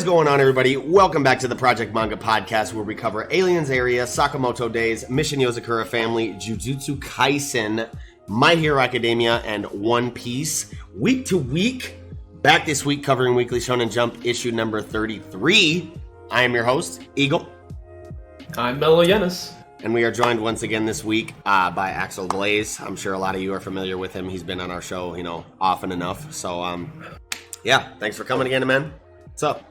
going on, everybody? Welcome back to the Project Manga Podcast, where we cover aliensarea, Sakamoto Days, Mission Yozakura Family, Jujutsu Kaisen, My Hero Academia, and One Piece. Week to week, back this week covering Weekly Shonen Jump issue number 33. I am your host, Eagle. I'm Mello Yenis. And we are joined once again this week by Axel Blaze. I'm sure a lot of you are familiar with him. He's been on our show, often enough. So, yeah, thanks for coming again, man. What's up?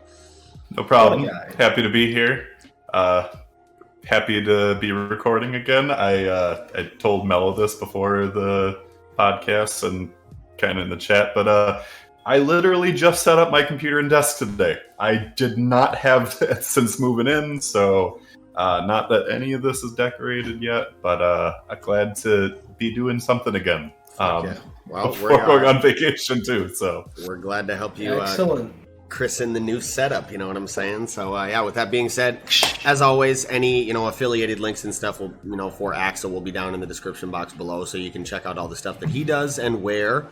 No problem. Happy to be here. Happy to be recording again. I told Mello this before the podcast and kind of in the chat, but I literally just set up my computer and desk today. I did not have that since moving in, so not that any of this is decorated yet, but I'm glad to be doing something again. Well, before going on vacation too, so we're glad to help you. Excellent. Christen the new setup, you know what I'm saying? So yeah, with that being said, as always, any affiliated links and stuff will for Axel will be down in the description box below, so you can check out all the stuff that he does and where.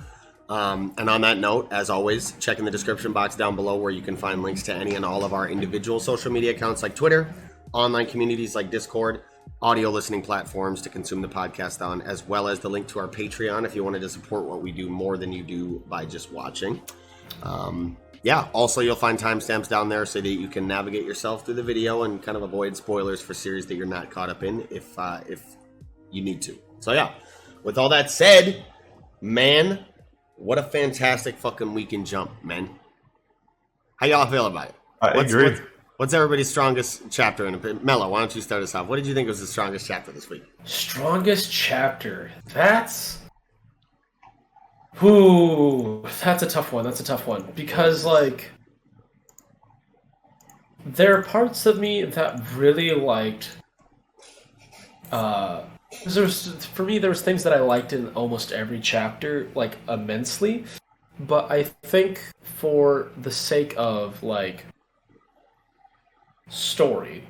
And on that note, as always, check in the description box down below where you can find links to any and all of our individual social media accounts like Twitter, online communities like Discord, audio listening platforms to consume the podcast on, as well as the link to our Patreon if you wanted to support what we do more than you do by just watching. Yeah, also you'll find timestamps down there so that you can navigate yourself through the video and kind of avoid spoilers for series that you're not caught up in if you need to. So yeah, with all that said, man, what a fantastic fucking week in Jump, man. How y'all feel about it? I agree. What's everybody's strongest chapter in it? Mello, why don't you start us off? What did you think was the strongest chapter this week? Strongest chapter. That's a tough one. That's a tough one. Because, there are parts of me that really liked... for me, there was things that I liked in almost every chapter, immensely. But I think for the sake of, story,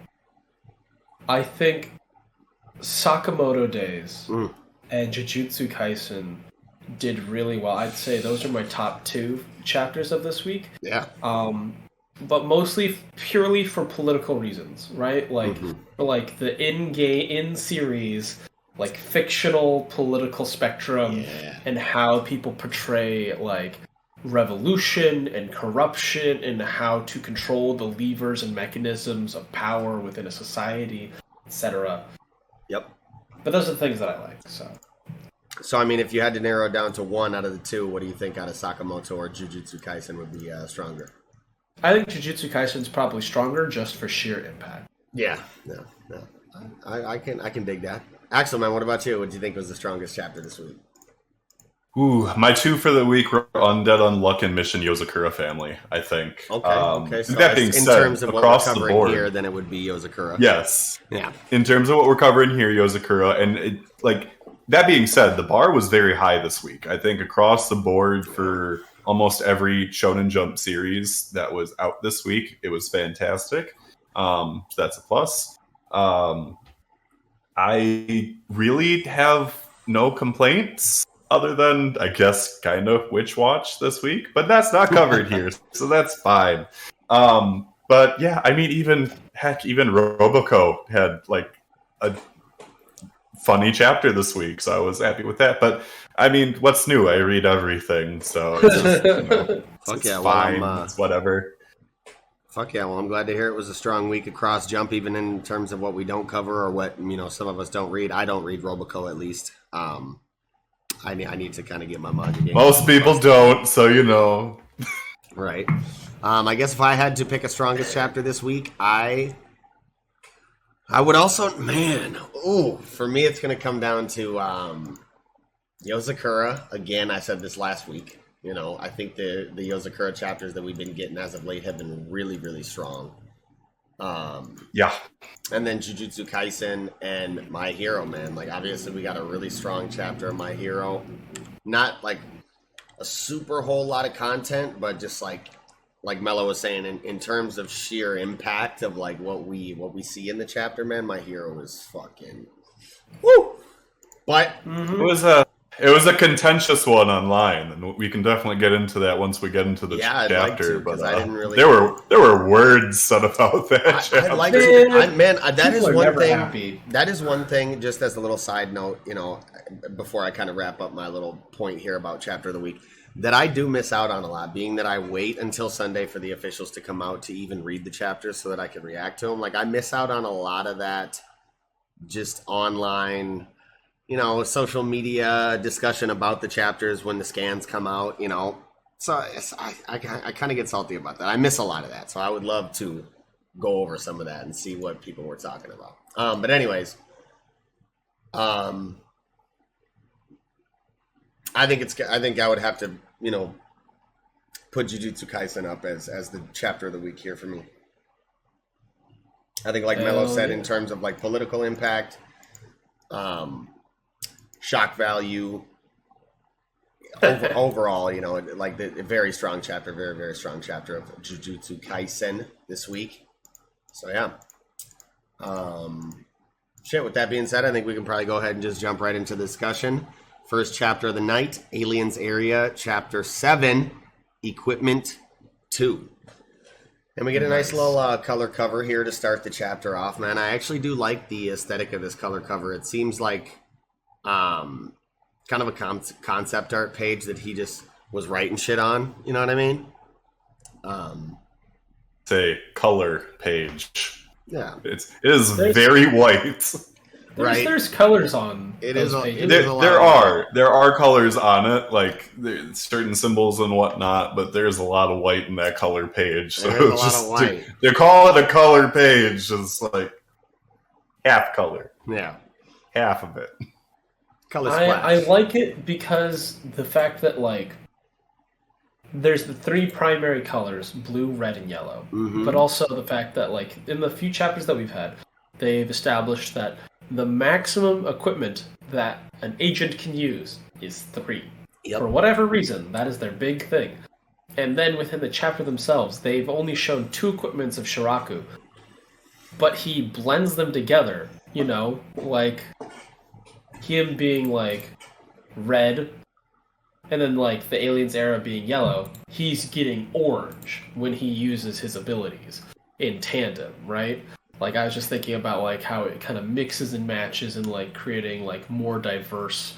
I think Sakamoto Days and Jujutsu Kaisen did really well. I'd say those are my top two chapters of this week. Yeah. But mostly purely for political reasons, right? The in-series, fictional political spectrum and how people portray, revolution and corruption and how to control the levers and mechanisms of power within a society, etc. Yep. But those are the things that I like, So, I mean, if you had to narrow it down to one out of the two, what do you think out of Sakamoto or Jujutsu Kaisen would be stronger? I think Jujutsu Kaisen is probably stronger just for sheer impact. Yeah, no. I can dig that. Axel, man, what about you? What do you think was the strongest chapter this week? My two for the week were Undead Unluck and Mission Yozakura Family, I think. Okay. So that being said, in terms of what we're across the covering board, here, then it would be Yozakura. Yes. Yeah. In terms of what we're covering here, Yozakura, and that being said, the bar was very high this week. I think across the board for almost every Shonen Jump series that was out this week, it was fantastic. So that's a plus. I really have no complaints other than, I guess, kind of Witch Watch this week, but that's not covered here, so that's fine. But yeah, I mean, even Roboco had a funny chapter this week, so I was happy with that. But I mean, what's new? I read everything, so it's just, it's fine. It's whatever. Fuck yeah! Well, I'm glad to hear it was a strong week across Jump, even in terms of what we don't cover or what some of us don't read. I don't read Roboco, at least. I need to kind of get my manga game. Most people don't, so Right. I guess if I had to pick a strongest chapter this week, I would also, for me it's going to come down to Yozakura. Again, I said this last week. I think the Yozakura chapters that we've been getting as of late have been really, really strong. Yeah. And then Jujutsu Kaisen and My Hero, man. Obviously we got a really strong chapter of My Hero. Not a super whole lot of content, but just like Mello was saying, in terms of sheer impact of what we see in the chapter, man, My Hero is fucking woo. But it was It was a contentious one online, and we can definitely get into that once we get into the chapter. I'd like to, but I didn't really. There were words said about that. I'd like to. Man, that is one thing. Happy. That is one thing. Just as a little side note, before I kind of wrap up my little point here about chapter of the week, that I do miss out on a lot, being that I wait until Sunday for the officials to come out to even read the chapters so that I can react to them. Like I miss out on a lot of that, just online. Social media discussion about the chapters when the scans come out, So I kind of get salty about that. I miss a lot of that. So I would love to go over some of that and see what people were talking about. But anyways, I think I would have to, put Jujutsu Kaisen up as the chapter of the week here for me. I think like Mello said, in terms of like political impact, shock value, overall, like the very strong chapter, very, very strong chapter of Jujutsu Kaisen this week. So yeah. With that being said, I think we can probably go ahead and just jump right into the discussion. First chapter of the night, Aliensarea, chapter 7, Equipment 2. And we get a nice little color cover here to start the chapter off, man. I actually do like the aesthetic of this color cover. It seems like kind of a concept art page that he just was writing shit on. You know what I mean? It's a color page. Yeah. It is very white. Right. There's colors on it is pages. There are colors on it, like certain symbols and whatnot, but there's a lot of white in that color page. So there's a lot of white. They call it a color page. It's like half color. Yeah. Half of it. Color splash. I like it because the fact that like there's the three primary colors, blue, red, and yellow. Mm-hmm. But also the fact that like in the few chapters that we've had, they've established that the maximum equipment that an agent can use is 3. Yep. For whatever reason, that is their big thing. And then within the chapter themselves, they've only shown 2 equipments of Shiraku. But he blends them together, like him being like red, and then like the aliens era being yellow. He's getting orange when he uses his abilities in tandem, right? Like I was just thinking about like how it kind of mixes and matches and like creating like more diverse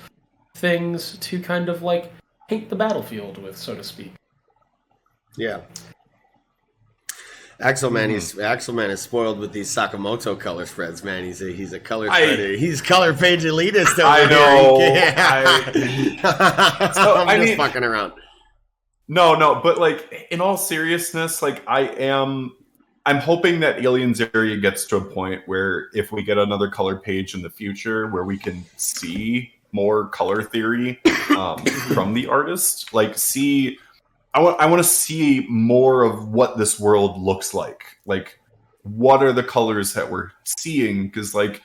things to kind of like paint the battlefield with, so to speak. Yeah. Axelman is spoiled with these Sakamoto color spreads, man. He's a color spreader. He's color page elitist over I know. I'm just fucking around. No, but like in all seriousness, like I'm hoping that Aliensarea gets to a point where if we get another color page in the future where we can see more color theory from the artist, like I want to see more of what this world looks like. Like, what are the colors that we're seeing? Because, like,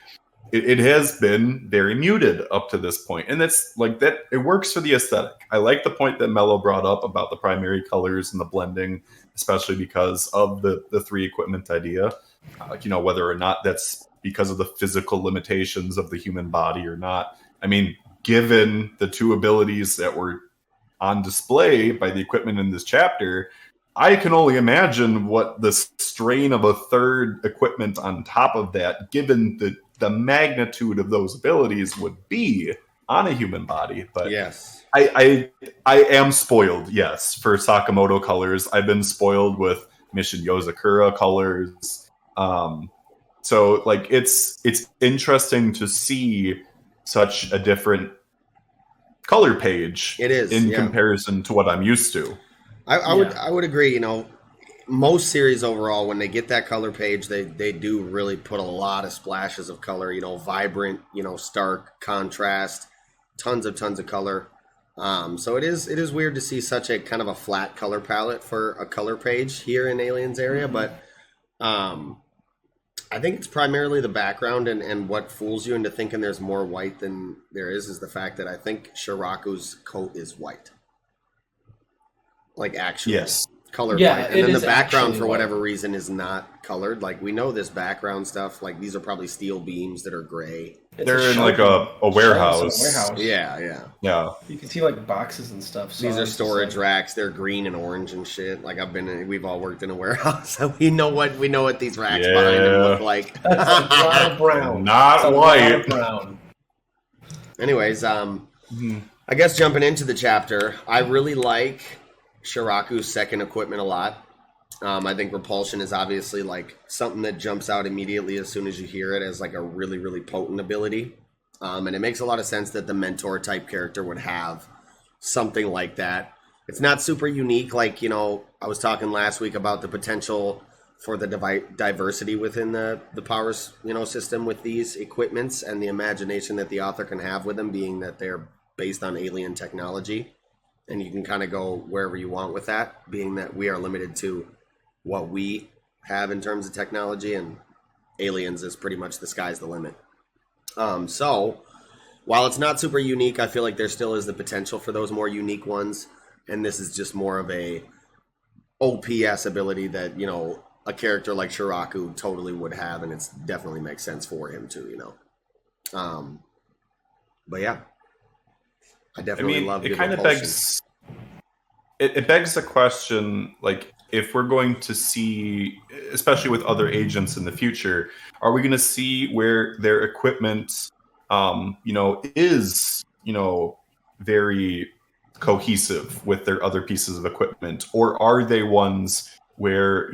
it has been very muted up to this point. And that's, like, that it works for the aesthetic. I like the point that Mello brought up about the primary colors and the blending, especially because of the 3 equipment idea. Whether or not that's because of the physical limitations of the human body or not. I mean, given the 2 abilities that were on display by the equipment in this chapter, I can only imagine what the strain of a 3rd equipment on top of that, given the magnitude of those abilities, would be on a human body. But yes, I am spoiled, yes, for Sakamoto colors. I've been spoiled with Mission Yozakura colors. So like it's interesting to see such a different color page in comparison to what I'm used to. I would agree. Most series overall, when they get that color page, they do really put a lot of splashes of color, vibrant, stark contrast, tons of color. So it is weird to see such a kind of a flat color palette for a color page here in Aliensarea, but I think it's primarily the background and what fools you into thinking there's more white than there is the fact that I think Shiraku's coat is white. Like actually colored white. And then the background for whatever reason is not colored. Like we know this background stuff, like these are probably steel beams that are gray. They're in like a warehouse. Yeah. You can see like boxes and stuff. So these are storage racks. They're green and orange and shit. Like we've all worked in a warehouse, so we know what these racks behind them look like. That's a lot of brown. Not white. Brown. Anyways, I guess jumping into the chapter, I really like Shiraku's second equipment a lot. I think repulsion is obviously like something that jumps out immediately as soon as you hear it as like a really, really potent ability. And it makes a lot of sense that the mentor type character would have something like that. It's not super unique. Like, I was talking last week about the potential for the diversity within the powers, system with these equipments and the imagination that the author can have with them, being that they're based on alien technology. And you can kind of go wherever you want with that, being that we are limited to what we have in terms of technology, and aliens is pretty much the sky's the limit. So while it's not super unique, I feel like there still is the potential for those more unique ones. And this is just more of a OPS ability that, a character like Shiraku totally would have. And it definitely makes sense for him too, But yeah, I definitely love it. Kind of begs, it begs the question, like, if we're going to see, especially with other agents in the future, are we going to see where their equipment, is, very cohesive with their other pieces of equipment? Or are they ones where,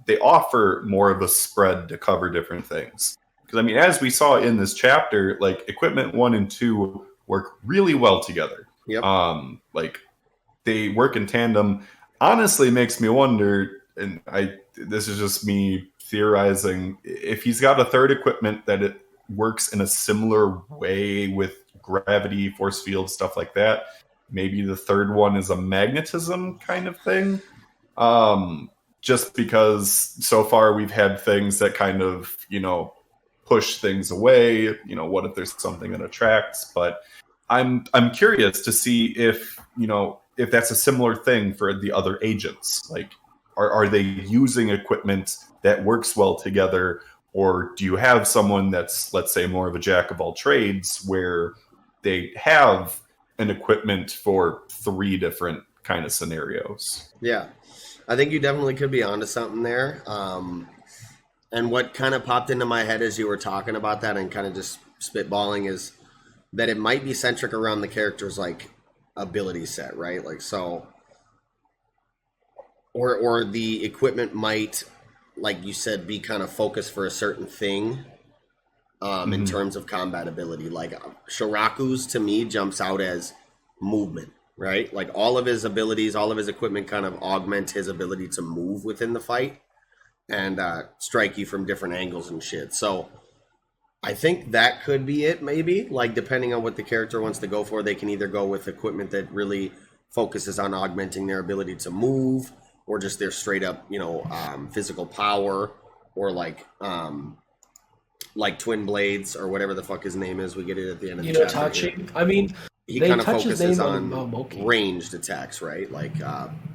they offer more of a spread to cover different things? Because, as we saw in this chapter, like, equipment 1 and 2 work really well together. Yep. Like, they work in tandem. Honestly, makes me wonder, and this is just me theorizing, if he's got a third equipment that it works in a similar way with gravity, force field, stuff like that. Maybe the third one is a magnetism kind of thing. Just because so far we've had things that kind of, push things away. What if there's something that attracts? But I'm curious to see if that's a similar thing for the other agents. Like, are they using equipment that works well together? Or do you have someone that's, let's say, more of a jack of all trades, where they have an equipment for 3 different kind of scenarios? Yeah, I think you definitely could be onto something there. And what kind of popped into my head as you were talking about that and kind of just spitballing is that it might be centric around the character's like ability set, right? Like, so, or the equipment might, like you said, be kind of focused for a certain thing in terms of combat ability. Like Shiraku's to me jumps out as movement, right? Like all of his abilities, all of his equipment kind of augment his ability to move within the fight and strike you from different angles and shit. So I think that could be it, maybe. Like, depending on what the character wants to go for, they can either go with equipment that really focuses on augmenting their ability to move, or just their straight up, physical power, or like twin blades, or whatever the fuck his name is. We get it at the end of the chapter. He kind of focuses on ranged attacks, right? Like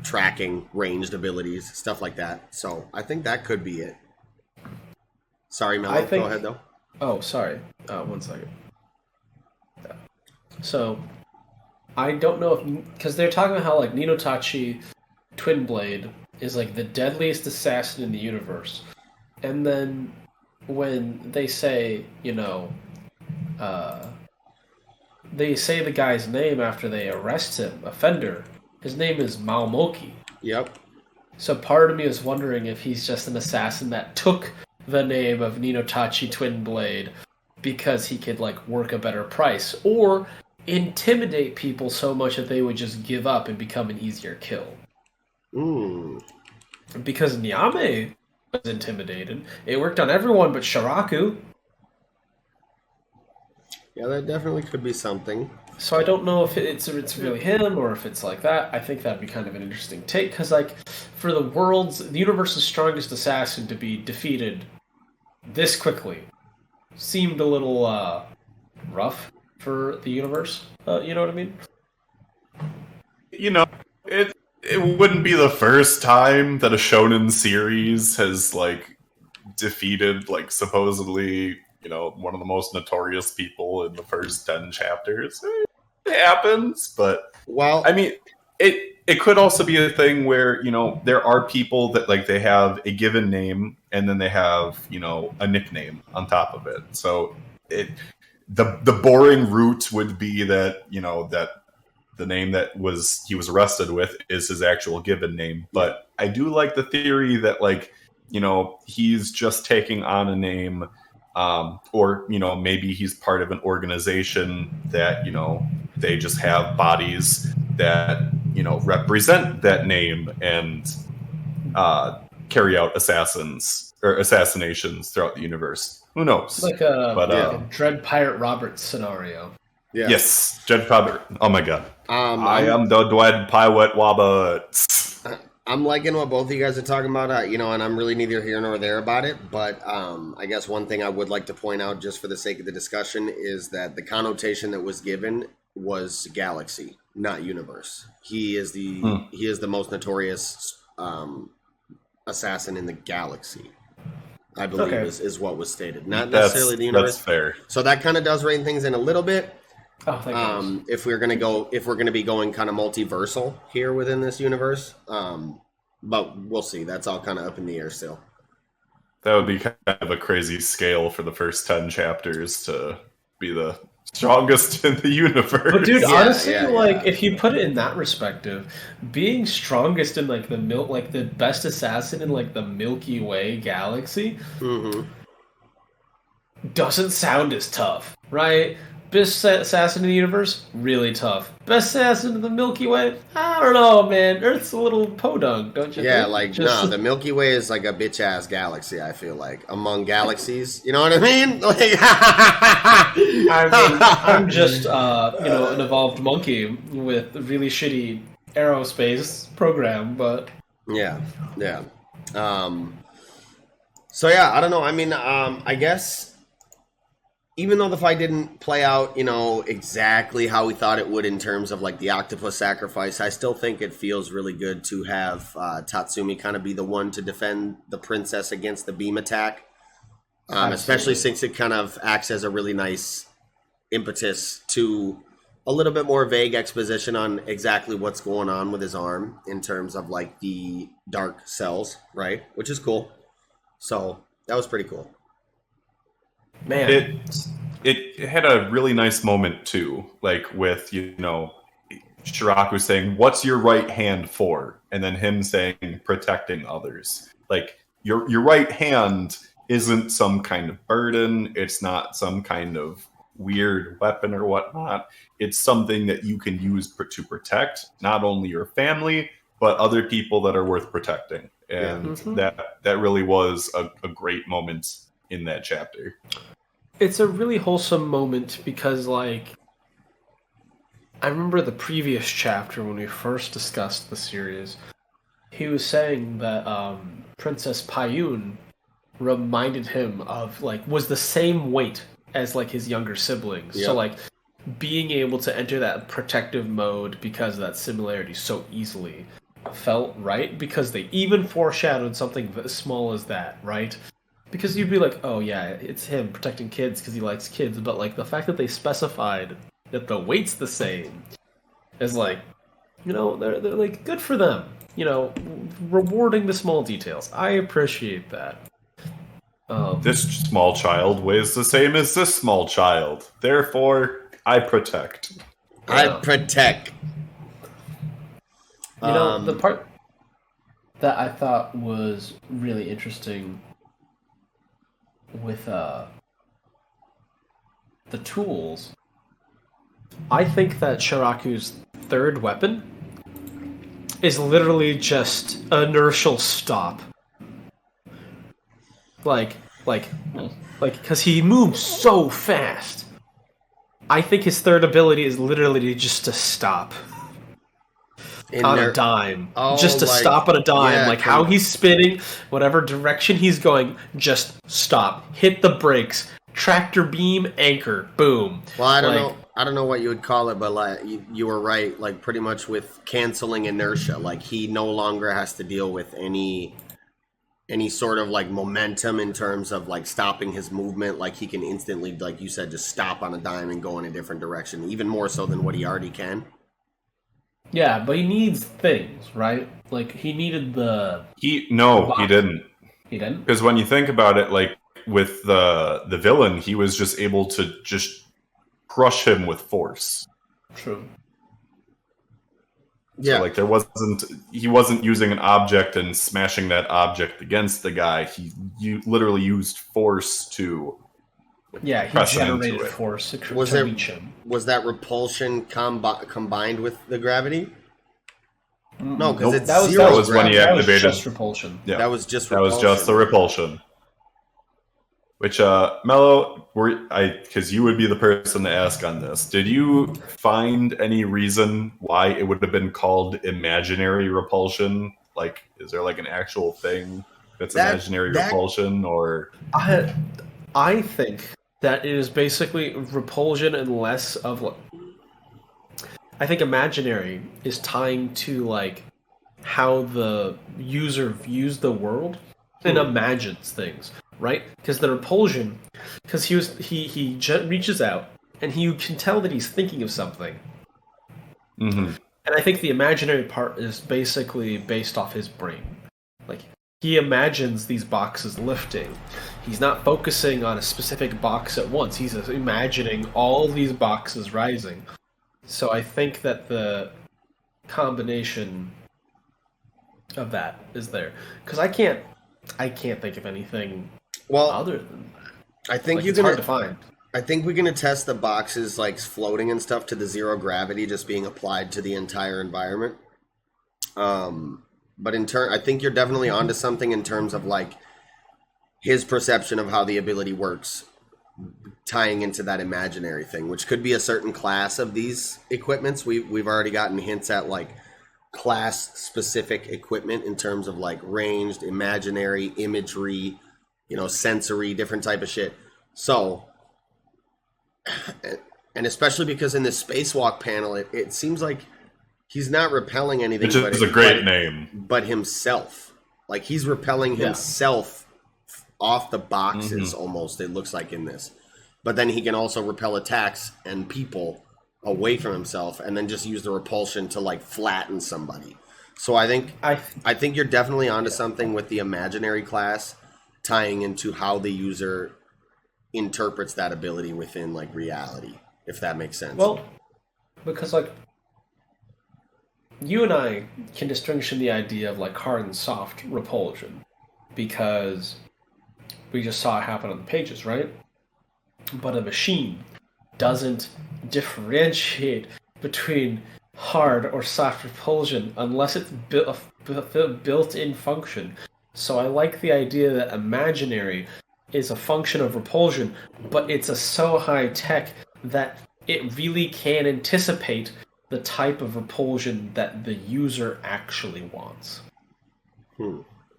tracking ranged abilities, stuff like that. So I think that could be it. Sorry, Mel. Go ahead, though. Oh, sorry. 1 second. So, I don't know if... Because they're talking about how, like, Ninotachi Twin Blade is, like, the deadliest assassin in the universe. And then, when they say, they say the guy's name after they arrest him, offender, his name is Maomoki. Yep. So part of me is wondering if he's just an assassin that took the name of Ninotachi Twin Blade because he could like work a better price, or intimidate people so much that they would just give up and become an easier kill. Because Nyame was intimidated. It worked on everyone but Shiraku. Yeah, that definitely could be something. So I don't know if it's really him or if it's like that. I think that'd be kind of an interesting take, because like for the universe's strongest assassin to be defeated this quickly seemed a little rough for the universe. You know what I mean? It wouldn't be the first time that a shonen series has like defeated like supposedly one of the most notorious people in the first 10 chapters. It happens, but well, I mean, it could also be a thing where, there are people that like they have a given name and then they have, a nickname on top of it. So the boring route would be that, that the name that he was arrested with is his actual given name. But I do like the theory that like, he's just taking on a name, or, maybe he's part of an organization that, they just have bodies that, represent that name and carry out assassinations throughout the universe. Who knows? Like a Dread Pirate Roberts scenario. yeah. Yes, Dread Pirate. Oh my god. I am the Dread Pirate Roberts. I'm liking what both of you guys are talking about, and I'm really neither here nor there about it. But I guess one thing I would like to point out, just for the sake of the discussion, is that the connotation that was given was galaxy, not universe. He is the most notorious assassin in the galaxy, I believe, is what was stated. Not necessarily the universe. That's fair. So that kind of does rein things in a little bit. Oh, thank goodness. If we're gonna be going kind of multiversal here within this universe, but we'll see. That's all kind of up in the air still. That would be kind of a crazy scale for the first 10 chapters to be the strongest in the universe. But dude, honestly, if you put it in that perspective, being strongest in like the best assassin in like the Milky Way galaxy doesn't sound as tough, right? Best assassin in the universe, really tough. Best assassin in the Milky Way, I don't know, man. Earth's a little podunk, don't you think? Yeah, the Milky Way is like a bitch-ass galaxy, I feel like. Among galaxies, you know what I mean? Like, I'm just, an evolved monkey with a really shitty aerospace program, but... Yeah. So, yeah, I don't know. I mean, I guess... Even though the fight didn't play out, exactly how we thought it would in terms of like the octopus sacrifice, I still think it feels really good to have Tatsumi kind of be the one to defend the princess against the beam attack, especially since it kind of acts as a really nice impetus to a little bit more vague exposition on exactly what's going on with his arm in terms of like the dark cells, right? Which is cool. So that was pretty cool. Man, it had a really nice moment too, like with Shiraku saying, "What's your right hand for?" and then him saying, "Protecting others." Like your right hand isn't some kind of burden. It's not some kind of weird weapon or whatnot. It's something that you can use to protect not only your family but other people that are worth protecting. And that really was a great moment in that chapter. It's a really wholesome moment because, like, I remember the previous chapter when we first discussed the series, he was saying that Princess Payun reminded him of, like, was the same weight as, like, his younger siblings. Yeah. So, like, being able to enter that protective mode because of that similarity so easily felt right, because they even foreshadowed something as small as that, right? Because you'd be like, oh yeah, it's him protecting kids because he likes kids, but like the fact that they specified that the weight's the same is like, they're like, good for them, rewarding the small details. I appreciate that. This small child weighs the same as this small child, therefore I protect. I protect. The part that I thought was really interesting with the tools, I think that Shiraku's third weapon is literally just an inertial stop. Like, because he moves so fast. I think his third ability is literally just to stop. On a dime. Just to stop on a dime. Yeah, like how he's spinning, whatever direction he's going, just stop. Hit the brakes. Tractor beam, anchor, boom. Well, I don't know what you would call it, but like you were right, like pretty much with canceling inertia. Like he no longer has to deal with any any sort of like momentum in terms of like stopping his movement. Like he can instantly, like you said, just stop on a dime and go in a different direction, even more so than what he already can. Yeah, but he needs things, right? Like he needed he didn't. He didn't? Because when you think about it, like with the villain, he was just able to just crush him with force. True. Yeah. So, like he wasn't using an object and smashing that object against the guy. He literally used force to he generated force to reach him. Was that repulsion combined with the gravity? No, because it's that was when he activated. That was just repulsion. Yeah, that was just the repulsion. Which, Mello, because you would be the person to ask on this. Did you find any reason why it would have been called imaginary repulsion? Like, is there like an actual thing that's imaginary repulsion, or? I think that it is basically repulsion and less of like. I think imaginary is tying to like how the user views the world and imagines things. Right, because the repulsion, because he reaches out and you can tell that he's thinking of something, and I think the imaginary part is basically based off his brain. Like he imagines these boxes lifting. He's not focusing on a specific box at once. He's imagining all these boxes rising. So I think that the combination of that is there because I can't think of anything. Well, other than that, I think it's hard to find. I think we're gonna test the boxes like floating and stuff to the zero gravity just being applied to the entire environment. But I think you're definitely onto something in terms of like his perception of how the ability works, tying into that imaginary thing, which could be a certain class of these equipments. We've already gotten hints at like class specific equipment in terms of like ranged, imaginary, imagery. Sensory, different type of shit. So, and especially because in this spacewalk panel, it seems like he's not repelling anything. Which is a great name. But himself. Like, he's repelling himself off the boxes, almost, it looks like in this. But then he can also repel attacks and people away from himself and then just use the repulsion to, like, flatten somebody. So I think you're definitely onto something with the imaginary class, tying into how the user interprets that ability within like reality, if that makes sense. Well, because like you and I can distinguish the idea of like hard and soft repulsion because we just saw it happen on the pages, right? But a machine doesn't differentiate between hard or soft repulsion unless it's built-in function. So I like the idea that imaginary is a function of repulsion, but it's so high tech that it really can anticipate the type of repulsion that the user actually wants.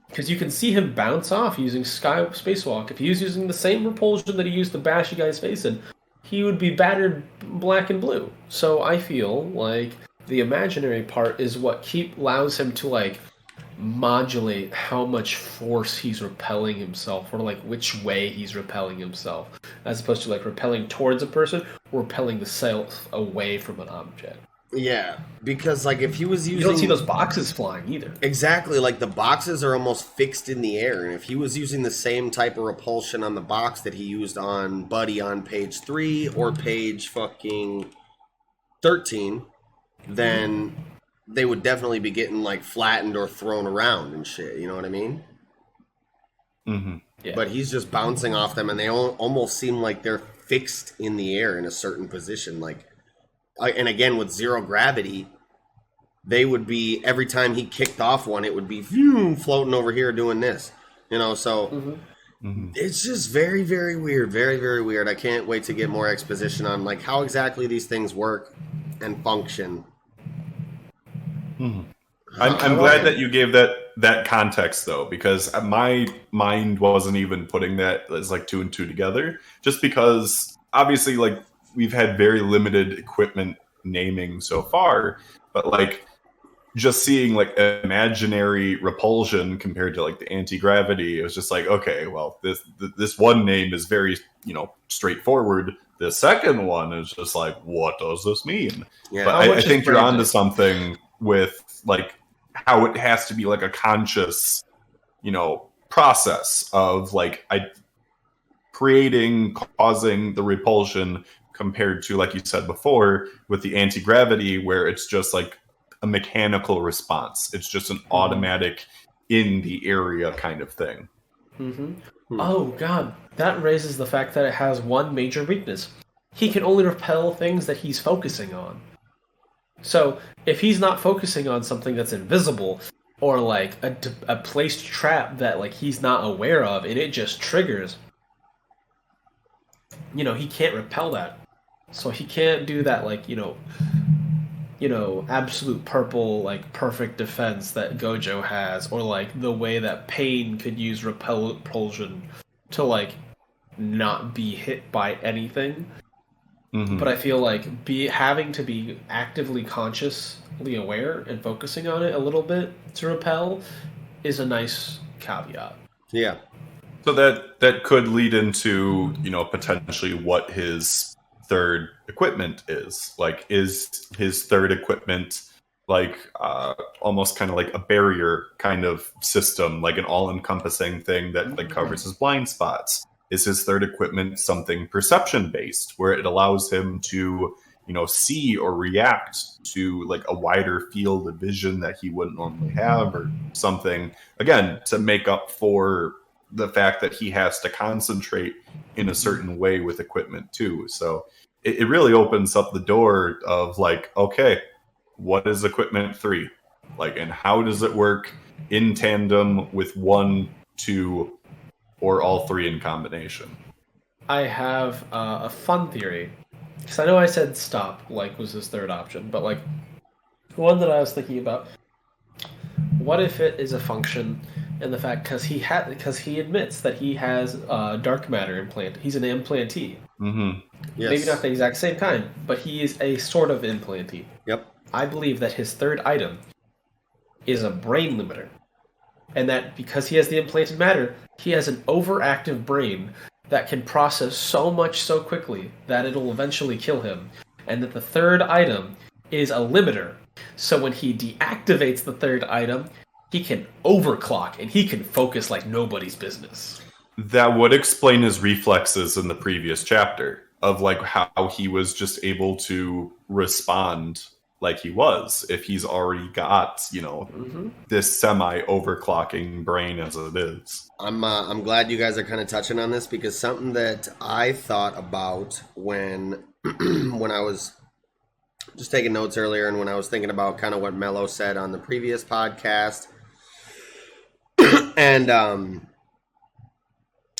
Because you can see him bounce off using spacewalk. If he was using the same repulsion that he used to bash a guy's face in, he would be battered black and blue. So I feel like the imaginary part is what allows him to like modulate how much force he's repelling himself, or like which way he's repelling himself, as opposed to like repelling towards a person or repelling the self away from an object. Yeah, because like if he was using... You don't see those boxes flying either. Exactly, like the boxes are almost fixed in the air, and if he was using the same type of repulsion on the box that he used on Buddy on page 3 or page fucking 13, then they would definitely be getting like flattened or thrown around and shit, you know what I mean? Yeah. But he's just bouncing off them, and they almost seem like they're fixed in the air in a certain position, like... And again, with zero gravity, they would be, every time he kicked off one, it would be floating over here doing this. So it's just very, very weird. Very, very weird. I can't wait to get more exposition on like how exactly these things work and function. I'm glad that you gave that context, though, because my mind wasn't even putting that as like 2 and 2 together, just because obviously like we've had very limited equipment naming so far, but like just seeing like imaginary repulsion compared to like the anti-gravity, it was just like, okay, well, this one name is very, straightforward. The second one is just like, what does this mean? Yeah. But I think you're onto something with like how it has to be like a conscious, process of like causing the repulsion, compared to, like you said before, with the anti-gravity, where it's just like a mechanical response. It's just an automatic in the area kind of thing. Oh god, that raises the fact that it has one major weakness. He can only repel things that he's focusing on. So if he's not focusing on something that's invisible, or like a placed trap that like he's not aware of and it just triggers, he can't repel that. So he can't do that like, absolute purple, like perfect defense that Gojo has, or like the way that Pain could use repulsion to like not be hit by anything. But I feel like having to be actively consciously aware and focusing on it a little bit to repel is a nice caveat. Yeah. So that could lead into, potentially what his third equipment is. Like, is his third equipment like almost kind of like a barrier kind of system, like an all-encompassing thing that like covers his blind spots? Is his third equipment something perception-based, where it allows him to, see or react to like a wider field of vision that he wouldn't normally have, or something, again, to make up for the fact that he has to concentrate in a certain way with equipment too. So it really opens up the door of like, okay, what is equipment 3? Like, and how does it work in tandem with 1, 2, or all 3 in combination? I have a fun theory. Because I know I said stop, like, was his third option, but, like, one that I was thinking about, what if it is a function in the fact, because he admits that he has dark matter implant. He's an implantee. Yes. Maybe not the exact same kind, but he is a sort of implantee. Yep. I believe that his third item is a brain limiter. And that because he has the implanted matter, he has an overactive brain that can process so much so quickly that it'll eventually kill him. And that the third item is a limiter. So when he deactivates the third item, he can overclock and he can focus like nobody's business. That would explain his reflexes in the previous chapter, of like how he was just able to respond like he was, if he's already got, this semi-overclocking brain as it is. I'm glad you guys are kind of touching on this, because something that I thought about when when I was just taking notes earlier, and when I was thinking about kind of what Mello said on the previous podcast,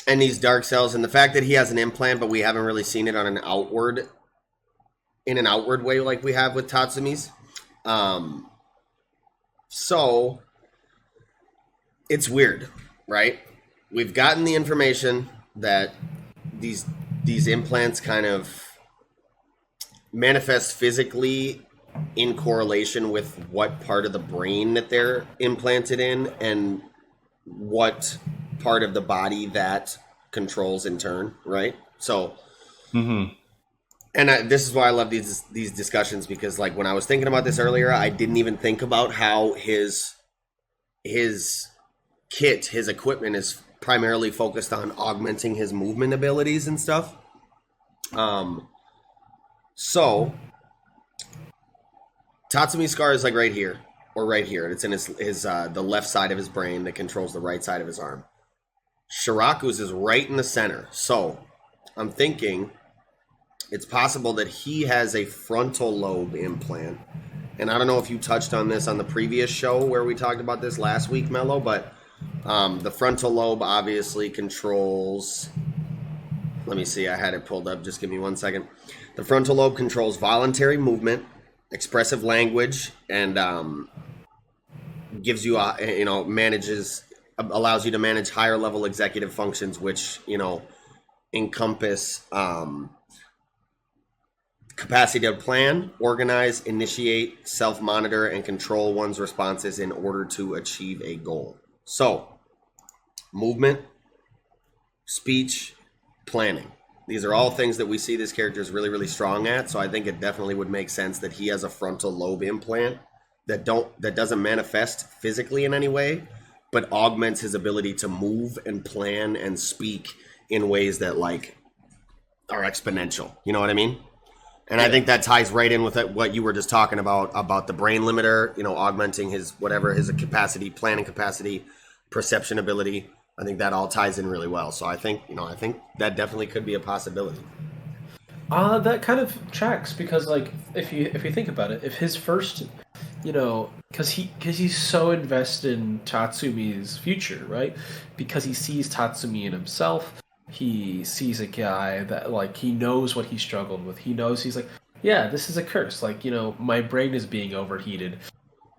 and these dark cells, and the fact that he has an implant, but we haven't really seen it on an outward way like we have with Tatsumi's. So it's weird, right? We've gotten the information that these implants kind of manifest physically in correlation with what part of the brain that they're implanted in, and what part of the body that controls in turn, right? So and this is why I love these discussions, because like when I was thinking about this earlier, I didn't even think about how his kit, his equipment, is primarily focused on augmenting his movement abilities and stuff. So Tatsumi's scar is like right here, or right here, and it's in his the left side of his brain that controls the right side of his arm. Shiraku's is right in the center. So I'm thinking it's possible that he has a frontal lobe implant. And I don't know if you touched on this on the previous show where we talked about this last week, Mello, but the frontal lobe obviously controls... Let me see, I had it pulled up. Just give me 1 second. The frontal lobe controls voluntary movement, expressive language, and gives you, allows you to manage higher level executive functions, which, encompass capacity to plan, organize, initiate, self-monitor, and control one's responses in order to achieve a goal. So, movement, speech, planning. These are all things that we see this character is really, really strong at. So I think it definitely would make sense that he has a frontal lobe implant that doesn't manifest physically in any way, but augments his ability to move and plan and speak in ways that like are exponential. You know what I mean? And I think that ties right in with what you were just talking about the brain limiter, you know, augmenting his capacity, planning capacity, perception ability. I think that all ties in really well. So I think that definitely could be a possibility. That kind of tracks because, like, if you think about it, if his first, you know, because he's so invested in Tatsumi's future, right? Because he sees Tatsumi in himself. He sees a guy that, like, he knows what he struggled with. He knows he's like, yeah, this is a curse. Like, you know, my brain is being overheated.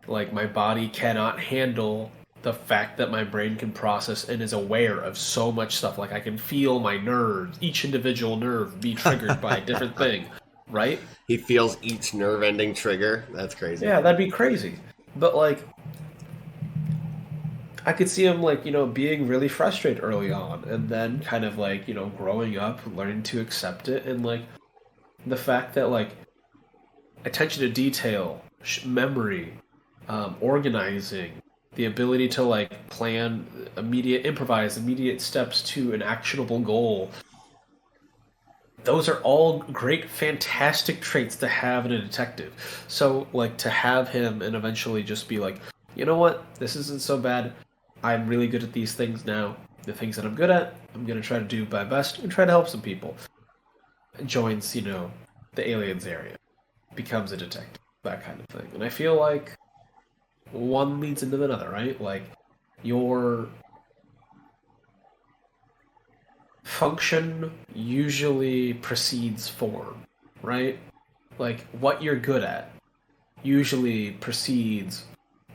Like, my body cannot handle the fact that my brain can process and is aware of so much stuff. Like, I can feel my nerves, each individual nerve be triggered by a different thing, right? He feels each nerve ending trigger. That's crazy. Yeah, that'd be crazy. But, like, I could see him, like, you know, being really frustrated early on and then kind of, like, you know, growing up, learning to accept it, and, like, the fact that, like, attention to detail, memory, organizing, the ability to, like, plan improvise immediate steps to an actionable goal. Those are all great, fantastic traits to have in a detective. So, like, to have him and eventually just be like, you know what, this isn't so bad. I'm really good at these things now. The things that I'm good at, I'm going to try to do my best and try to help some people. Joins, you know, the aliensarea. Becomes a detective. That kind of thing. And I feel like one leads into another, right? Like, your function usually precedes form, right? Like, what you're good at usually precedes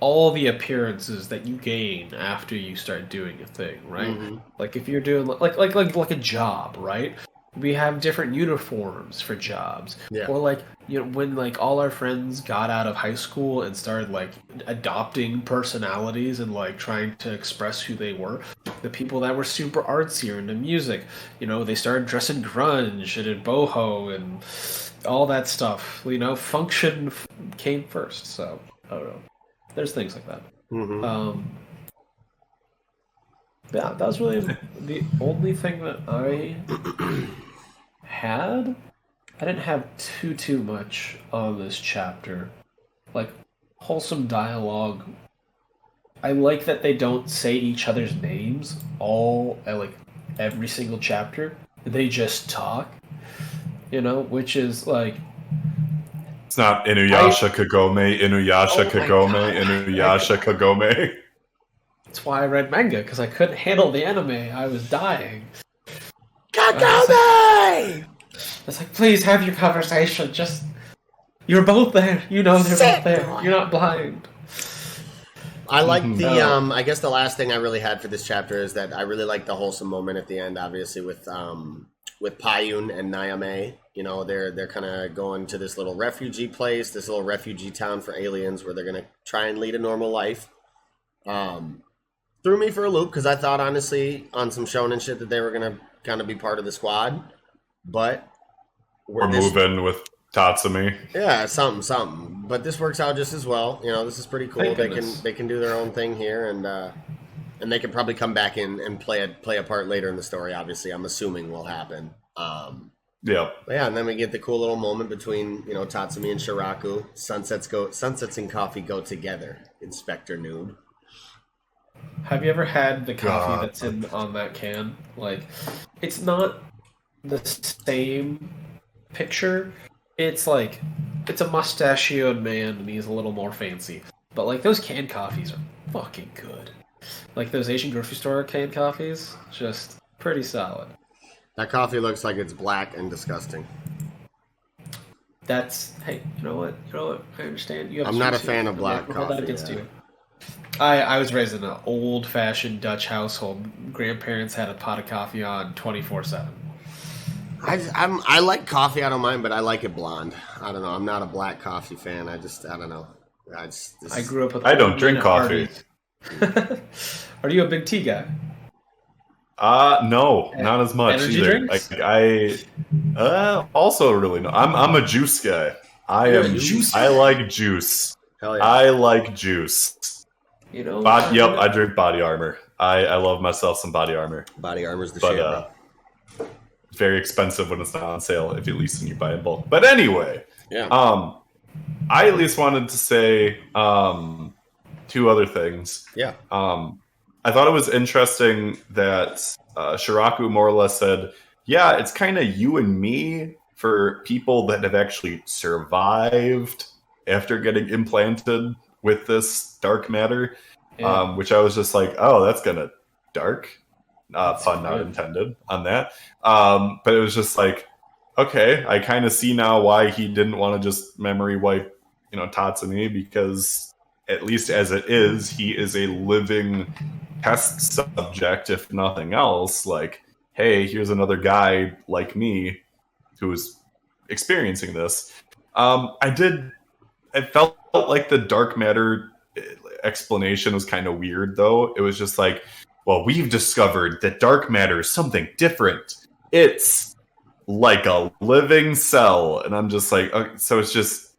all the appearances that you gain after you start doing a thing, right? Mm-hmm. Like, if you're doing like a job, right? We have different uniforms for jobs. Yeah. Or, like, you know, when, like, all our friends got out of high school and started, like, adopting personalities and, like, trying to express who they were, the people that were super artsy or into music, you know, they started dressing grunge and in boho and all that stuff. You know, function came first, so I don't know. There's things like that. Mm-hmm. Yeah, that was really the only thing that I had. I didn't have too much on this chapter. Like, wholesome dialogue. I like that they don't say each other's names like every single chapter. They just talk. You know, which is like, it's not Inuyasha Kagome, Inuyasha Kagome, Inuyasha Kagome. That's why I read manga, because I couldn't handle the anime. I was dying. Kagome! It's like, please have your conversation. Just, you're both there. You know they're both there. You're not blind. I like the, I guess the last thing I really had for this chapter is that I really like the wholesome moment at the end, obviously, with Payun and Nayame. You know, they're kind of going to this little refugee place, this little refugee town for aliens where they're going to try and lead a normal life. Threw me for a loop because I thought, honestly, on some shonen shit that they were going to kind of be part of the squad. But we're moving with Tatsumi. Yeah, something. But this works out just as well. You know, this is pretty cool. They can do their own thing here, and they can probably come back in and play a part later in the story. Obviously, I'm assuming will happen. Yeah. And then we get the cool little moment between, you know, Tatsumi and Shiraku. Sunsets and coffee go together. Inspector Nude. Have you ever had the coffee that's on that can? Like, it's not the same picture. It's like, it's a mustachioed man and he's a little more fancy. But, like, those canned coffees are fucking good. Like, those Asian grocery store canned coffees, just pretty solid. That coffee looks like it's black and disgusting. Hey, you know what? I understand. I'm not a fan of black coffee. That against you. I was raised in an old-fashioned Dutch household. Grandparents had a pot of coffee on 24/7. I like coffee. I don't mind, but I like it blonde. I don't know. I'm not a black coffee fan. I don't know. I grew up with. I don't drink coffee. Are you a big tea guy? No, not as much Energy either. drinks? Also really no. I'm a juice guy. I like juice. Hell yeah. I like juice. You know. I drink Body Armor. I love myself some Body Armor. Body Armor's the shit, bro. Very expensive when it's not on sale, if at least when you buy in bulk. But anyway, Yeah. I at least wanted to say two other things. Yeah. I thought it was interesting that Shiraku more or less said, yeah, it's kind of you and me for people that have actually survived after getting implanted with this dark matter, which I was just like, oh, that's kind of dark. Pun not intended on that. But it was just like, okay, I kind of see now why he didn't want to just memory wipe, Tatsumi, because at least as it is, he is a living test subject, if nothing else. Like, hey, here's another guy like me who's experiencing this. It felt like the dark matter explanation was kind of weird, though. It was just like, well, we've discovered that dark matter is something different. It's like a living cell. And I'm just like, okay, so it's just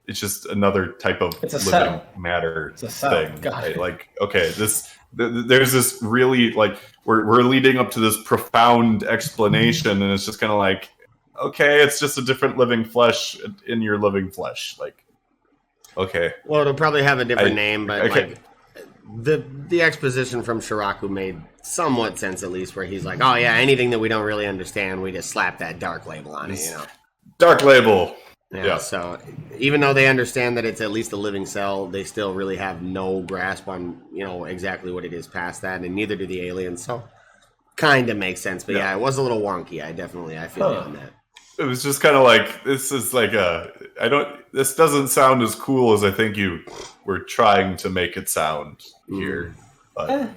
another type of living matter thing. Right? Like, okay, there's this really, like, we're leading up to this profound explanation, and it's just kind of like, okay, it's just a different living flesh in your living flesh. Like, okay. Well, it'll probably have a different name, but like the exposition from Shiraku made somewhat sense, at least, where he's like, oh yeah, anything that we don't really understand, we just slap that dark label on it, Dark label. Yeah. So even though they understand that it's at least a living cell, they still really have no grasp on, exactly what it is past that, and neither do the aliens. So kind of makes sense. But yeah, it was a little wonky. I feel you on that. It was just kind of like, this is like this doesn't sound as cool as I think you were trying to make it sound here. But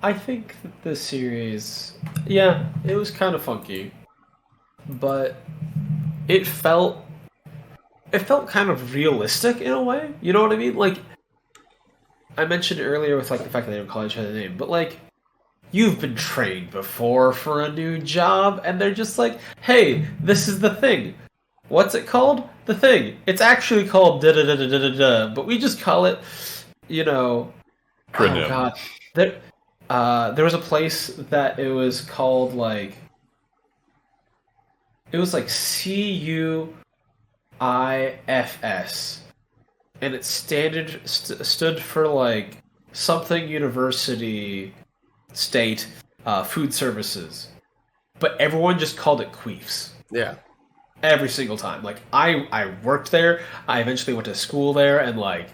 I think that this series, it was kind of funky, but it felt kind of realistic in a way. You know what I mean? Like, I mentioned earlier with, like, the fact that they don't call each other name, but, like, you've been trained before for a new job, and they're just like, hey, this is the thing. What's it called? The thing. It's actually called da-da-da-da-da-da, but we just call it, Acronym. Oh, God. There was a place that it was called, like, it was like CUIFS, and it stood for, like, something university state food services, but everyone just called it queefs. Yeah. Every single time. Like, I worked there, I eventually went to school there and, like,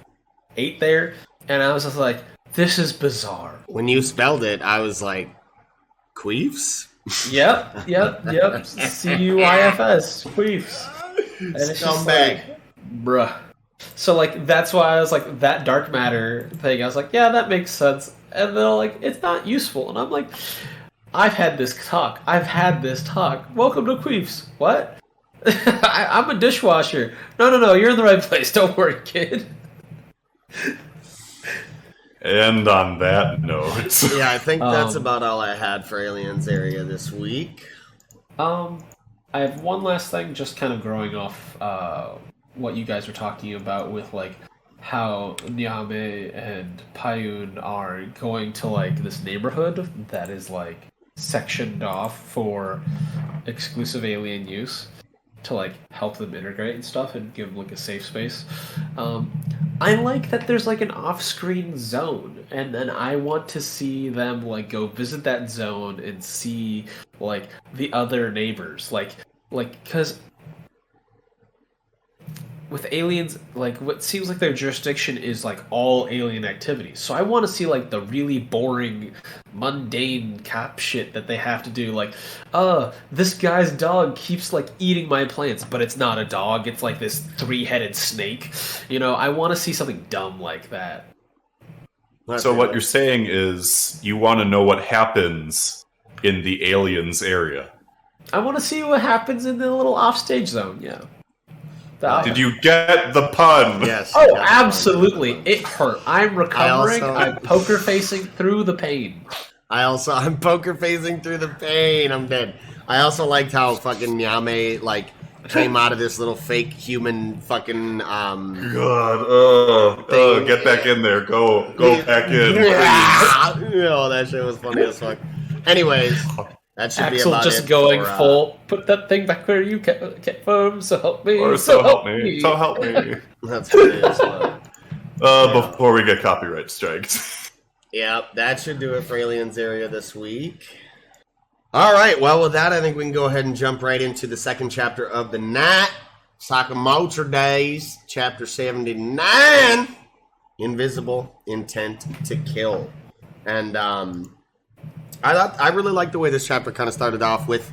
ate there, and I was just like, this is bizarre. When you spelled it, I was like, queefs? Yep. CUIFS, queefs. And it's just like, bruh. So, like, that's why I was like, that dark matter thing, I was like, yeah, that makes sense. And they're like, it's not useful. And I'm like, I've had this talk. Welcome to Queefs. What? I'm a dishwasher. No, you're in the right place. Don't worry, kid. And on that note. Yeah, I think that's about all I had for aliensarea this week. I have one last thing, just kind of growing off what you guys were talking about with, like, how Nyame and Payun are going to, like, this neighborhood that is, like, sectioned off for exclusive alien use to, like, help them integrate and stuff and give them, like, a safe space. I like that there's, like, an off-screen zone, and then I want to see them, like, go visit that zone and see, like, the other neighbors, like, because with aliens, like, what seems like their jurisdiction is, like, all alien activities. So I want to see, like, the really boring, mundane cop shit that they have to do. Like, this guy's dog keeps, like, eating my plants, but it's not a dog. It's, like, this 3-headed snake. I want to see something dumb like that. So what you're saying is you want to know what happens in the aliens area. I want to see what happens in the little offstage zone. Yeah. Did you get the pun? Yes. Oh, absolutely. It hurt. I'm recovering. I'm poker facing through the pain. I'm poker facing through the pain. I'm dead. I also liked how fucking Nyame like came out of this little fake human fucking God, get back in there. Go back in. Oh, that shit was funny as fuck. Anyways, that should Axel be about just it going for, full. Put that thing back where you kept from. So help me. Or so help me. So help me. That's funny as well. Before we get copyright strikes. Yep, that should do it for Aliens Area this week. All right, well, with that, I think we can go ahead and jump right into the second chapter of the night. Sakamoto Days, chapter 79, Invisible Intent to Kill. And I really like the way this chapter kind of started off with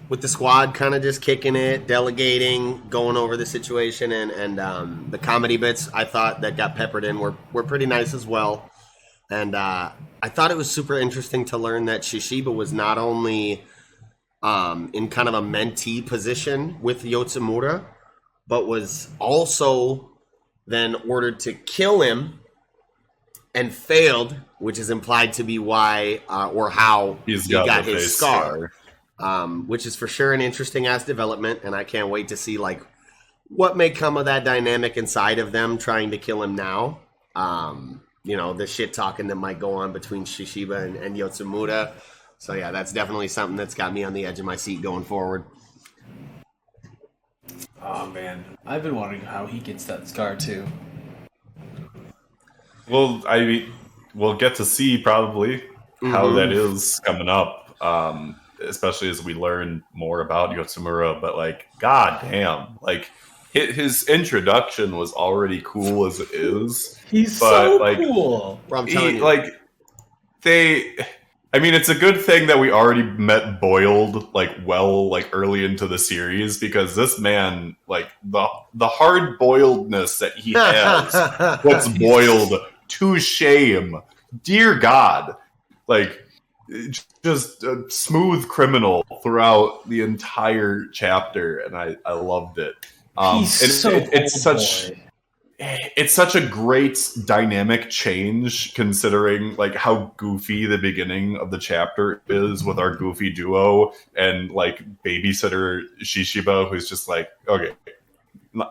the squad kind of just kicking it, delegating, going over the situation, and the comedy bits I thought that got peppered in were pretty nice as well. And I thought it was super interesting to learn that Shishiba was not only in kind of a mentee position with Yozakura, but was also then ordered to kill him and failed, which is implied to be why or how he got his scar. Which is for sure an interesting ass development, and I can't wait to see like what may come of that dynamic inside of them trying to kill him now. The shit talking that might go on between Shishiba and Yozakura. So yeah, that's definitely something that's got me on the edge of my seat going forward. Oh man, I've been wondering how he gets that scar too. Well, we'll get to see probably how that is coming up, especially as we learn more about Yozakura. But like, goddamn, like his introduction was already cool as it is. He's so cool. I'm telling you. It's a good thing that we already met Boiled early into the series, because this man, like the hard boiledness that he has, puts Boiled to shame. Dear God, like just a smooth criminal throughout the entire chapter, and I loved it. It's such a great dynamic change, considering like how goofy the beginning of the chapter is with our goofy duo and like babysitter Shishiba, who's just like, okay,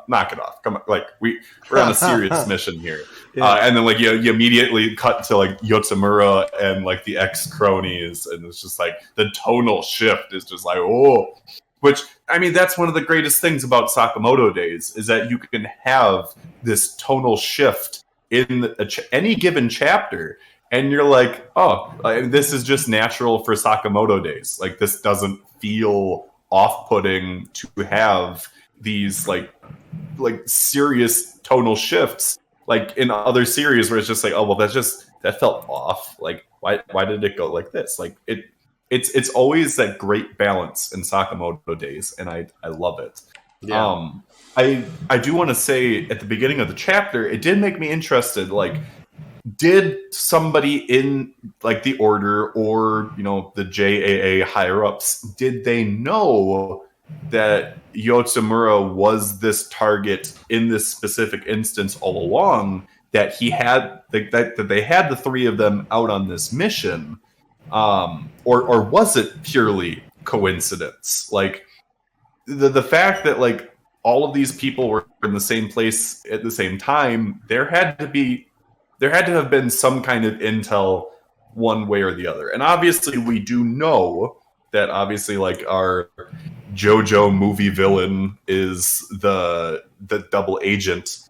knock it off, come on, like we're on a serious mission here. Yeah. And then like you immediately cut to like Yozakura and like the ex cronies, and it's just like the tonal shift is just like, oh. Which, I mean, that's one of the greatest things about Sakamoto Days, is that you can have this tonal shift in any given chapter, and you're like, oh, this is just natural for Sakamoto Days. Like, this doesn't feel off-putting to have these, like serious tonal shifts, like in other series where it's just like, oh, well, that felt off. Like, why did it go like this? Like, It's always that great balance in Sakamoto Days, and I love it. Yeah. I do want to say at the beginning of the chapter, it did make me interested. Like, did somebody in like the Order or the JAA higher ups, did they know that Yozakura was this target in this specific instance all along? That he had that they had the three of them out on this mission. Or was it purely coincidence? Like the fact that like all of these people were in the same place at the same time, there had to have been some kind of intel one way or the other. And obviously we do know that obviously like our JoJo movie villain is the double agent.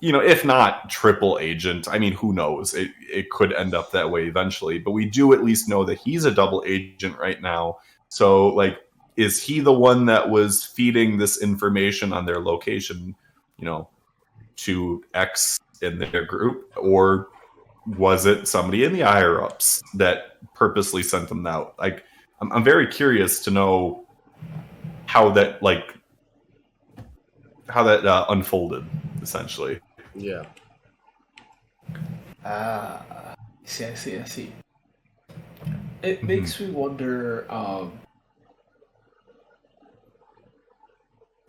If not triple agent, I mean, who knows? It could end up that way eventually, but we do at least know that he's a double agent right now. So, like, is he the one that was feeding this information on their location, to X in their group? Or was it somebody in the higher-ups that purposely sent them out? Like, I'm very curious to know how that unfolded, essentially. Yeah. I see. It makes me wonder,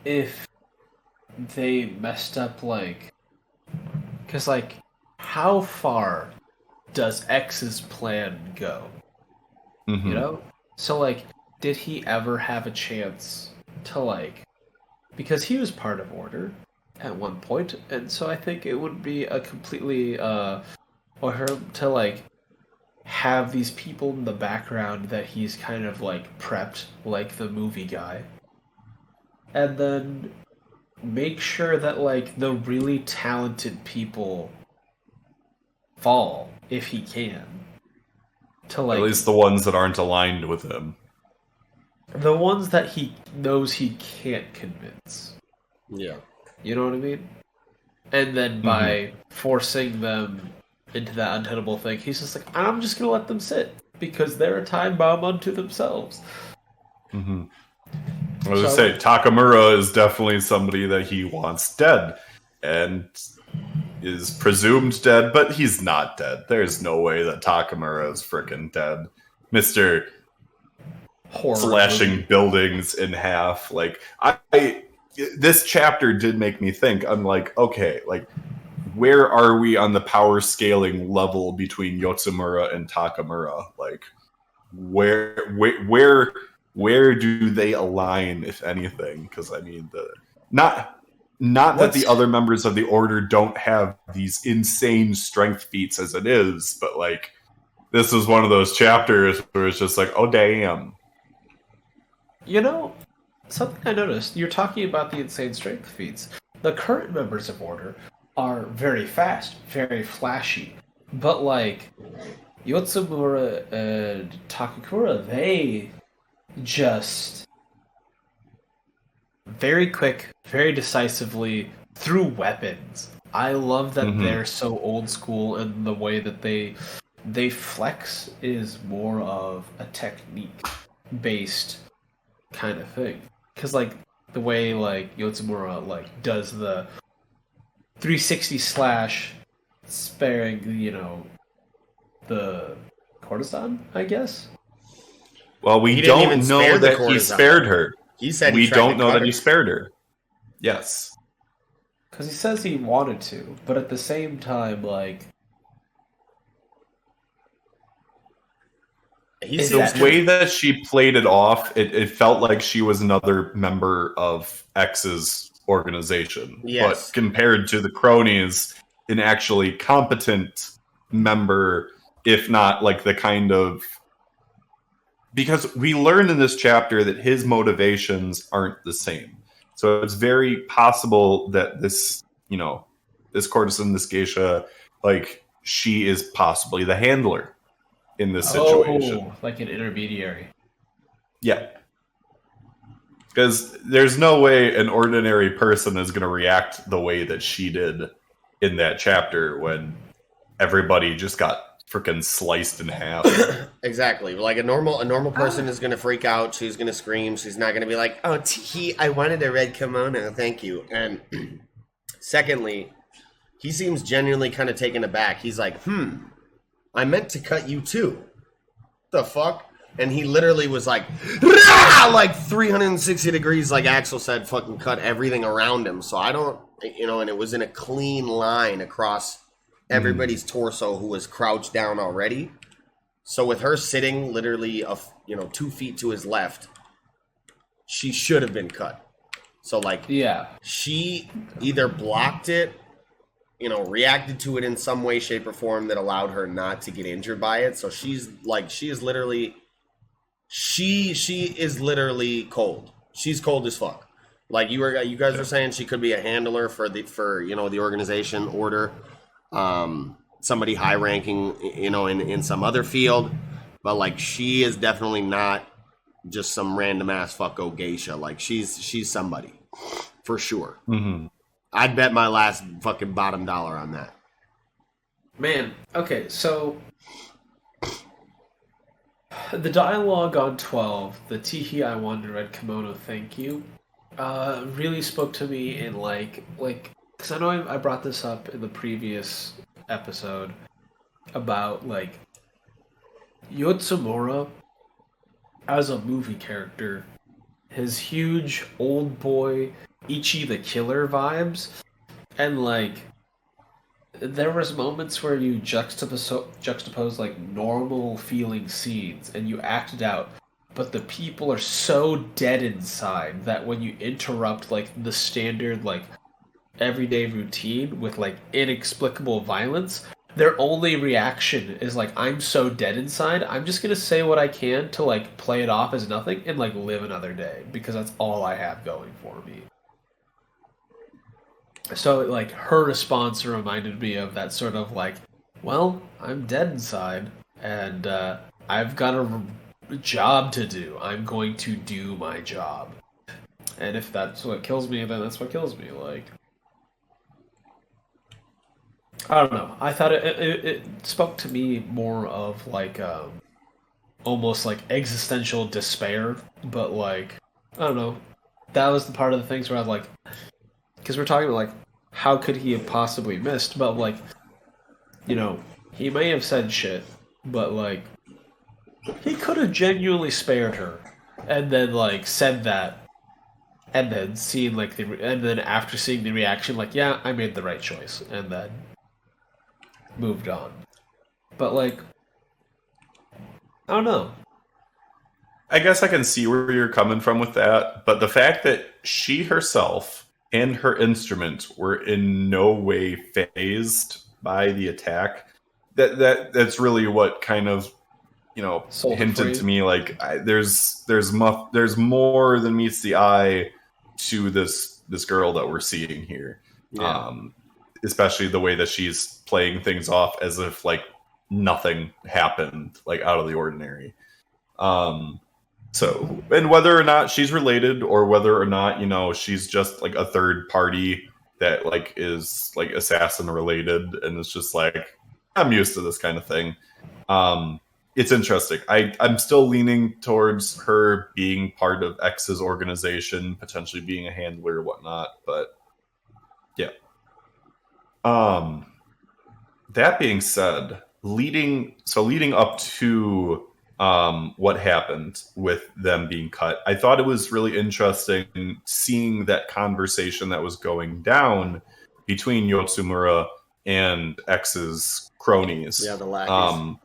if they messed up, like, because, like, how far does X's plan go? Mm-hmm. You know? So, like, did he ever have a chance to, like, because he was part of Order at one point, and so I think it would be a completely, for him to, like, have these people in the background that he's kind of, like, prepped, like the movie guy. And then make sure that, like, the really talented people fall, if he can. To, like, At least the ones that aren't aligned with him. the ones that he knows he can't convince. Yeah. You know what I mean? And then by forcing them into that untenable thing, he's just like, I'm just gonna let them sit because they're a time bomb unto themselves. Mm-hmm. I was gonna say, Takamura is definitely somebody that he wants dead, and is presumed dead, but he's not dead. There's no way that Takamura is freaking dead. Mr. Horror slashing movie. buildings in half. Like, this chapter did make me think. I'm like, okay, like, where are we on the power scaling level between Yotsumura and Takamura? Like, where do they align, if anything? Because I mean, not that the other members of the Order don't have these insane strength feats as it is, but like, this is one of those chapters where it's just like, oh damn. You know, something I noticed, you're talking about the insane strength feats. The current members of Order are very fast, very flashy, but like Yotsumura and Takakura, they just very quick, very decisively through weapons. I love that they're so old school, and the way that they flex is more of a technique based kind of thing. Because like the way like Yotsumura like does the 360 slash, sparing, you know, the courtesan, I guess. Well, we didn't don't even know spare the that he courtesan. spared her. He said We he tried don't to know cut that her. he spared her. Yes. Because he says he wanted to, but at the same time, like, The way that she played it off, it felt like she was another member of X's organization. Yes. But compared to the cronies, an actually competent member, if not like the kind of... Because we learned in this chapter that his motivations aren't the same. So it's very possible that this, you know, this courtesan, this geisha, like, she is possibly the handler in this situation. Oh, like an intermediary. Yeah. Because there's no way an ordinary person is going to react the way that she did in that chapter when everybody just got freaking sliced in half. Exactly. Like a normal person is going to freak out. She's going to scream. She's not going to be like, "Oh, I wanted a red kimono. Thank you." And secondly, he seems genuinely kind of taken aback. He's like, I meant to cut you too. The fuck? And he literally was like, Rah! Like 360 degrees, like Axel said, fucking cut everything around him. So I don't, you know, and it was in a clean line across everybody's torso who was crouched down already. So with her sitting literally, 2 feet to his left, she should have been cut. So like, yeah, she either blocked it, you know, reacted to it in some way, shape, or form that allowed her not to get injured by it. So she is literally cold. She's cold as fuck. Like you guys were saying, she could be a handler for the organization, Order, somebody high ranking, you know, in some other field. But like, she is definitely not just some random ass fucko geisha. Like she's somebody for sure. Mm-hmm. I'd bet my last fucking bottom dollar on that. Man, okay, so the dialogue on 12, the Tihi I wanted red kimono, thank you, really spoke to me in like, because I know I brought this up in the previous episode about like Yotsumura as a movie character, his huge old boy Ichi the Killer vibes, and like there was moments where you juxtapose like normal feeling scenes and you act it out, but the people are so dead inside that when you interrupt like the standard like everyday routine with like inexplicable violence, their only reaction is like, I'm so dead inside, I'm just gonna say what I can to like play it off as nothing and like live another day because that's all I have going for me. So like her response reminded me of that sort of like, well, I'm dead inside and I've got a job to do. I'm going to do my job. And if that's what kills me, then that's what kills me. Like, I don't know. I thought it spoke to me more of like almost like existential despair, but like I don't know. That was the part of the things where I was like, because we're talking about like how could he have possibly missed, but like you know he may have said shit, but like he could have genuinely spared her, and then like said that, and then seen like and then after seeing the reaction, like yeah, I made the right choice, and then moved on. But like I don't know. I guess I can see where you're coming from with that, but the fact that she herself and her instrument were in no way phased by the attack, that's really what kind of hinted to me like there's more than meets the eye to this girl that we're seeing here. Yeah. Especially the way that she's playing things off as if like nothing happened, like out of the ordinary. So, and whether or not she's related or whether or not, she's just like a third party that like is like assassin related and it's just like, I'm used to this kind of thing. It's interesting. I'm still leaning towards her being part of X's organization, potentially being a handler or whatnot, but yeah. That being said, leading up to what happened with them being cut, I thought it was really interesting seeing that conversation that was going down between Yotsumura and X's cronies. Yeah, the lackeys.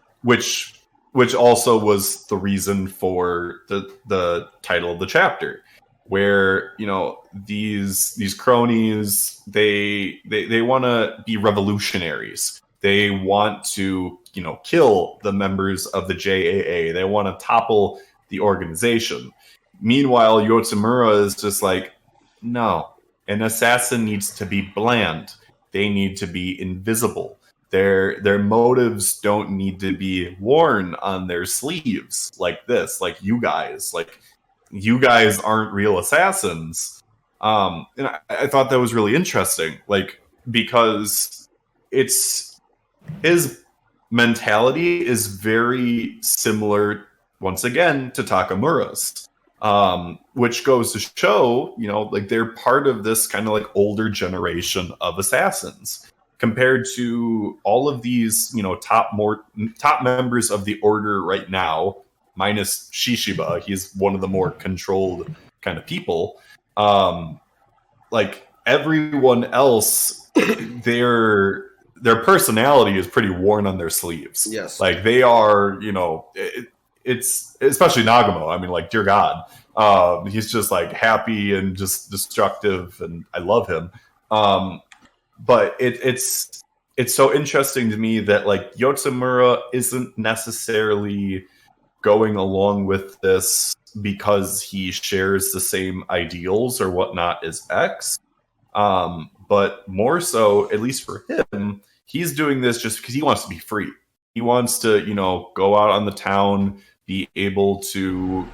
Which also was the reason for the title of the chapter, where these cronies they want to be revolutionaries. They want to kill the members of the JAA. They want to topple the organization. Meanwhile, Yotsumura is just like, no, an assassin needs to be bland. They need to be invisible. Their motives don't need to be worn on their sleeves like this, like you guys. Like, you guys aren't real assassins. And I thought that was really interesting, like, because his mentality is very similar, once again, to Takamura's, which goes to show, like they're part of this kind of like older generation of assassins compared to all of these, top members of the order right now, minus Shishiba. He's one of the more controlled kind of people. Like everyone else, their personality is pretty worn on their sleeves. Yes. Like they are, it's especially Nagamo. I mean, like, dear God, he's just like happy and just destructive, and I love him. But it's so interesting to me that like Yotsumura isn't necessarily going along with this because he shares the same ideals or whatnot as X. But more so, at least for him, he's doing this just because he wants to be free. He wants to, go out on the town, be able to,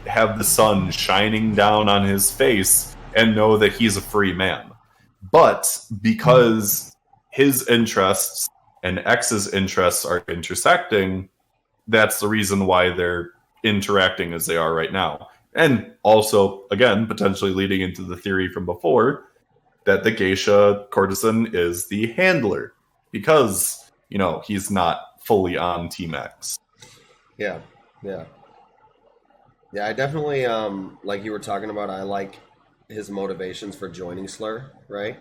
have the sun shining down on his face and know that he's a free man. But because his interests and X's interests are intersecting, that's the reason why they're interacting as they are right now. And also, again, potentially leading into the theory from before that the geisha courtesan is the handler because, he's not fully on Team X. Yeah. I definitely, like you were talking about, I like his motivations for joining Slur, right?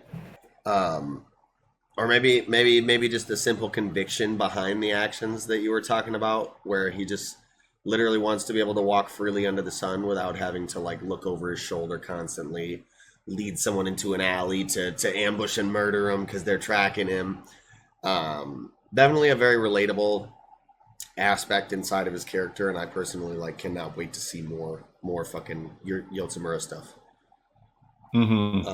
Or maybe just the simple conviction behind the actions that you were talking about, where he just literally wants to be able to walk freely under the sun without having to like look over his shoulder constantly, lead someone into an alley to ambush and murder him because they're tracking him. Definitely a very relatable aspect inside of his character, and I personally like cannot wait to see more fucking Yozakura stuff. And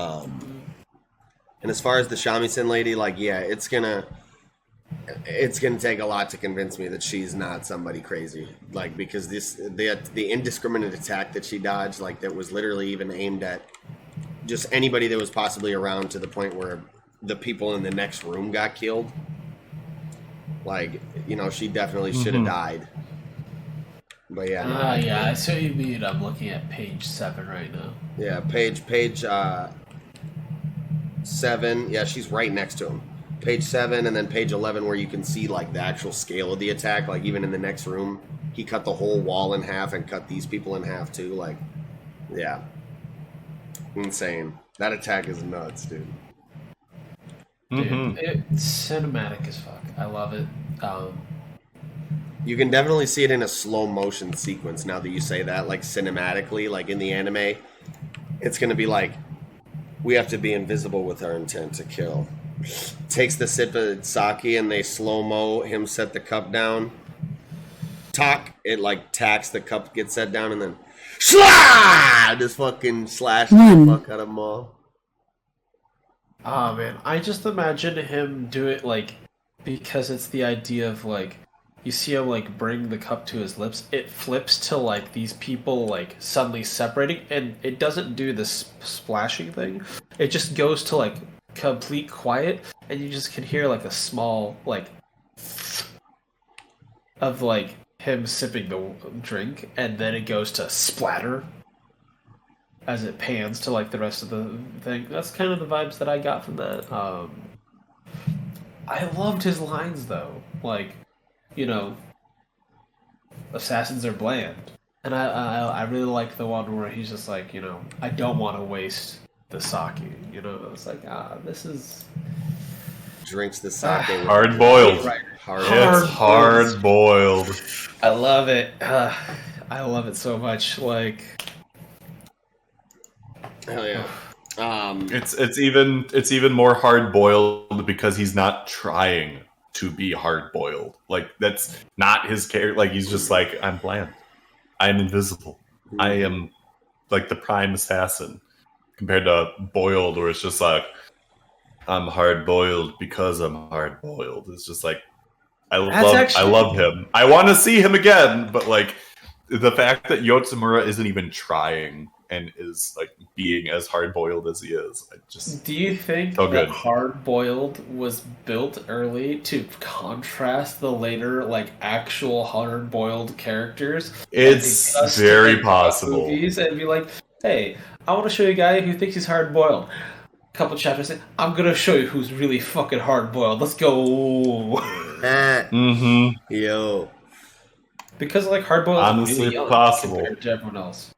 as far as the shamisen lady, like, yeah, it's gonna take a lot to convince me that she's not somebody crazy, like, because the indiscriminate attack that she dodged, like, that was literally even aimed at just anybody that was possibly around, to the point where the people in the next room got killed. Like, you know, she definitely should have died. But yeah. Yeah, I see what you mean. I'm looking at page 7 right now. Yeah, page 7. Yeah, she's right next to him. Page 7 and then page 11, where you can see like the actual scale of the attack. Like, even in the next room, he cut the whole wall in half and cut these people in half too. Like, yeah, insane. That attack is nuts, dude. Dude, it's cinematic as fuck. I love it. You can definitely see it in a slow motion sequence now that you say that, like cinematically, like in the anime. It's going to be like, we have to be invisible with our intent to kill. Takes the sip of sake and they slow-mo him set the cup down. It like tacks, the cup gets set down, and then just fucking slash the fuck out of them all. Oh man, I just imagine him do it like, because it's the idea of like, you see him like bring the cup to his lips, it flips to like these people like suddenly separating, and it doesn't do this splashing thing. It just goes to like complete quiet, and you just can hear like a small like of like him sipping the drink, and then it goes to splatter as it pans to like the rest of the thing. That's kind of the vibes that I got from that. I loved his lines though, like, you know, assassins are bland, and I really like the one where he's just like, you know, I don't want to waste the sake. You know, it's like, this is Drinks the sake. Hard boiled. Right. It's hard boiled. I love it. I love it so much. Like, hell yeah. It's even more hard boiled because he's not trying to be hard boiled. Like, that's not his character. Like, he's just like, I'm bland. I'm invisible. I am like the prime assassin. Compared to boiled, where it's just like, I'm hard boiled because I'm hard boiled. It's just like, I love him. I want to see him again, but like, the fact that Yozakura isn't even trying and is like being as hard boiled as he is, I just. Do you think that hard boiled was built early to contrast the later like actual hard boiled characters? It's very possible. Movies and be like, hey, I want to show you a guy who thinks he's hard boiled. A couple chapters in, I'm gonna show you who's really fucking hard boiled. Let's go. Yo. Because like hard boiled honestly, is really young possible compared to everyone else.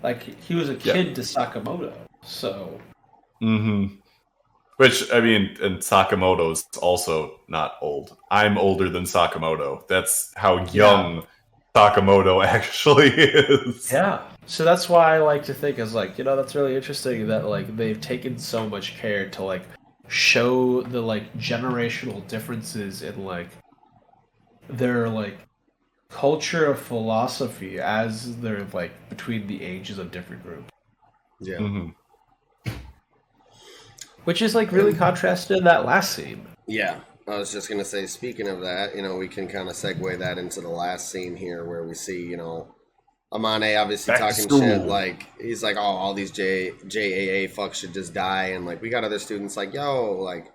Like, he was a kid to Sakamoto, so. Which, I mean, and Sakamoto's also not old. I'm older than Sakamoto. That's how young Sakamoto actually is. Yeah. So that's why I like to think is like, you know, that's really interesting that like they've taken so much care to like show the like generational differences in like their like culture of philosophy as they're like between the ages of different groups. Yeah. Which is like really contrasted in that last scene. Yeah. I was just gonna say, speaking of that, you know, we can kind of segue that into the last scene here, where we see, you know, Amane obviously talking shit, like, he's like, oh, all these JAA fucks should just die, and like, we got other students like, yo, like,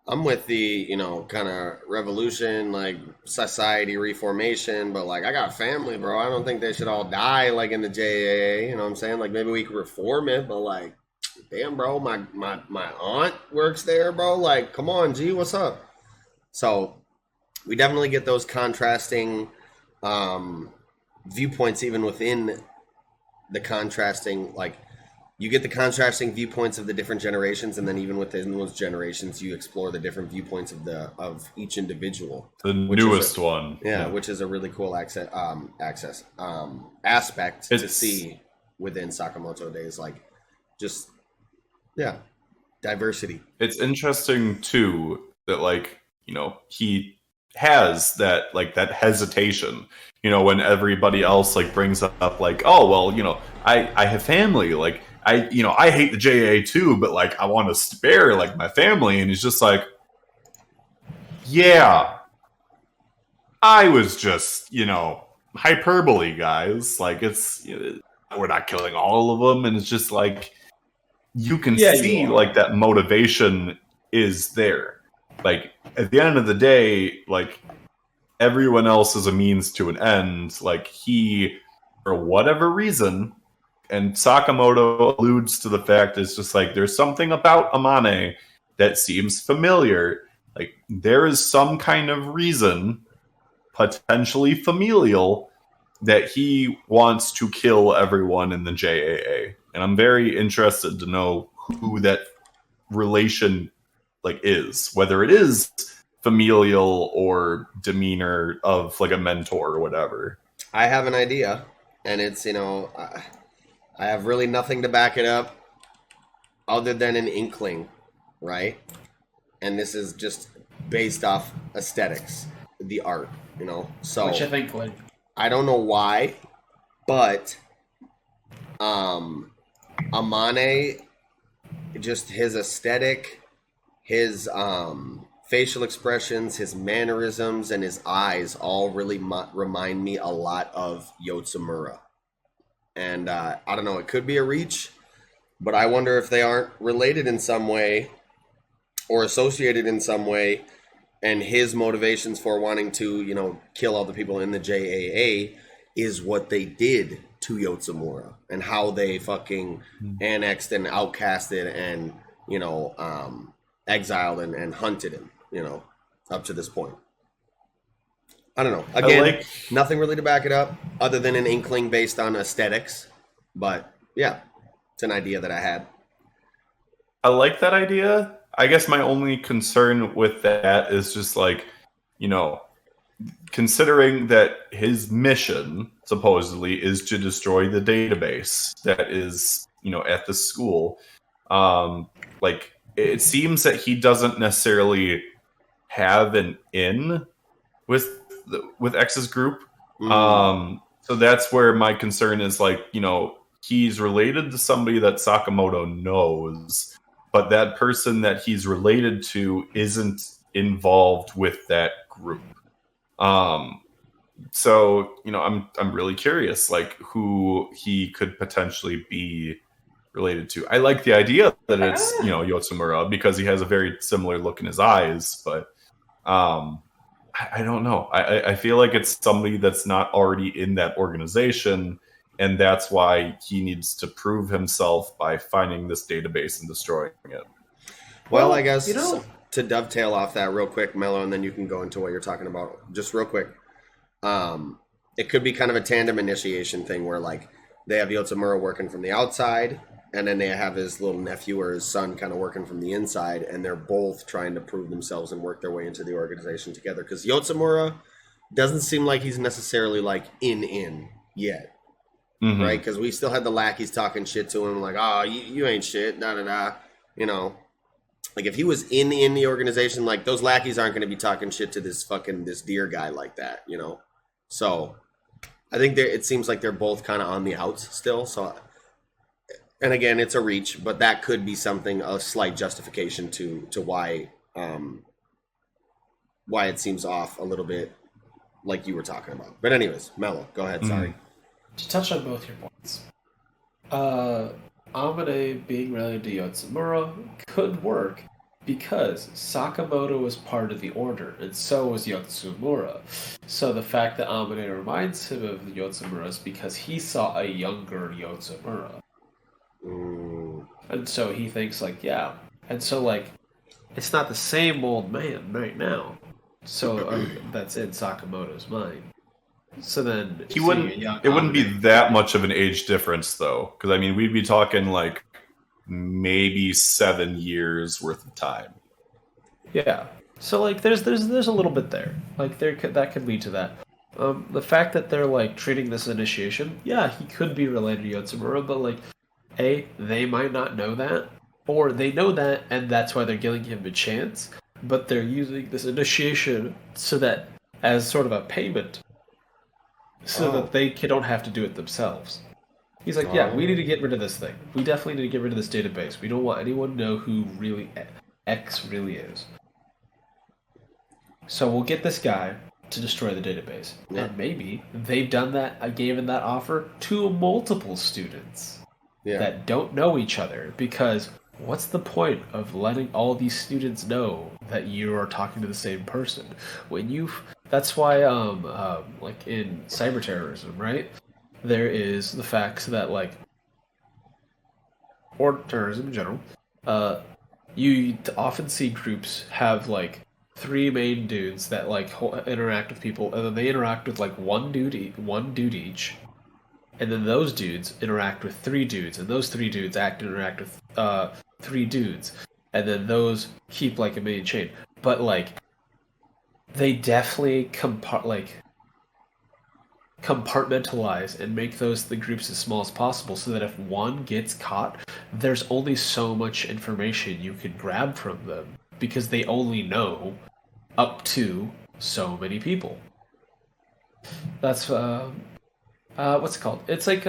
I'm with the, you know, kind of revolution, like, society reformation, but like, I got family, bro. I don't think they should all die, like, in the JAA, you know what I'm saying? Like, maybe we could reform it, but like, damn, bro, my aunt works there, bro. Like, come on, G, what's up? So we definitely get those contrasting viewpoints even within the contrasting, like, you get the contrasting viewpoints of the different generations, and then even within those generations, you explore the different viewpoints of each individual. The newest one, which is a really cool aspect to see within Sakamoto Days, like just diversity. It's interesting too that, like, you know, he has that, like, that hesitation, you know, when everybody else like brings up like, oh well, you know, I have family, like I hate the JA too, but like I want to spare like my family, and he's just like, yeah, I was just, you know, hyperbole, guys. Like, it's, you know, we're not killing all of them, and it's just like you can see like that motivation is there. Like at the end of the day, like everyone else is a means to an end. Like he, for whatever reason. And Sakamoto alludes to the fact it's just like there's something about Amane that seems familiar. Like there is some kind of reason, potentially familial, that he wants to kill everyone in the JAA. And I'm very interested to know who that relation like is, whether it is familial or demeanor of like a mentor or whatever. I have an idea, and it's, you know, I have really nothing to back it up other than an inkling, right? And this is just based off aesthetics, the art, you know? So, which I think, like, I don't know why, but Amane, just his aesthetic, his facial expressions, his mannerisms, and his eyes all really remind me a lot of Yozakura. And I don't know, it could be a reach, but I wonder if they aren't related in some way or associated in some way, and his motivations for wanting to, you know, kill all the people in the JAA is what they did to Yozakura and how they fucking annexed and outcasted and, you know, exiled and hunted him, you know, up to this point. I don't know. Again, nothing really to back it up other than an inkling based on aesthetics. But yeah, it's an idea that I had. I like that idea. I guess my only concern with that is just like, you know, considering that his mission supposedly is to destroy the database that is, you know, at the school. Like it seems that he doesn't necessarily have an in with X's group. So that's where my concern is, like, you know, he's related to somebody that Sakamoto knows, but that person that he's related to isn't involved with that group. So, you know, I'm really curious, like, who he could potentially be related to. I like the idea that it's, you know, Yozakura because he has a very similar look in his eyes, but I don't know. I feel like it's somebody that's not already in that organization, and that's why he needs to prove himself by finding this database and destroying it. Well, I guess, you know, to dovetail off that real quick, Mello, and then you can go into what you're talking about just real quick. It could be kind of a tandem initiation thing where, like, they have Yozakura working from the outside, and then they have his little nephew or his son kind of working from the inside, and they're both trying to prove themselves and work their way into the organization together. Because Yozakura doesn't seem like he's necessarily, like, in yet. Mm-hmm. Right? Because we still had the lackeys talking shit to him, like, oh, you ain't shit, da-da-da. You know? Like, if he was in the organization, like, those lackeys aren't going to be talking shit to this deer guy like that, you know? So, I think it seems like they're both kind of on the outs still, so... And again, it's a reach, but that could be something, a slight justification to why it seems off a little bit, like you were talking about. But anyways, Mello, go ahead. Sorry. To touch on both your points, Amane being related to Yozakura could work because Sakamoto was part of the Order, and so was Yozakura. So the fact that Amane reminds him of Yozakura is because he saw a younger Yozakura. And so he thinks, like, yeah. And so, like, it's not the same old man right now. So that's in Sakamoto's mind. So then it wouldn't be that much of an age difference, though, because I mean we'd be talking like maybe 7 years worth of time. Yeah. So like, there's a little bit there. Like that could lead to that. The fact that they're like treating this initiation, yeah, he could be related to Yozakura, but like, they might not know that, or they know that, and that's why they're giving him a chance. But they're using this initiation so that as sort of a payment, so that they don't have to do it themselves. He's like, yeah, we need to get rid of this thing. We definitely need to get rid of this database. We don't want anyone to know who really X really is. So we'll get this guy to destroy the database. Yeah. And maybe they've done that, given that offer to multiple students that don't know each other. Because what's the point of letting all these students know that you are talking to the same person? That's why, like in cyber terrorism, right? There is the fact that, like, or terrorism in general, you often see groups have, like, 3 main dudes that, like, interact with people, and then they interact with, like, one dude each, and then those dudes interact with 3 dudes, and those 3 dudes interact with 3 dudes, and then those keep, like, a main chain. But, like, they definitely compartmentalize and make the groups as small as possible, so that if one gets caught, there's only so much information you can grab from them, because they only know up to so many people. That's what's it called? It's like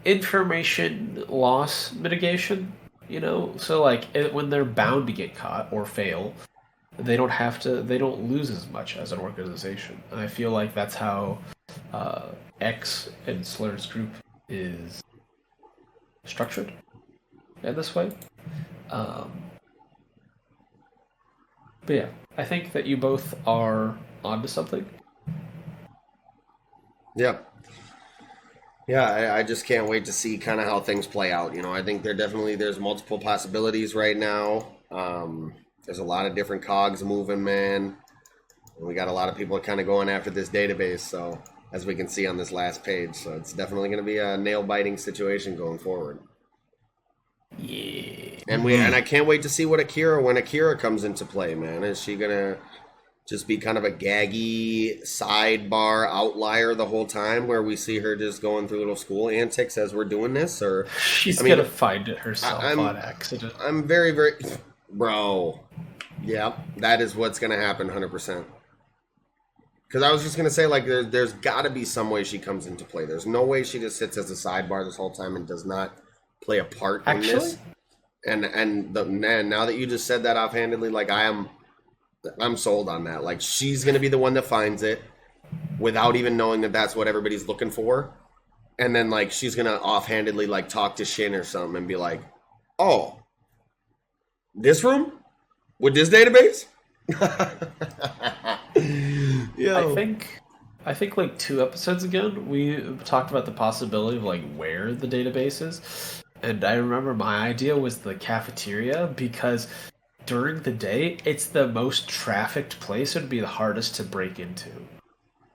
information loss mitigation, you know? So like when they're bound to get caught or fail, they don't lose as much as an organization. And I feel like that's how X and Slur's group is structured in this way. But yeah, I think that you both are onto something. Yep. Yeah, I just can't wait to see kind of how things play out. You know, I think there's multiple possibilities right now. There's a lot of different cogs moving, man. And we got a lot of people kind of going after this database, so as we can see on this last page. So it's definitely going to be a nail-biting situation going forward. Yeah. And I can't wait to see when Akira comes into play, man. Is she gonna just be kind of a gaggy sidebar outlier the whole time, where we see her just going through little school antics as we're doing this, or she's gonna find it herself on accident? I'm very, very, bro. Yeah, that is what's gonna happen, 100%. Because I was just gonna say, like, there's got to be some way she comes into play. There's no way she just sits as a sidebar this whole time and does not play a part in this. And now that you just said that offhandedly, like, I'm sold on that. Like, she's gonna be the one that finds it without even knowing that that's what everybody's looking for, and then like she's gonna offhandedly like talk to Shin or something and be like, "Oh, this room with this database." Yo. I think like 2 episodes ago we talked about the possibility of like where the database is. And I remember my idea was the cafeteria, because during the day, it's the most trafficked place. It would be the hardest to break into.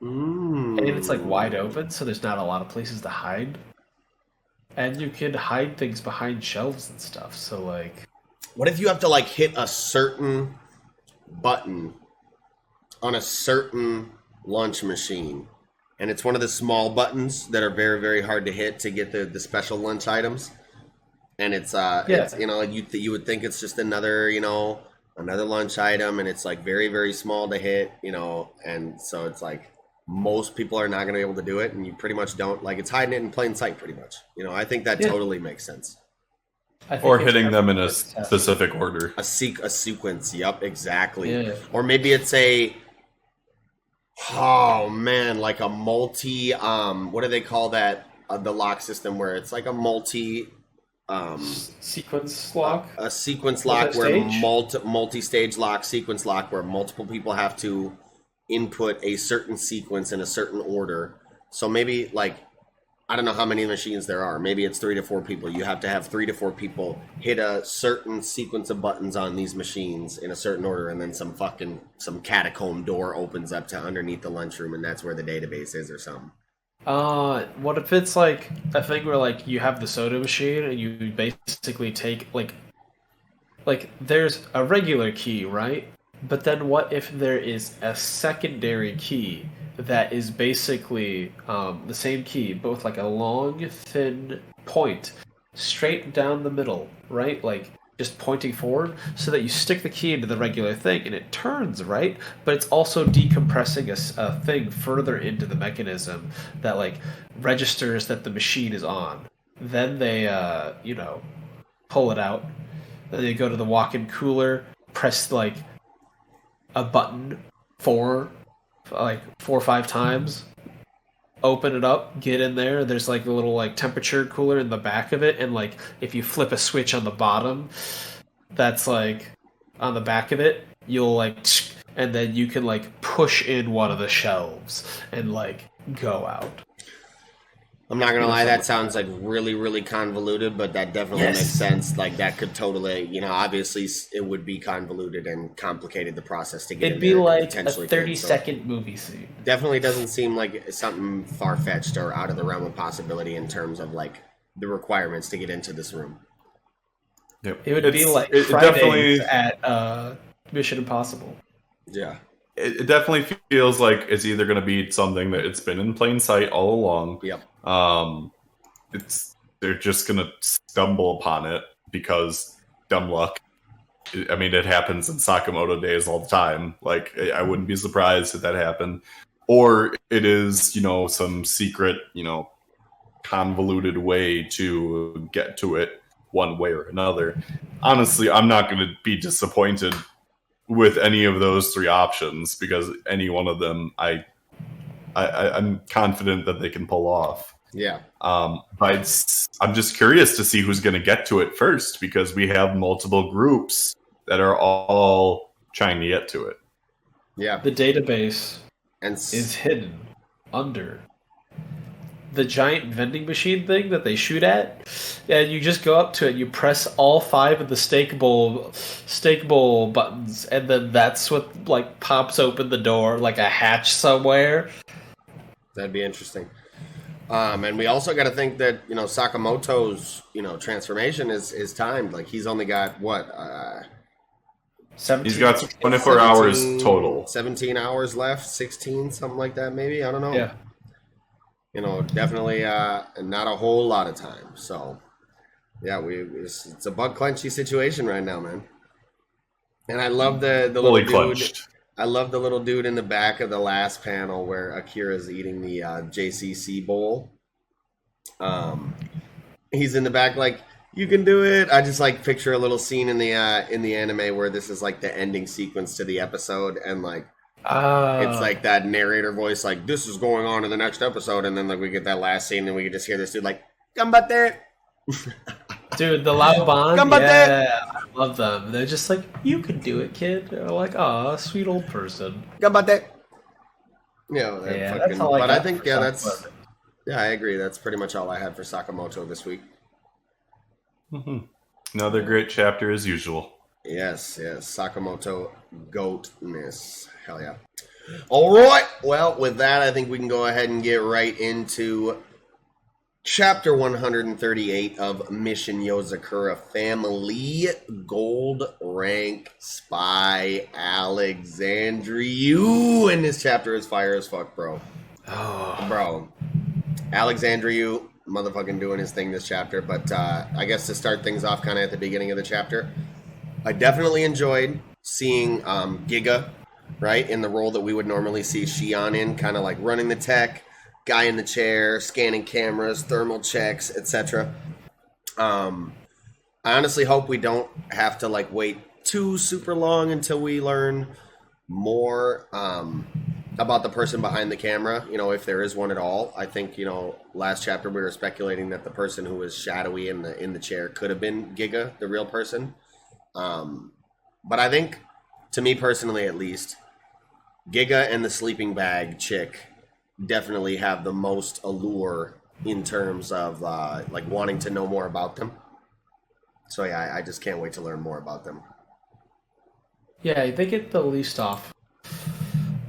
And it's like wide open, so there's not a lot of places to hide. And you can hide things behind shelves and stuff, so like... What if you have to like hit a certain button on a certain lunch machine? And it's one of the small buttons that are very, very hard to hit to get the special lunch items. And it's, it's, you know, like you would think it's just another lunch item, and it's like very, very small to hit, you know, and so it's like most people are not going to be able to do it, and you pretty much don't, like, it's hiding it in plain sight pretty much. You know, I think that totally makes sense. Or hitting them in a specific order. A sequence, yep, exactly. Yeah. Or maybe it's like a multi, what do they call that, the lock system where it's like a multi... sequence lock? A sequence lock where multi-stage lock, sequence lock, where multiple people have to input a certain sequence in a certain order. So maybe, like, I don't know how many machines there are. Maybe it's 3 to 4 people. You have to have 3 to 4 people hit a certain sequence of buttons on these machines in a certain order, and then some catacomb door opens up to underneath the lunchroom, and that's where the database is or something. What if it's like a thing where like you have the soda machine and you basically take like there's a regular key, right? But then what if there is a secondary key that is basically the same key, but with like a long, thin point straight down the middle, right? Like just pointing forward, so that you stick the key into the regular thing and it turns, right? But it's also decompressing a thing further into the mechanism that like registers that the machine is on. Then they, pull it out. Then they go to the walk-in cooler, press like a button four or five times, open it up, get in there. There's like a little like temperature cooler in the back of it, and like if you flip a switch on the bottom, that's like on the back of it, you'll like, and then you can like push in one of the shelves and like go out. I'm not gonna lie, that sounds like really, really convoluted, but that definitely makes sense. Like that could totally, obviously it would be convoluted and complicated the process to get. It'd be like a 30-second movie scene. Definitely doesn't seem like something far fetched or out of the realm of possibility in terms of like the requirements to get into this room. Yep. It would be like Fridays at Mission Impossible. Yeah. It definitely feels like it's either going to be something that it's been in plain sight all along. Yep. They're just going to stumble upon it because dumb luck. I mean, it happens in Sakamoto Days all the time. Like, I wouldn't be surprised if that happened. Or it is, some secret, convoluted way to get to it one way or another. Honestly, I'm not going to be disappointed with any of those three options, because any one of them I'm confident that they can pull off. Yeah. But I'm just curious to see who's going to get to it first, because we have multiple groups that are all trying to get to it. Yeah. The database is hidden under the giant vending machine thing that they shoot at, and you just go up to it, you press all 5 of the steak bowl buttons, and then that's what like pops open the door like a hatch somewhere. That'd be interesting. And we also got to think that Sakamoto's transformation is timed. Like he's only got what 17, he's got 24 hours total. 17 hours left, 16, something like that, maybe. I don't know. Yeah. Definitely not a whole lot of time. So, yeah, it's a bug clenchy situation right now, man. And I love the little dude. Clenched. I love the little dude in the back of the last panel where Akira's eating the JCC bowl. He's in the back like, you can do it. I just like picture a little scene in the anime where this is like the ending sequence to the episode, and like it's like that narrator voice, like this is going on in the next episode, and then like we get that last scene, and we can just hear this dude like, "Gambate!" Dude, the Laoban, Gambate! yeah, I love them. They're just like, you can do it, kid. They're like, aw, sweet old person. Gambate! That's all I got. But I think I agree. That's pretty much all I had for Sakamoto this week. Mm-hmm. Another great chapter as usual. Yes. Sakamoto goatness. Hell yeah. All right. Well, with that, I think we can go ahead and get right into Chapter 138 of Mission Yozakura Family. Gold rank spy Alexandriu. And this chapter is fire as fuck, bro. Oh. Bro. Alexandriu motherfucking doing his thing this chapter. But I guess to start things off kind of at the beginning of the chapter, I definitely enjoyed seeing Giga, right, in the role that we would normally see Shion in, kind of like running the tech, guy in the chair, scanning cameras, thermal checks, etc. I honestly hope we don't have to like wait too super long until we learn more about the person behind the camera, if there is one at all. I think, last chapter we were speculating that the person who was shadowy in the chair could have been Giga, the real person. But I think, to me personally at least, Giga and the sleeping bag chick definitely have the most allure in terms of like wanting to know more about them. So yeah, I just can't wait to learn more about them. Yeah, they get the least off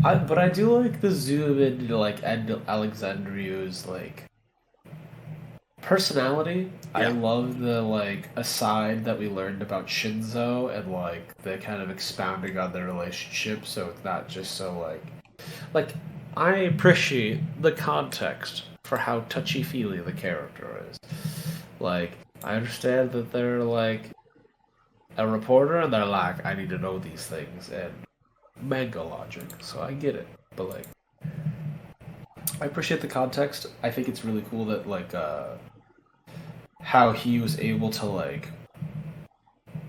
But I do like the zoom into like Alexandria's like personality. I Yeah. love the like aside that we learned about Shinzo and like the kind of expounding on their relationship, so it's not just so like I appreciate the context for how touchy-feely the character is. Like I understand that they're like a reporter and they're like, I need to know these things and manga logic, so I get it. But like I appreciate the context. I think it's really cool that like how he was able to like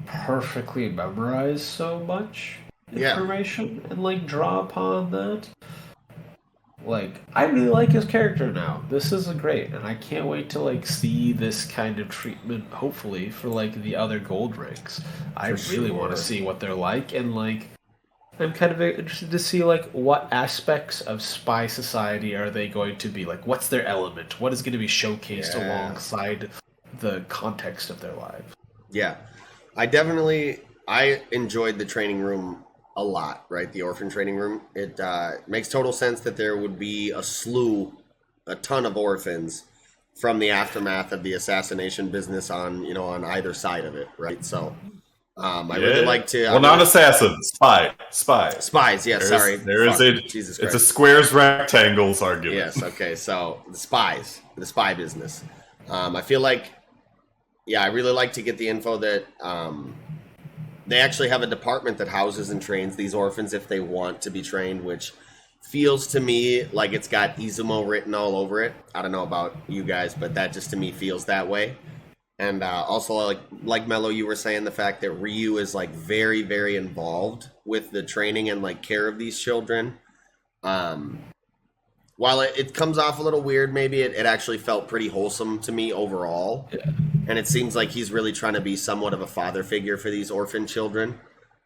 perfectly memorize so much information and like draw upon that. Like I really like his character now. This is great, and I can't wait to like see this kind of treatment. Hopefully for like the other gold ranks. I really want to see what they're like, and like I'm kind of interested to see like what aspects of Spy Society are they going to be like. What's their element? What is going to be showcased alongside the context of their lives? Yeah, I enjoyed the training room a lot, right? The orphan training room. It makes total sense that there would be a ton of orphans from the aftermath of the assassination business on either side of it, right? So I really like to. Well, not assassins, spies. Yeah, sorry. Jesus Christ. It's a squares rectangles argument. Yes. Okay. So the spy business. I feel like, I really like to get the info that they actually have a department that houses and trains these orphans if they want to be trained, which feels to me like it's got Izumo written all over it. I don't know about you guys, but that just to me feels that way. And also, like Mello, you were saying, the fact that Ryu is like very, very involved with the training and like care of these children. While it comes off a little weird, maybe it actually felt pretty wholesome to me overall. Yeah. And it seems like he's really trying to be somewhat of a father figure for these orphan children.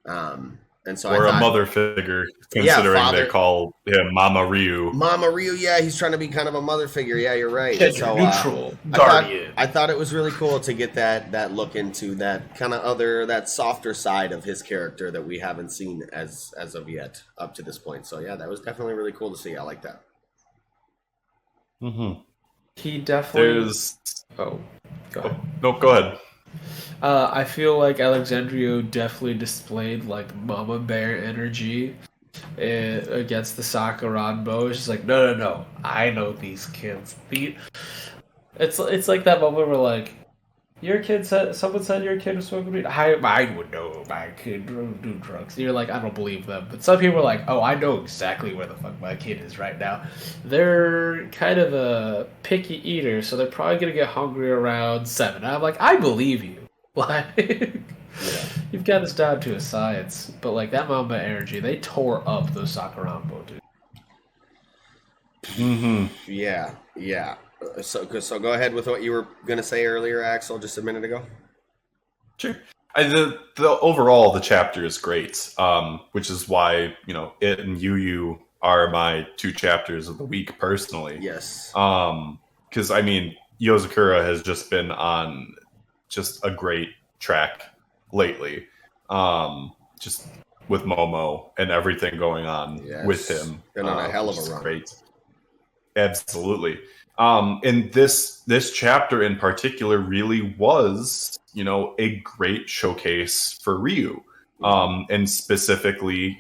And so a mother figure, considering they call him Mama Ryu. Mama Ryu, yeah, he's trying to be kind of a mother figure. Yeah, you're right. So, neutral guardian. I thought it was really cool to get that look into that kind of that softer side of his character that we haven't seen as of yet up to this point. So yeah, that was definitely really cool to see. I like that. Mm-hmm. He definitely. Go ahead. No, go ahead. I feel like Alexandria definitely displayed like Mama Bear energy against the Sakuranbo. She's like, no, I know these kids. It's like that moment where like someone said your kid was smoking weed. I would know my kid do drugs. And you're like, I don't believe them. But some people are like, oh, I know exactly where the fuck my kid is right now. They're kind of a picky eater, so they're probably gonna get hungry around 7. I'm like, I believe you. Like, you've got this down to a science. But like that Mamba energy, they tore up those Sakuranbo, dude. Mm-hmm. Yeah. So go ahead with what you were going to say earlier, Axel, just a minute ago. Sure. The overall, the chapter is great, which is why, it and Yu are my 2 chapters of the week personally. Yes. Because, Yozakura has just been on just a great track lately. Just with Momo and everything going on with him. Been on a hell of a run. Great. Absolutely. And this chapter in particular really was, a great showcase for Ryu. And specifically,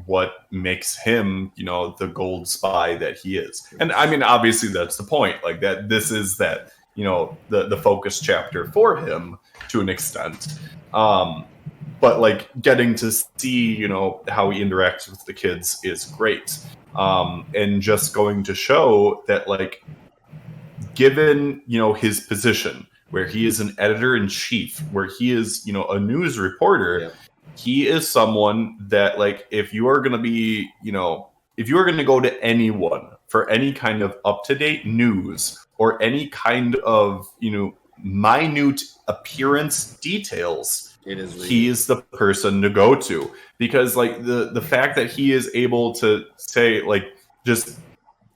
what makes him, the gold spy that he is. And obviously that's the point. Like that, this is that, the focus chapter for him to an extent. But like getting to see, how he interacts with the kids is great. And just going to show that like, given, his position where he is an editor-in-chief, where he is, a news reporter, he is someone that like, if you are going to be, if you are going to go to anyone for any kind of up-to-date news or any kind of, minute appearance details, he is the person to go to. Because like the fact that he is able to say like just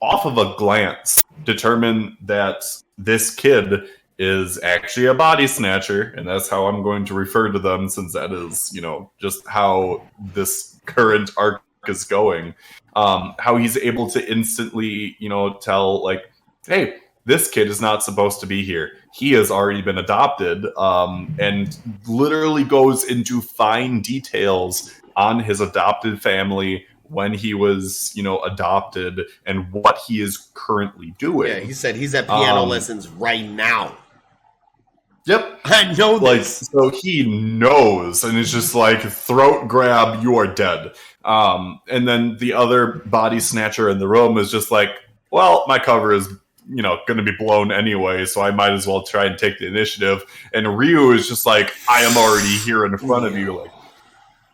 off of a glance determine that this kid is actually a body snatcher, and that's how I'm going to refer to them, since that is, just how this current arc is going. How he's able to instantly, tell like, hey, this kid is not supposed to be here. He has already been adopted, and literally goes into fine details on his adopted family, when he was, adopted, and what he is currently doing. Yeah, he said he's at piano lessons right now. Yep. I know this. So he knows, and it's just like, throat grab, you are dead. And then the other body snatcher in the room is just like, well, my cover is, going to be blown anyway, so I might as well try and take the initiative. And Ryu is just like, I am already here in front of you. Like,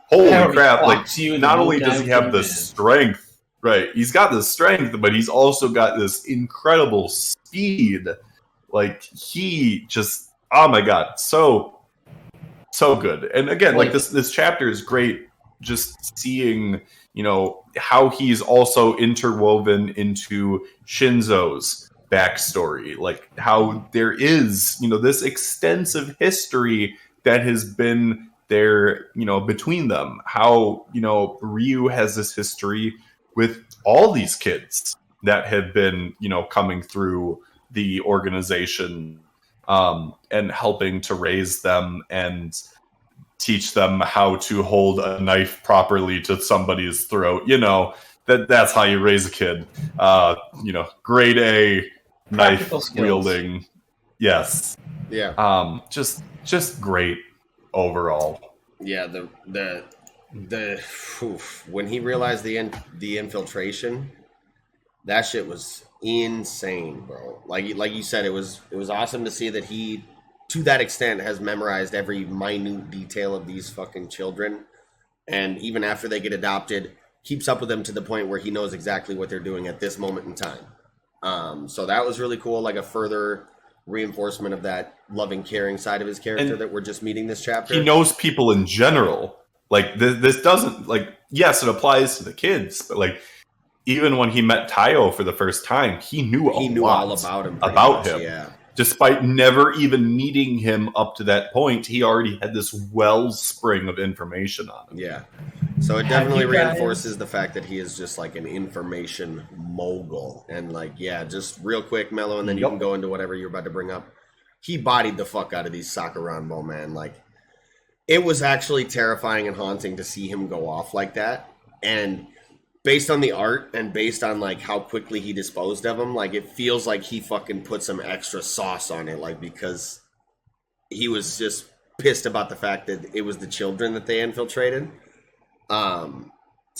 holy crap. Like, not only does he have the strength, right? He's got the strength, but he's also got this incredible speed. Like, he just, oh my god, so good. And again, like this chapter is great, just seeing, how he's also interwoven into Shinzo's backstory, like how there is, this extensive history that has been there, between them. How, Ryu has this history with all these kids that have been, coming through the organization, and helping to raise them and teach them how to hold a knife properly to somebody's throat. That's how you raise a kid. Grade A knife wielding. Yes. Yeah. Just great overall. Yeah. When he realized the infiltration, that shit was insane, bro. Like you said, it was awesome to see that he, to that extent, has memorized every minute detail of these fucking children, and even after they get adopted, keeps up with them to the point where he knows exactly what they're doing at this moment in time. So that was really cool, like a further reinforcement of that loving, caring side of his character that we're just meeting this chapter. He knows people in general. Like, this doesn't, like, yes, it applies to the kids, but like, even when he met Tayo for the first time, he knew all about him. Yeah. Despite never even meeting him up to that point, he already had this wellspring of information on him. Yeah. So it definitely reinforces the fact that he is just like an information mogul. And like, yeah, just real quick, Mello, and then you can go into whatever you're about to bring up. He bodied the fuck out of these Sakuranbo, man. Like, it was actually terrifying and haunting to see him go off like that. And based on the art and based on like how quickly he disposed of him, like it feels like he fucking put some extra sauce on it, like because he was just pissed about the fact that it was the children that they infiltrated. So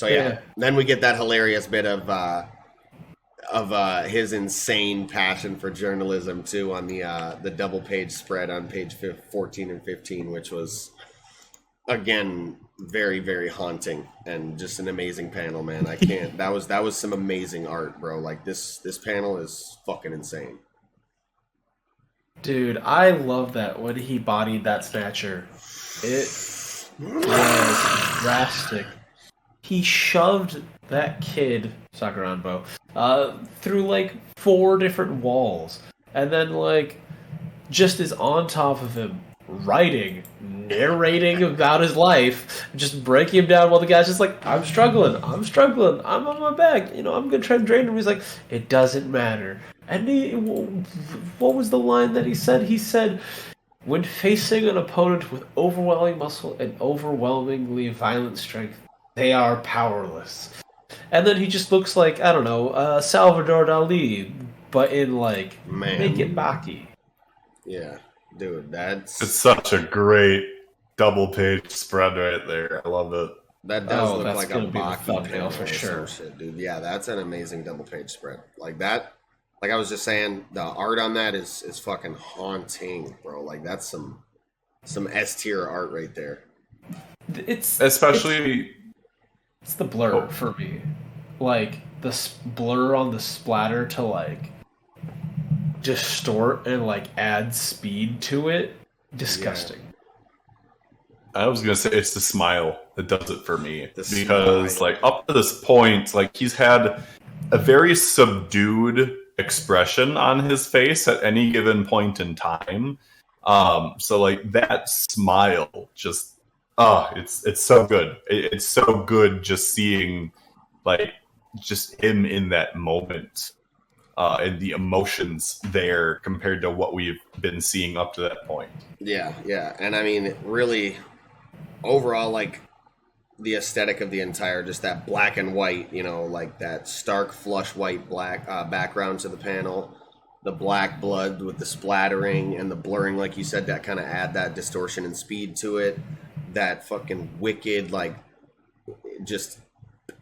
yeah. Then we get that hilarious bit of his insane passion for journalism too on the double page spread on page 14 and 15, which was again very, very haunting and just an amazing panel, man. I can't. That was some amazing art, bro. Like this panel is fucking insane. Dude, I love that when he bodied that snatcher. It was drastic. He shoved that kid, Sakuranbo, through like 4 different walls, and then like just is on top of him, writing, narrating about his life, just breaking him down while the guy's just like, I'm struggling, I'm on my back, I'm gonna try to drain him. He's like, it doesn't matter. And what was the line that he said? He said, when facing an opponent with overwhelming muscle and overwhelmingly violent strength, they are powerless. And then he just looks like, I don't know, Salvador Dali, but in like, make it Baki. Yeah. Dude, it's such a great double page spread right there. I love it. That does look like a Baki thumbnail for sure. Shit, dude. Yeah, that's an amazing double page spread. Like that, like I was just saying, the art on that is fucking haunting, bro. Like that's some S tier art right there. It's the blur for me. Like the blur on the splatter to like distort and like add speed to it. Disgusting. Yeah. I was gonna say it's the smile that does it for me, because like up to this point, like he's had a very subdued expression on his face at any given point in time. So like that smile just Oh, it's so good. It's so good just seeing like just him in that moment and the emotions there compared to what we've been seeing up to that point. Yeah, yeah, and I mean, really, overall, like the aesthetic of the entire, just that black and white, like that stark flush white black background to the panel, the black blood with the splattering and the blurring, like you said, that kind of add that distortion and speed to it. That fucking wicked, like, just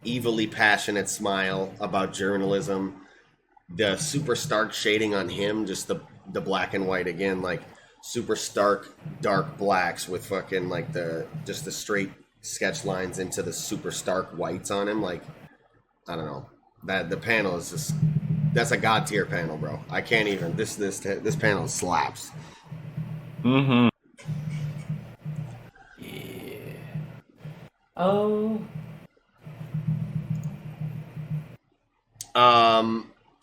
evilly passionate smile about journalism. The super stark shading on him, just the black and white again, like super stark dark blacks with fucking like the straight sketch lines into the super stark whites on him. Like, I don't know, that the panel is just, that's a god tier panel, bro. I can't even, this panel slaps. Mm-hmm. Yeah. Oh.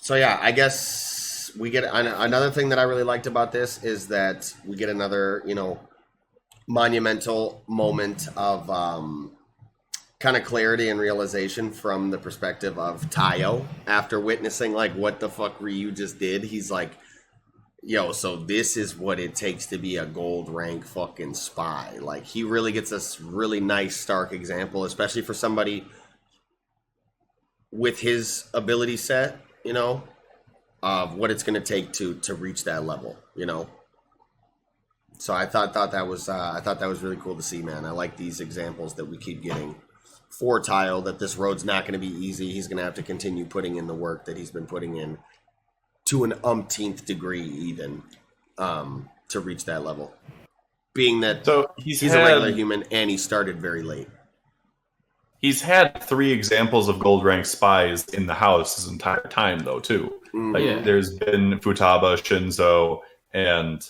So yeah, I guess we get another thing that I really liked about this is that we get another, monumental moment of kind of clarity and realization from the perspective of Tayo after witnessing like what the fuck Ryu just did. He's like, yo, so this is what it takes to be a gold rank fucking spy. Like, he really gets this really nice stark example, especially for somebody with his ability set, of what it's going to take to reach that level, So I thought that was really cool to see, man. I like these examples that we keep getting for Tile, that this road's not going to be easy. He's going to have to continue putting in the work that he's been putting in to an umpteenth degree, even to reach that level. Being that he's a regular human and he started very late. He's had 3 examples of gold rank spies in the house his entire time, though, too. Like, there's been Futaba, Shinzo, and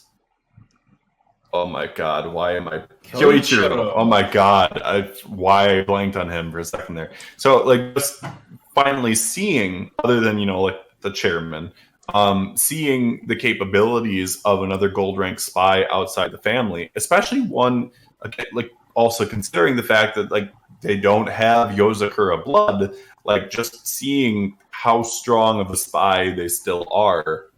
oh my god, why am I Kyoichiro? Oh my god, why I blanked on him for a second there. So, like, just finally seeing, other than like the chairman, seeing the capabilities of another gold rank spy outside the family, especially one, like, also considering the fact that like they don't have Yozakura blood, like just seeing how strong of a spy they still are,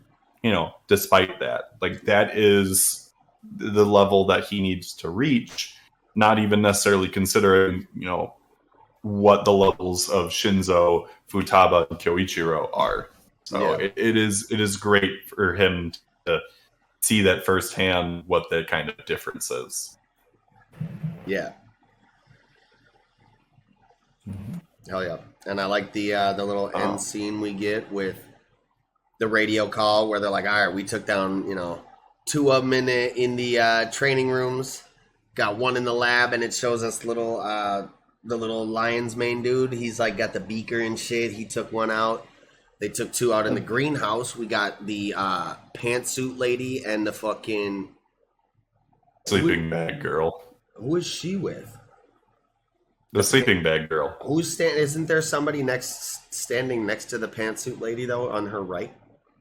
despite that. Like, that is the level that he needs to reach, not even necessarily considering, what the levels of Shinzo, Futaba, and Kyoichiro are. So it is great for him to see that firsthand what the kind of difference is. Yeah. Hell yeah. And I like the little end scene we get with the radio call where they're like, all right, we took down, 2 of them in the training rooms, got 1 in the lab, and it shows us the little lion's mane dude. He's like got the beaker and shit. He took 1 out. They took 2 out in the greenhouse. We got the pantsuit lady and the fucking sleeping bag girl. Who is she with? The sleeping bag girl. Isn't there somebody standing next to the pantsuit lady though on her right?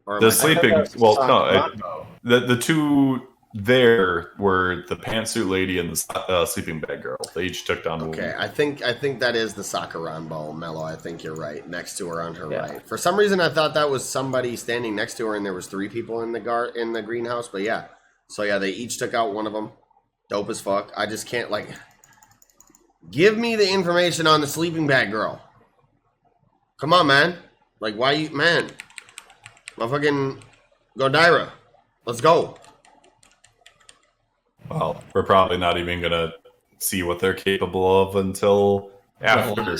Or the sleeping. Well, no. The 2 there were the pantsuit lady and the sleeping bag girl. They each took down. Okay, I think that is the Sakuranbo, Mello. I think you're right. Next to her on her right. For some reason, I thought that was somebody standing next to her, and there was 3 people in the greenhouse. But yeah, so yeah, they each took out 1 of them. Dope as fuck. I just can't give me the information on the sleeping bag girl. Come on, man. Like, why you, man? Motherfucking Godira. Let's go. Well, we're probably not even going to see what they're capable of until after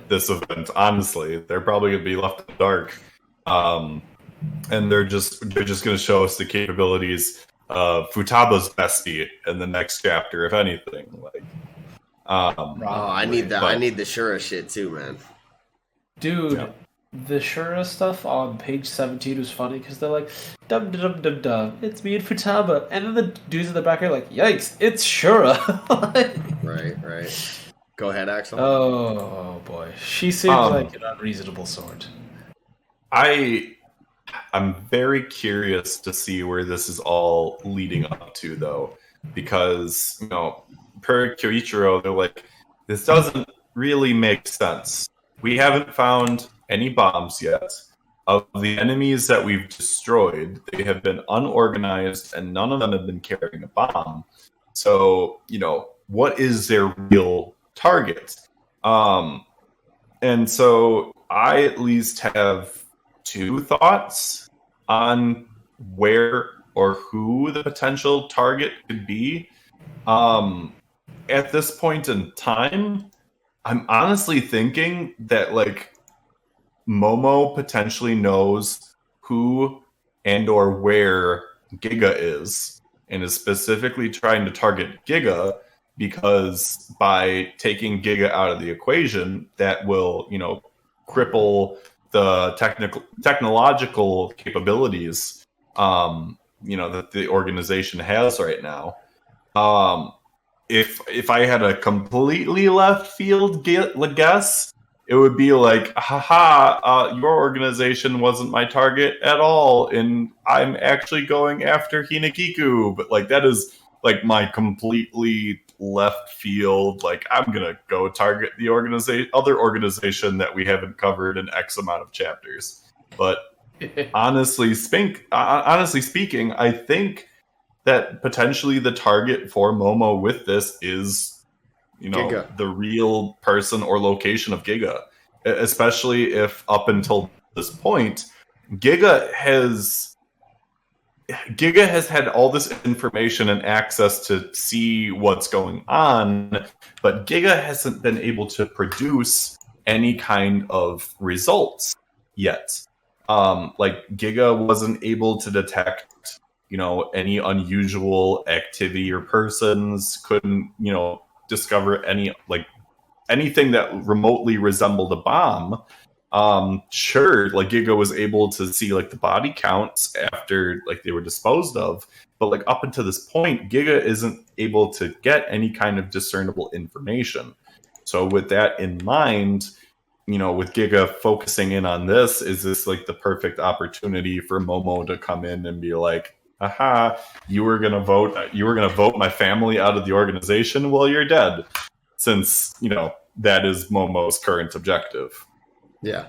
this event. Honestly, they're probably going to be left in the dark. And they're just going to show us the capabilities of Futaba's bestie in the next chapter, if anything. Like, I need that. I need the Shura shit too, man. Dude, the Shura stuff on page 17 was funny because they're like, dum dum dum dum, it's me and Futaba, and then the dudes in the back are like, yikes, it's Shura. Right. Go ahead, Axel. Oh boy, she seems like an unreasonable sort. I'm very curious to see where this is all leading up to, though, because per Kyoichiro, they're like, this doesn't really make sense. We haven't found any bombs yet. Of the enemies that we've destroyed, they have been unorganized and none of them have been carrying a bomb. So, what is their real target? And so I at least have two thoughts on where or who the potential target could be. At this point in time, I'm honestly thinking that Momo potentially knows who and or where Giga is and is specifically trying to target Giga because by taking Giga out of the equation, that will, cripple the technological capabilities, that the organization has right now. If I had a completely left field guess, it would be like, haha, your organization wasn't my target at all, and I'm actually going after Hinakiku. But that is my completely left field. I'm gonna go target the other organization that we haven't covered in X amount of chapters. But honestly speaking, I think that potentially the target for Momo with this is, Giga. the real person or location of Giga, especially if up until this point, Giga has had all this information and access to see what's going on, but Giga hasn't been able to produce any kind of results yet. Giga wasn't able to detect any unusual activity or persons, couldn't discover anything that remotely resembled a bomb. Sure, Giga was able to see the body counts after they were disposed of, but up until this point, Giga isn't able to get any kind of discernible information. So with that in mind, with Giga focusing in on this, is this the perfect opportunity for Momo to come in and be like, aha, you were gonna vote my family out of the organization? Well, you're dead. Since, that is Momo's current objective. Yeah.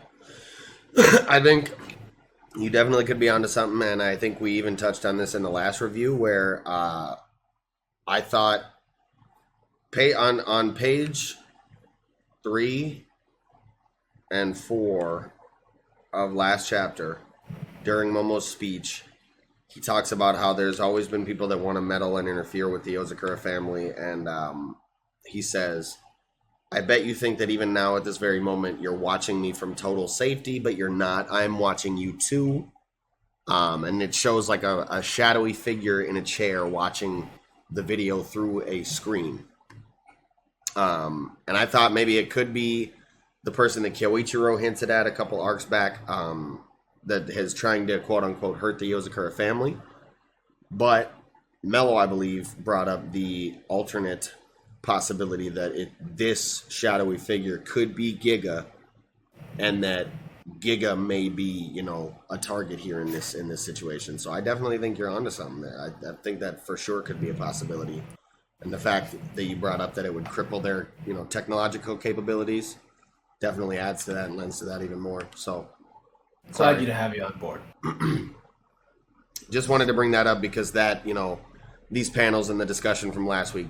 I think you definitely could be onto something, and I think we even touched on this in the last review where I thought on page 3 and 4 of last chapter, during Momo's speech, he talks about how there's always been people that want to meddle and interfere with the Yozakura family, and he says, I bet you think that even now at this very moment you're watching me from total safety, but you're not. I'm watching you too. And it shows a shadowy figure in a chair watching the video through a screen. And I thought maybe it could be the person that Kyoichiro hinted at a couple arcs back, that is trying to quote-unquote hurt the Yozakura family. But Mello, I believe, brought up the alternate possibility that this shadowy figure could be Giga, and that Giga may be, a target here in this situation. So I definitely think you're onto something there. I think that for sure could be a possibility. And the fact that you brought up that it would cripple their, technological capabilities definitely adds to that and lends to that even more. So glad you to have you on board. Just wanted to bring that up because that, these panels and the discussion from last week,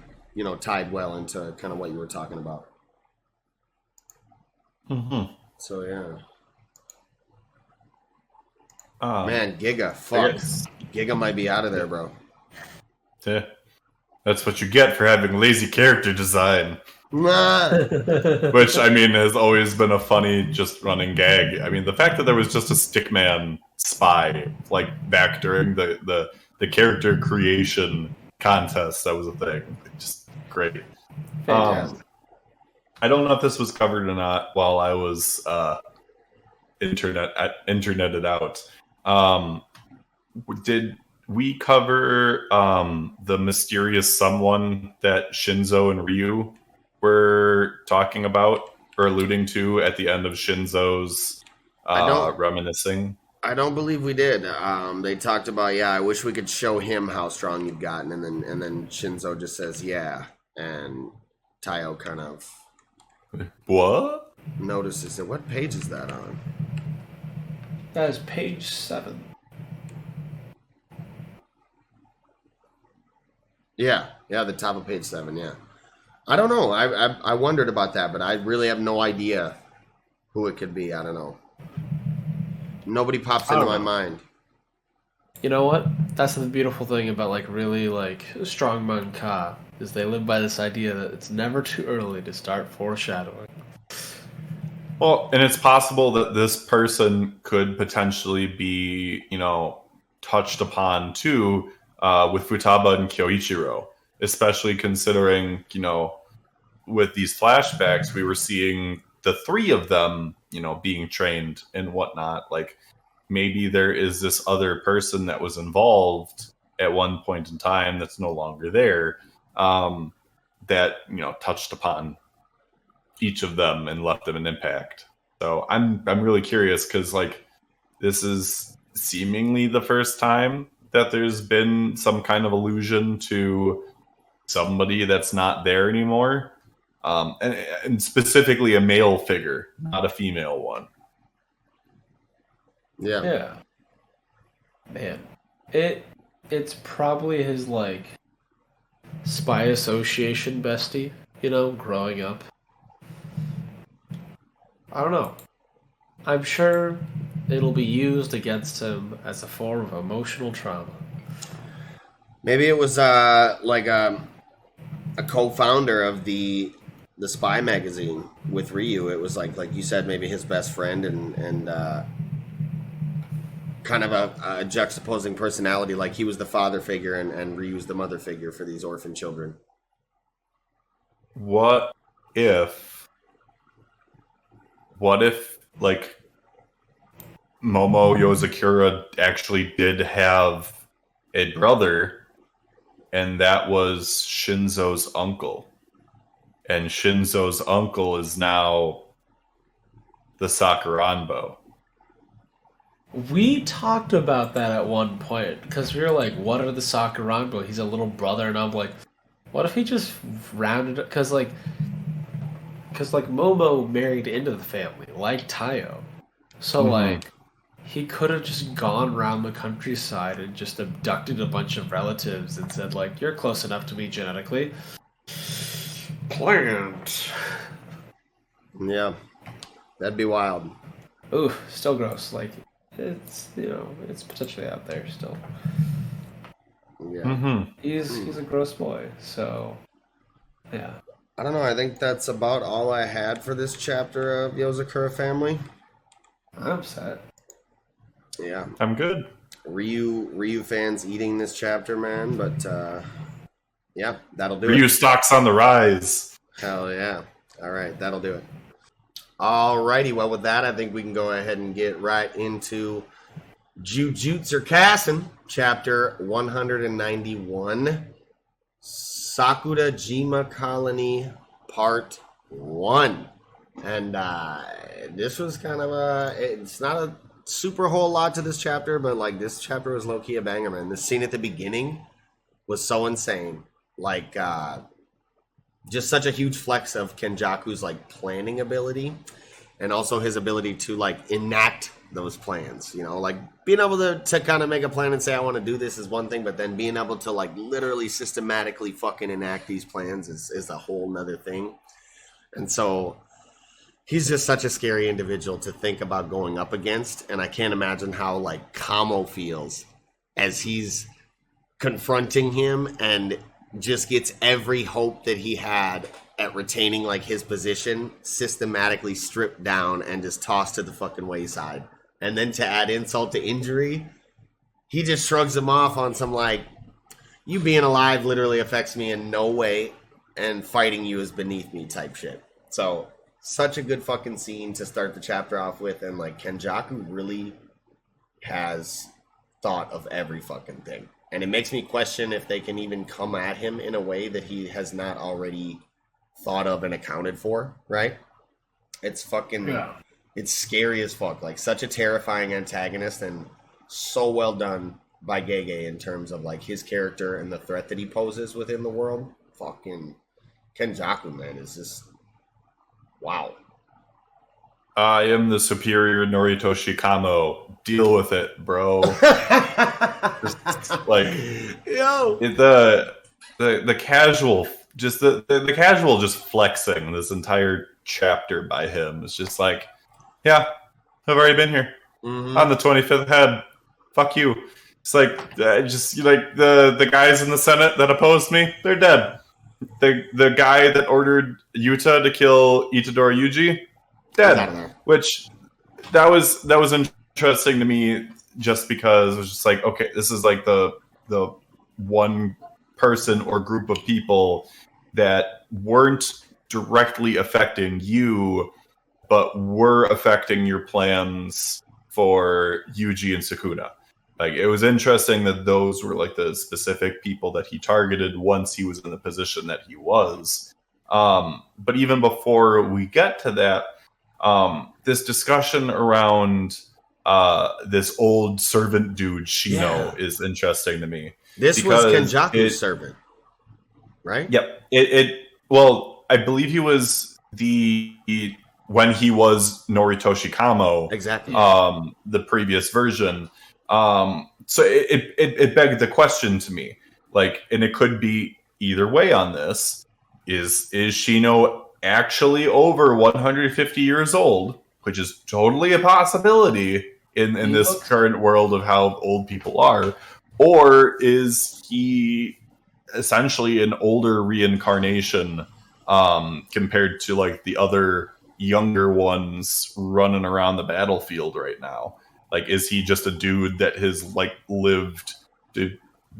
tied well into kind of what you were talking about. Mm-hmm. So, yeah. Man, Giga, fuck. Giga might be out of there, bro. Yeah. That's what you get for having lazy character design. Which, has always been a funny, just running gag. The fact that there was just a stickman spy, back during the character creation contest, that was a thing. Just great. I don't know if this was covered or not while I was interneted out. Did we cover the mysterious someone that Shinzo and Ryu were talking about or alluding to at the end of Shinzo's reminiscing? I don't believe we did. They talked about, I wish we could show him how strong you've gotten, and then Shinzo just says, yeah. And Tayo kind of What? notices it. What page is that on? That is page 7. Yeah, the top of page 7, yeah. I don't know. I wondered about that, but I really have no idea who it could be. I don't know. Nobody pops into my mind. You know what? That's the beautiful thing about like really like strong manga is they live by this idea that it's never too early to start foreshadowing. Well, and it's possible that this person could potentially be, touched upon too with Futaba and Kyoichiro, especially considering, with these flashbacks, we were seeing the 3 of them, being trained and whatnot. Like maybe there is this other person that was involved at one point in time that's no longer there, that, touched upon each of them and left them an impact. So I'm really curious because like this is seemingly the first time that there's been some kind of allusion to somebody that's not there anymore, and specifically a male figure, not a female one. Yeah. Man, it's probably his like spy association bestie, growing up. I don't know. I'm sure it'll be used against him as a form of emotional trauma. Maybe it was like a co-founder of the spy magazine with Ryu. It was like you said, maybe his best friend and kind of a juxtaposing personality. Like he was the father figure and Ryu's the mother figure for these orphan children. What if like Momo Yozakura actually did have a brother, and that was Shinzo's uncle, and Shinzo's uncle is now the Sakuranbo? We talked about that at one point because we were like, "What are the Sakuranbo?" He's a little brother, and I'm like, "What if he just rounded up?" Because Momo married into the family, like Tayo. So, like, he could have just gone around the countryside and just abducted a bunch of relatives and said, like, you're close enough to me genetically. Plant. Yeah. That'd be wild. Ooh, still gross. Like, it's, it's potentially out there still. Yeah. He's a gross boy, so, yeah. I don't know. I think that's about all I had for this chapter of Yozakura Family. I'm set. Yeah. I'm good. Ryu fans eating this chapter, man. But, yeah, that'll do it. Ryu stocks on the rise. Hell yeah. All right, that'll do it. Alrighty, well, with that, I think we can go ahead and get right into Jujutsu Kaisen, chapter 191. Sakurajima Colony, Part 1. And this was kind of it's not a super whole lot to this chapter, but like this chapter was low-key a banger, man. This scene at the beginning was so insane. Like, just such a huge flex of Kenjaku's like planning ability and also his ability to like enact those plans, like being able to kind of make a plan and say I want to do this is one thing, but then being able to like literally systematically fucking enact these plans is a whole nother thing. And so he's just such a scary individual to think about going up against, and I can't imagine how like Kamo feels as he's confronting him and just gets every hope that he had at retaining like his position systematically stripped down and just tossed to the fucking wayside. And then to add insult to injury, he just shrugs him off on some like, you being alive literally affects me in no way, and fighting you is beneath me type shit. So such a good fucking scene to start the chapter off with, and like Kenjaku really has thought of every fucking thing. And it makes me question if they can even come at him in a way that he has not already thought of and accounted for, right? It's fucking, it's scary as fuck. Like, such a terrifying antagonist, and so well done by Gege in terms of, like, his character and the threat that he poses within the world. Fucking Kenjaku, man, is just wow. I am the superior Noritoshi Kamo. Deal with it, bro. Like, yo, the casual, just the casual, just flexing this entire chapter by him is just like, yeah, I've already been here. On the 25th head. Fuck you. It's like just like the guys in the Senate that opposed me, they're dead. The guy that ordered Yuta to kill Itadori Yuji, dead. Which that was interesting to me, just because it was just like, okay, this is like the one person or group of people that weren't directly affecting you, but were affecting your plans for Yuji and Sukuna. Like, it was interesting that those were like the specific people that he targeted once he was in the position that he was. But even before we get to that, this discussion around this old servant dude, Shino, is interesting to me. This was Kenjaku's servant, right? Yep. Well, I believe he was when he was Noritoshi Kamo. Exactly. The previous version. So it begged the question to me, like, and it could be either way on this. Is Shino actually over 150 years old, which is totally a possibility in this current world of how old people are, or is he essentially an older reincarnation compared to like the other younger ones running around the battlefield right now? Like, is he just a dude that has like lived to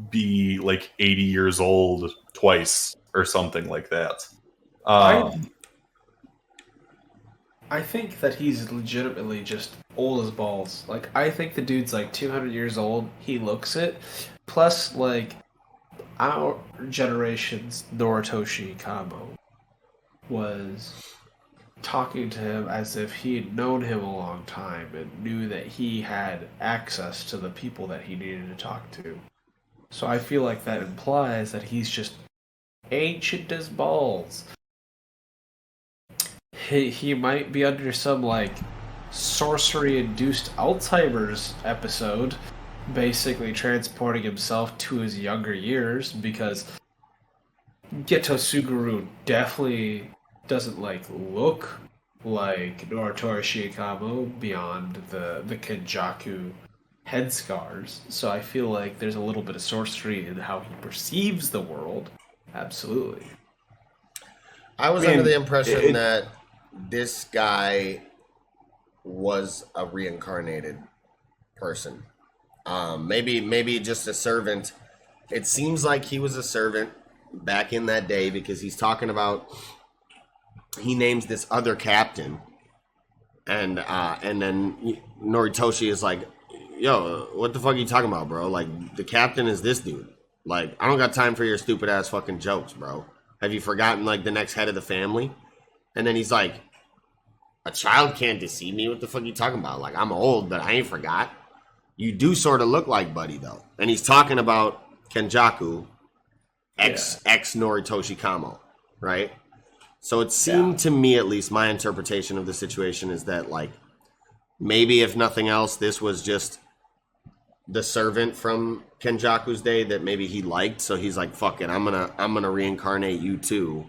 be like 80 years old twice or something like that? I think that he's legitimately just old as balls. Like, I think the dude's like 200 years old. He looks it. Plus, like, our generation's Noritoshi Kamo was talking to him as if he had known him a long time and knew that he had access to the people that he needed to talk to. So I feel like that implies that he's just ancient as balls. He might be under some, like, sorcery-induced Alzheimer's episode, basically transporting himself to his younger years, because Geto Suguru definitely doesn't, like, look like Noritoshi Kamo beyond the Kenjaku head scars. So I feel like there's a little bit of sorcery in how he perceives the world. Absolutely. I was under the impression that this guy was a reincarnated person. Maybe just a servant. It seems like he was a servant back in that day, because he's talking about, he names this other captain, and then Noritoshi is like, yo, what the fuck are you talking about, bro? Like, the captain is this dude. Like, I don't got time for your stupid ass fucking jokes, bro. Have you forgotten, like, the next head of the family? And then he's like, a child can't deceive me. What the fuck are you talking about? Like, I'm old, but I ain't forgot. You do sort of look like Buddy, though. And he's talking about Kenjaku, ex Noritoshi Kamo, right? So it seemed to me, at least, my interpretation of the situation is that, like, maybe if nothing else, this was just the servant from Kenjaku's day that maybe he liked. So he's like, fuck it, I'm gonna reincarnate you too.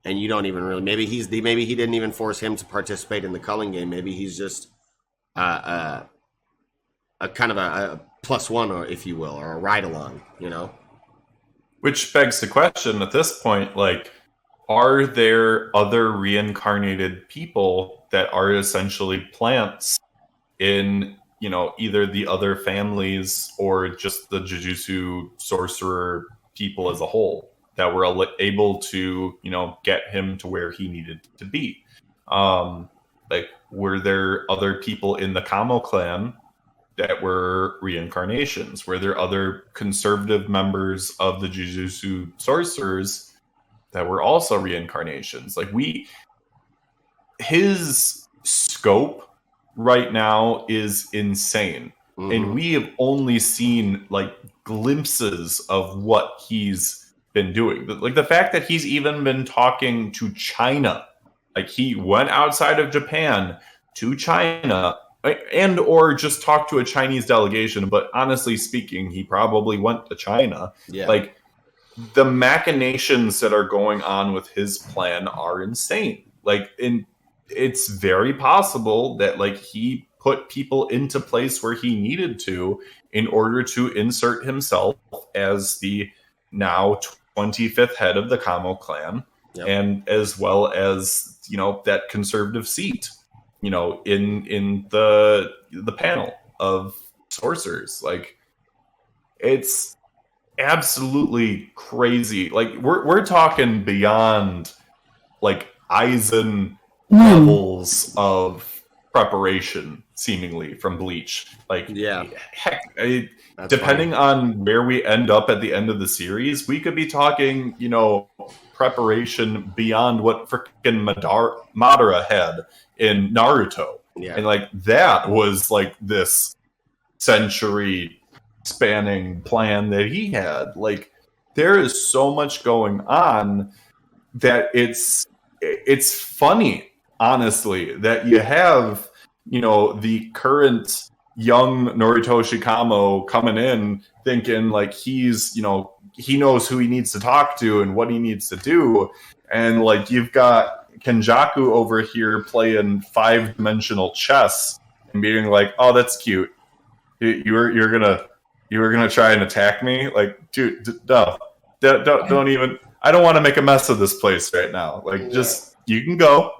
And you don't even really, maybe he didn't even force him to participate in the culling game. Maybe he's just a kind of a plus one, or if you will, or a ride along, you know? Which begs the question at this point, like, are there other reincarnated people that are essentially plants in, you know, either the other families or just the Jujutsu sorcerer people as a whole, that were able to, you know, get him to where he needed to be? Like, were there other people in the Kamo clan that were reincarnations? Were there other conservative members of the Jujutsu sorcerers that were also reincarnations? Like, his scope right now is insane. Mm-hmm. And we have only seen like glimpses of what he's been doing. Like the fact that he's even been talking to China, like he went outside of Japan to China and or just talked to a Chinese delegation. But honestly speaking, he probably went to China. Yeah. Like the machinations that are going on with his plan are insane. Like it's very possible that like he put people into place where he needed to in order to insert himself as the now 25th head of the Kamo clan, and as well as, you know, that conservative seat, you know, in the panel of sorcerers. Like it's absolutely crazy. Like we're talking beyond like Aizen levels of preparation seemingly from Bleach. Like heck, depending on where we end up at the end of the series, we could be talking, you know, preparation beyond what freaking Madara had in Naruto. And like that was like this century spanning plan that he had. Like there is so much going on that it's funny, honestly, that you have, you know, the current young Noritoshi Kamo coming in thinking like he's, you know, he knows who he needs to talk to and what he needs to do. And like you've got Kenjaku over here playing 5-dimensional chess and being like, oh, that's cute. You were gonna try and attack me? Like, dude, no. Don't even. I don't want to make a mess of this place right now. Like, just you can go.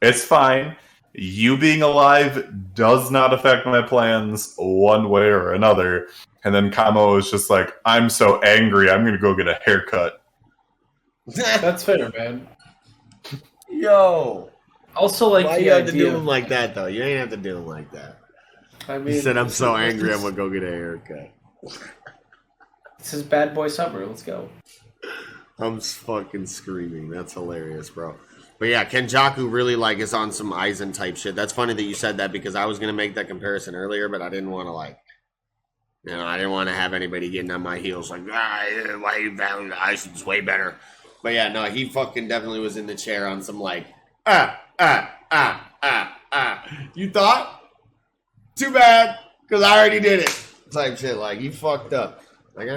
It's fine. You being alive does not affect my plans one way or another. And then Kamo is just like, I'm so angry, I'm gonna go get a haircut. That's fair, man. Yo. Also, like, why the you have to idea do him like that, though? You ain't have to do him like that. I mean, He said, I'm so angry, I'm gonna go get a haircut. This is Bad Boy Summer. Let's go. I'm fucking screaming. That's hilarious, bro. But yeah, Kenjaku really like is on some Aizen type shit. That's funny that you said that because I was gonna make that comparison earlier, but I didn't want to like, you know, I didn't want to have anybody getting on my heels like, why you found Aizen's way better. But yeah, no, he fucking definitely was in the chair on some like, you thought? Too bad, because I already did it. Type shit. Like, you fucked up. Like,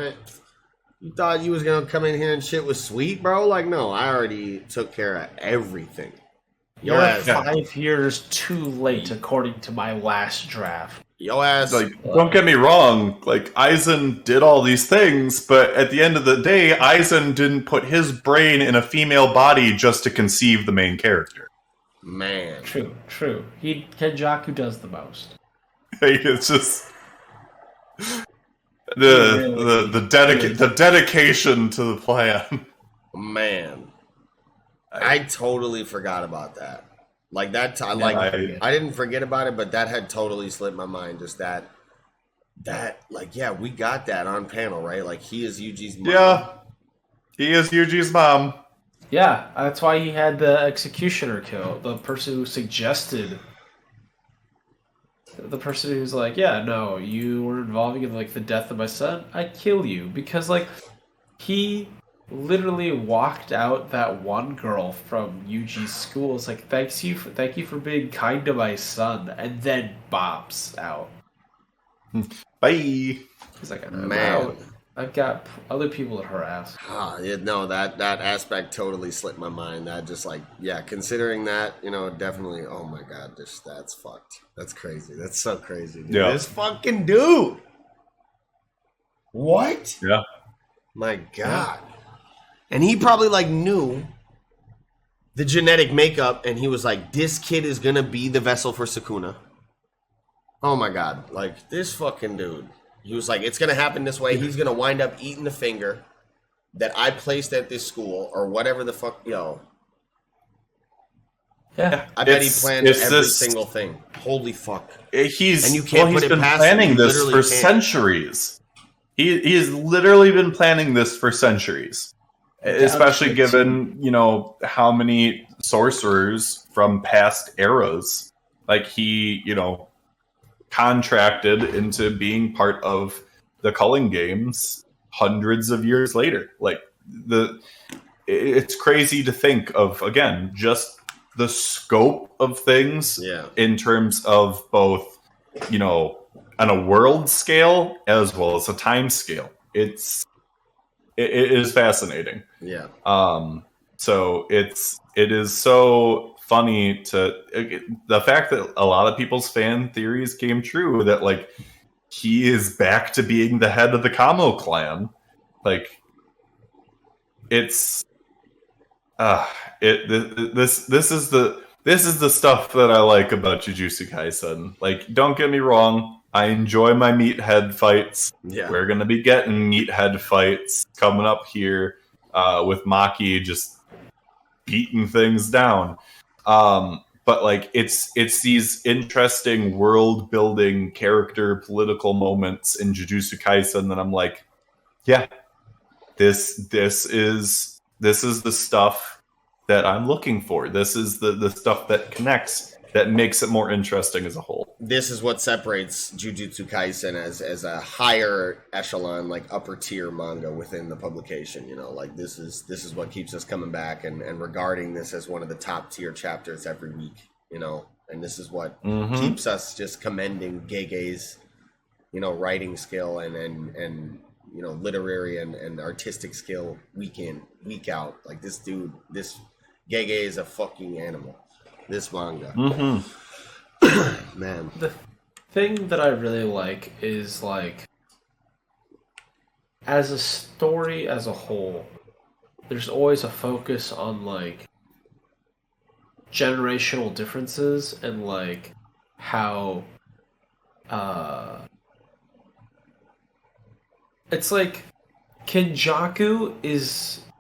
you thought you was going to come in here and shit was sweet, bro? Like, no, I already took care of everything. You're 5 years too late, according to my last draft. Yo ass. Like, don't get me wrong. Like, Aizen did all these things, but at the end of the day, Aizen didn't put his brain in a female body just to conceive the main character. Man. True. Kenjaku does the most. It's just the dedication to the plan. Man, I totally forgot about that. Like that, I didn't forget about it, but that had totally slipped my mind. Just that, like, yeah, we got that on panel, right? Like he is Yuji's mom. Yeah, he is Yuji's mom. Yeah, that's why he had the executioner kill the person who suggested. The person who's like, yeah, no, you were involving in like the death of my son. I'd kill you because like he literally walked out that one girl from Yuji's school. It's like thank you for being kind to my son, and then bops out. Bye. He's like, man, I've got other people to harass. No, that aspect totally slipped my mind. That just like, yeah, considering that, you know, definitely. Oh my god, that's fucked. That's crazy. That's so crazy. Dude. Yeah. This fucking dude. What? Yeah. My god. And he probably like knew the genetic makeup, and he was like, this kid is gonna be the vessel for Sukuna. Oh my god, like this fucking dude. He was like, it's going to happen this way. He's going to wind up eating the finger that I placed at this school or whatever the fuck, yo. Yeah. I bet he planned every single thing. Holy fuck. He's been planning this for centuries. He's literally been planning this for centuries. Especially given, you know, how many sorcerers from past eras, like he, you know, contracted into being part of the Culling Games hundreds of years later. Like it's crazy to think of, again, just the scope of things in terms of both, you know, on a world scale as well as a time scale. It is fascinating. Yeah. So it is so funny the fact that a lot of people's fan theories came true, that like he is back to being the head of the Kamo clan. Like it's this is the stuff that I like about Jujutsu Kaisen. Like, don't get me wrong, I enjoy my meathead fights. Yeah. We're gonna be getting meathead fights coming up here, with Maki just beating things down. But like it's these interesting world building, character, political moments in Jujutsu Kaisen that I'm like, yeah, this is the stuff that I'm looking for. This is the stuff that connects, that makes it more interesting as a whole. This is what separates Jujutsu Kaisen as a higher echelon, like upper tier manga within the publication. You know, like this is what keeps us coming back and regarding this as one of the top tier chapters every week. You know, and this is what keeps us just commending Gege's, you know, writing skill and you know, literary and artistic skill week in, week out. Like this dude, this Gege is a fucking animal. This manga. Man. The thing that I really like is, like, as a story as a whole, there's always a focus on, like, generational differences and, like, how, it's like Kenjaku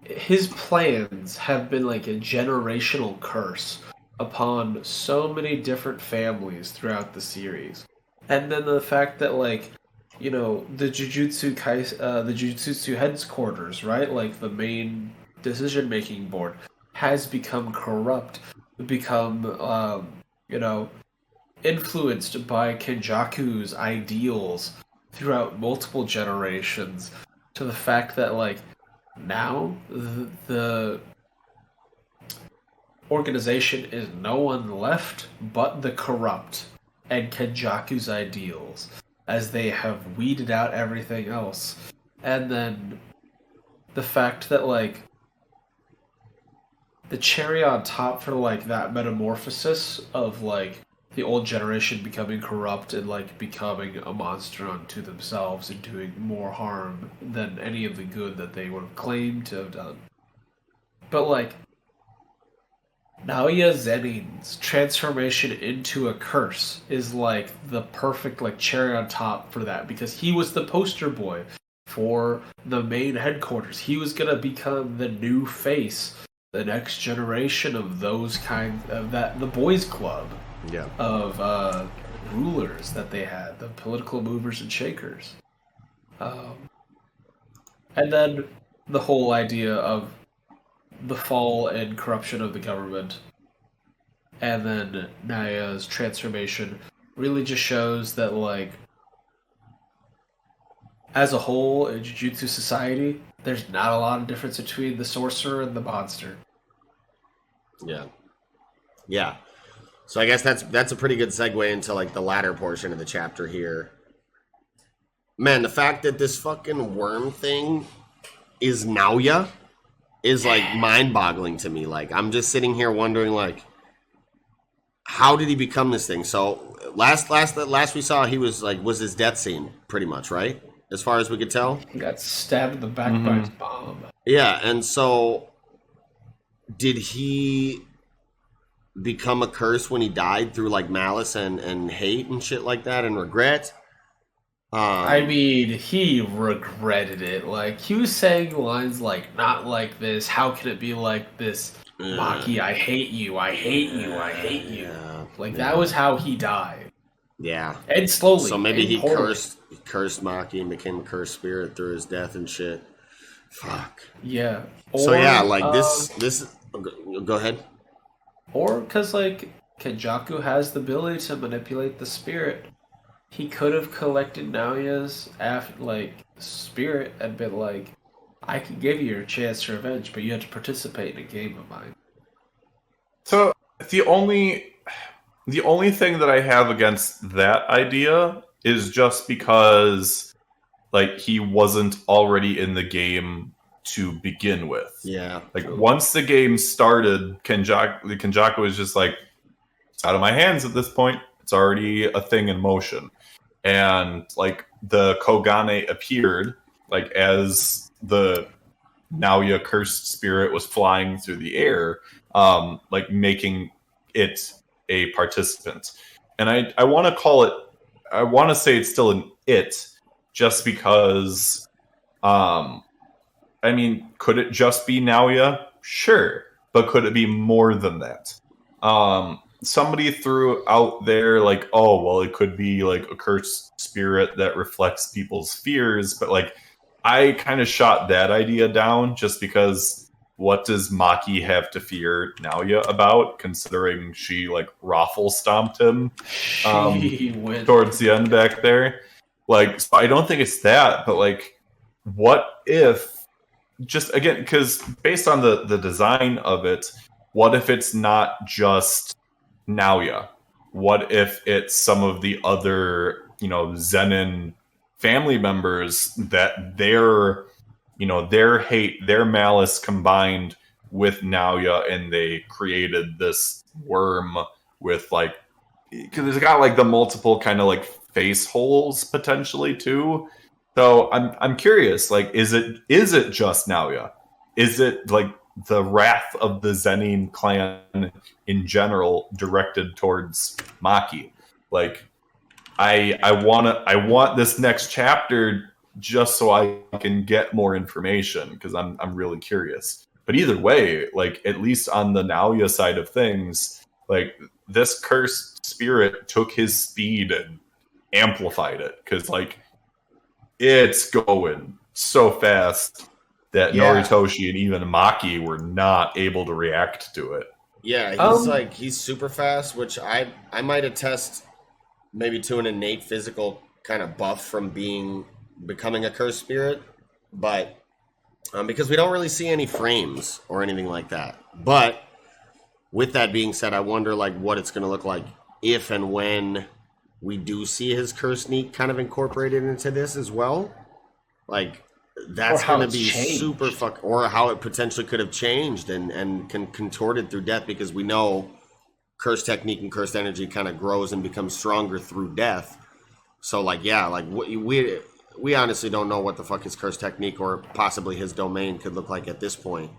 his plans have been like a generational curse upon so many different families throughout the series. And then the fact that, like, you know, the Jujutsu headquarters, right? Like the main decision-making board has become corrupt, become, you know, influenced by Kenjaku's ideals throughout multiple generations, to the fact that, like, now the organization is no one left but the corrupt and Kenjaku's ideals, as they have weeded out everything else. And then the fact that, like, the cherry on top for, like, that metamorphosis of, like, the old generation becoming corrupt and, like, becoming a monster unto themselves and doing more harm than any of the good that they would have claimed to have done. But, like, Naoya Zenin's transformation into a curse is, like, the perfect, like, cherry on top for that, because he was the poster boy for the main headquarters. He was gonna become the new face, the next generation of those kind of the boys club. Yeah. Of rulers that they had, the political movers and shakers. And then the whole idea of the fall and corruption of the government, and then Naya's transformation really just shows that, like, as a whole in Jujutsu society, there's not a lot of difference between the sorcerer and the monster. Yeah. Yeah. So I guess that's a pretty good segue into, like, the latter portion of the chapter here. Man, the fact that this fucking worm thing is Naoya is, like, mind-boggling to me. Like, I'm just sitting here wondering, like, how did he become this thing? So last we saw, he was his death scene, pretty much, right? As far as we could tell. He got stabbed in the back by his bomb. Yeah, and so did he become a curse when he died through, like, malice and hate and shit like that and regret? I mean, he regretted it. Like, he was saying lines like, not like this, how can it be like this? Maki, I hate you, I hate you, I hate you. Yeah, like, that was how he died. Yeah. And slowly. So maybe he cursed Maki and became a cursed spirit through his death and shit. Fuck. Yeah. So yeah, like, this go ahead. Or because, like, Kenjaku has the ability to manipulate the spirit. He could have collected Naoya's spirit and been like, I can give you your chance to revenge, but you have to participate in a game of mine. So the only thing that I have against that idea is just because like he wasn't already in the game to begin with. Yeah. Like once the game started, Kenjaku was just like, it's out of my hands at this point. It's already a thing in motion. And like the Kogane appeared, like as the Naoya cursed spirit was flying through the air, like making it a participant. And I want to call it, I want to say it's still an it, just because, I mean, could it just be Naoya? Sure. But could it be more than that? Somebody threw out there like, oh, well, it could be like a cursed spirit that reflects people's fears. But like, I kind of shot that idea down just because what does Maki have to fear Naoya about, considering she like raffle stomped him towards the end back there? Like, so I don't think it's that, but like, what if, just again, because based on the design of it, what if it's not just Naoya? What if it's some of the other, Zenin family members that their hate, their malice combined with Naoya, and they created this worm with like, because it's got like the multiple kind of like face holes potentially too. So I'm curious, like, is it just Naoya? Is it like the wrath of the Zenin clan in general directed towards Maki? Like, I want this next chapter just so I can get more information, because I'm really curious. But either way, like, at least on the Naoya side of things, like, this cursed spirit took his speed and amplified it, because like it's going so fast that Noritoshi and even Maki were not able to react to it. Yeah, he's super fast, which I might attest maybe to an innate physical kind of buff from becoming a cursed spirit, but because we don't really see any frames or anything like that. But with that being said, I wonder like what it's going to look like if and when we do see his curse sneak kind of incorporated into this as well. Like, that's going to be super or how it potentially could have changed and contorted through death, because we know curse technique and cursed energy kind of grows and becomes stronger through death. So like, yeah, like we honestly don't know what the fuck his curse technique or possibly his domain could look like at this point.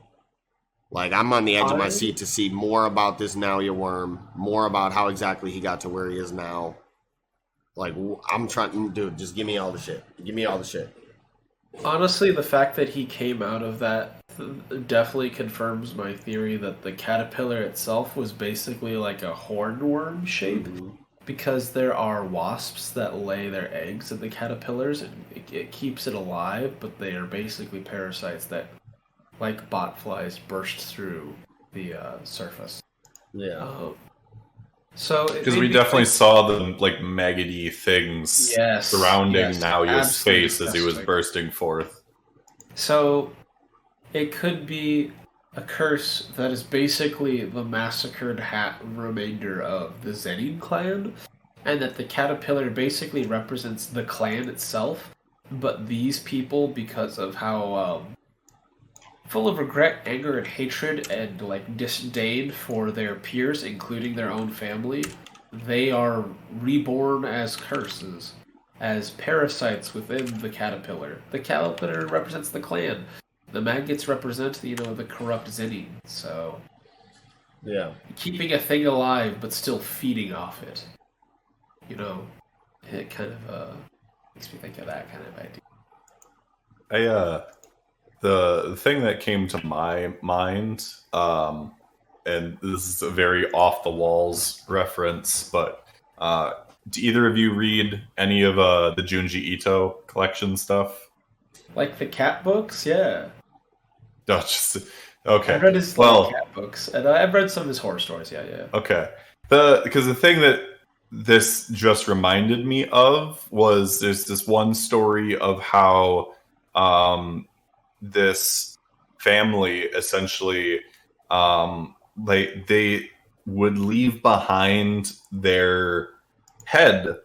Like, I'm on the edge of my seat to see more about this Naoya worm, more about how exactly he got to where he is now. Like, I'm trying, dude, just give me all the shit. Give me all the shit. Honestly, the fact that he came out of that definitely confirms my theory that the caterpillar itself was basically like a hornworm shape, because there are wasps that lay their eggs in the caterpillars, and it keeps it alive, but they are basically parasites that, like botflies, burst through the surface. Yeah. So because we definitely saw the like maggoty things surrounding Naoya's face as he was bursting forth. So it could be a curse that is basically the massacred remainder of the Zenin clan, and that the caterpillar basically represents the clan itself, but these people, because of how full of regret, anger, and hatred, and like disdain for their peers, including their own family, they are reborn as curses, as parasites within the caterpillar. The caterpillar represents the clan. The maggots represent, the corrupt Zenin. So, yeah, keeping a thing alive but still feeding off it. It kind of makes me think of that kind of idea. The thing that came to my mind, and this is a very off the walls reference, but do either of you read any of the Junji Ito collection stuff? Like the cat books, yeah. No, just okay. I've read his cat books, and I've read some of his horror stories. Yeah. Okay, because the thing that this just reminded me of was there's this one story of how this family essentially, they would leave behind their head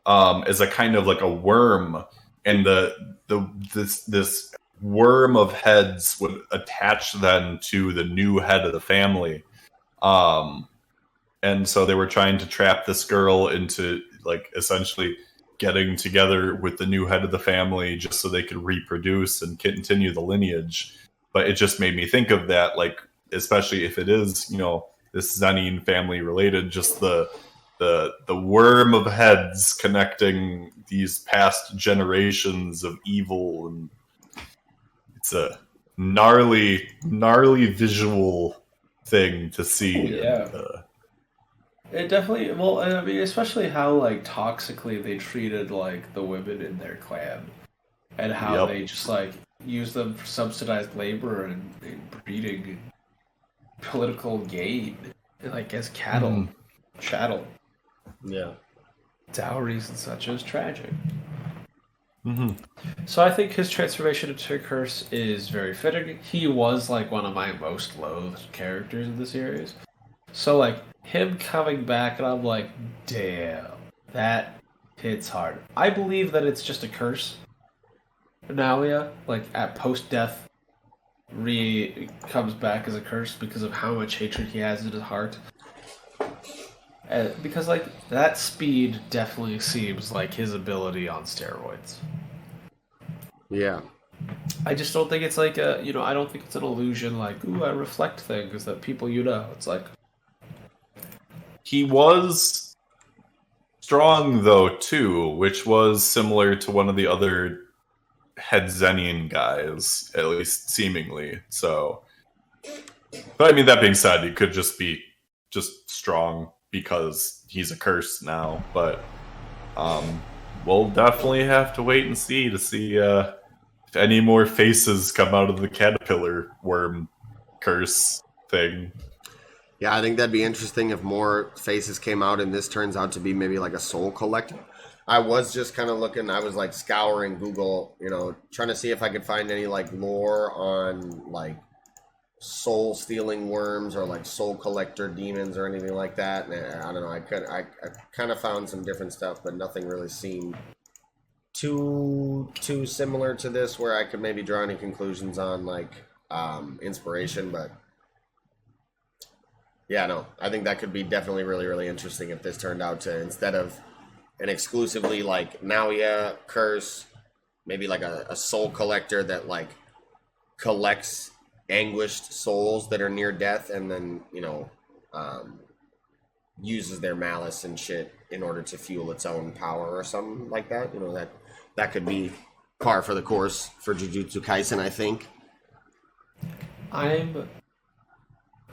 as a kind of like a worm, and this worm of heads would attach then to the new head of the family. And so they were trying to trap this girl into like essentially getting together with the new head of the family just so they could reproduce and continue the lineage. But it just made me think of that, like, especially if it is, you know, this Zenin family related, just the worm of heads connecting these past generations of evil, and it's a gnarly visual thing to see. Yeah. It definitely, well, I mean, especially how, like, toxically they treated, like, the women in their clan. And how they just, like, use them for subsidized labor and breeding and political gain. Like, as cattle. Chattel. Yeah. Dowries and such. It was tragic. Mm-hmm. So I think his transformation into a curse is very fitting. He was, like, one of my most loathed characters in the series. So, like, him coming back, and I'm like, damn, that hits hard. I believe that it's just a curse. Nalia, like, at post-death, comes back as a curse because of how much hatred he has in his heart. Because, like, that speed definitely seems like his ability on steroids. Yeah. I just don't think it's like a, you know, I don't think it's an illusion like, ooh, I reflect things that people you know. It's like... He was strong, though, too, which was similar to one of the other head Zenin guys, at least seemingly. So, but I mean, that being said, he could just be just strong because he's a curse now. But we'll definitely have to wait and see if any more faces come out of the caterpillar worm curse thing. Yeah, I think that'd be interesting if more faces came out and this turns out to be maybe like a soul collector. I was just kind of looking, I was like scouring Google, you know, trying to see if I could find any like lore on like soul stealing worms or like soul collector demons or anything like that. And I don't know, I kind of found some different stuff, but nothing really seemed too similar to this where I could maybe draw any conclusions on like inspiration, but yeah, no, I think that could be definitely really, really interesting if this turned out to, instead of an exclusively like Naoya curse, maybe like a soul collector that like collects anguished souls that are near death and then, you know, uses their malice and shit in order to fuel its own power or something like that. You know, that could be par for the course for Jujutsu Kaisen, I think.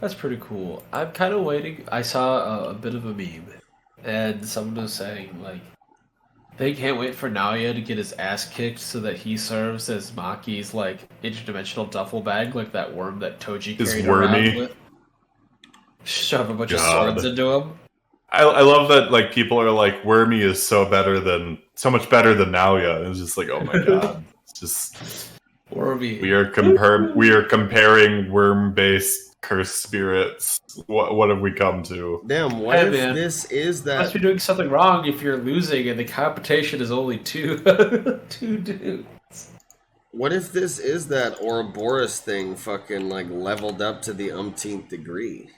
That's pretty cool. I'm kind of waiting. I saw a bit of a meme, and someone was saying, like, they can't wait for Naoya to get his ass kicked so that he serves as Maki's, like, interdimensional duffel bag, like that worm that Toji carried around with. Shove a bunch of swords into him. I love that, like, people are like, Wormy is so much better than Naoya. It's just like, oh my god. It's just... Wormy. We are comparing worm-based cursed spirits. What have we come to? Damn, what if this is that? You must be doing something wrong if you're losing and the competition is only two dudes. What if this is that Ouroboros thing fucking like leveled up to the umpteenth degree?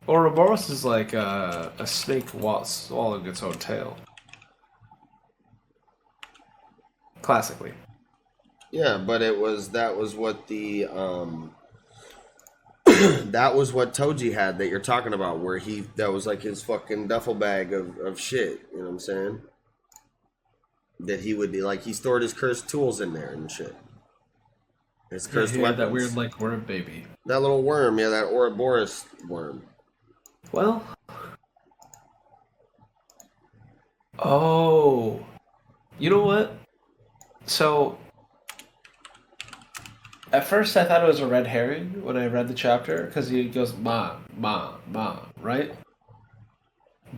Ouroboros is like a snake swallowing its own tail. Classically. Yeah, but that was what the that was what Toji had that you're talking about, where that was like his fucking duffel bag of shit, you know what I'm saying? That he would be like, he stored his cursed tools in there and shit. His cursed weapons. That weird like worm baby. That little worm, yeah, that Ouroboros worm. Well. Oh. You know what? So at first, I thought it was a red herring when I read the chapter, because he goes, Mom, right?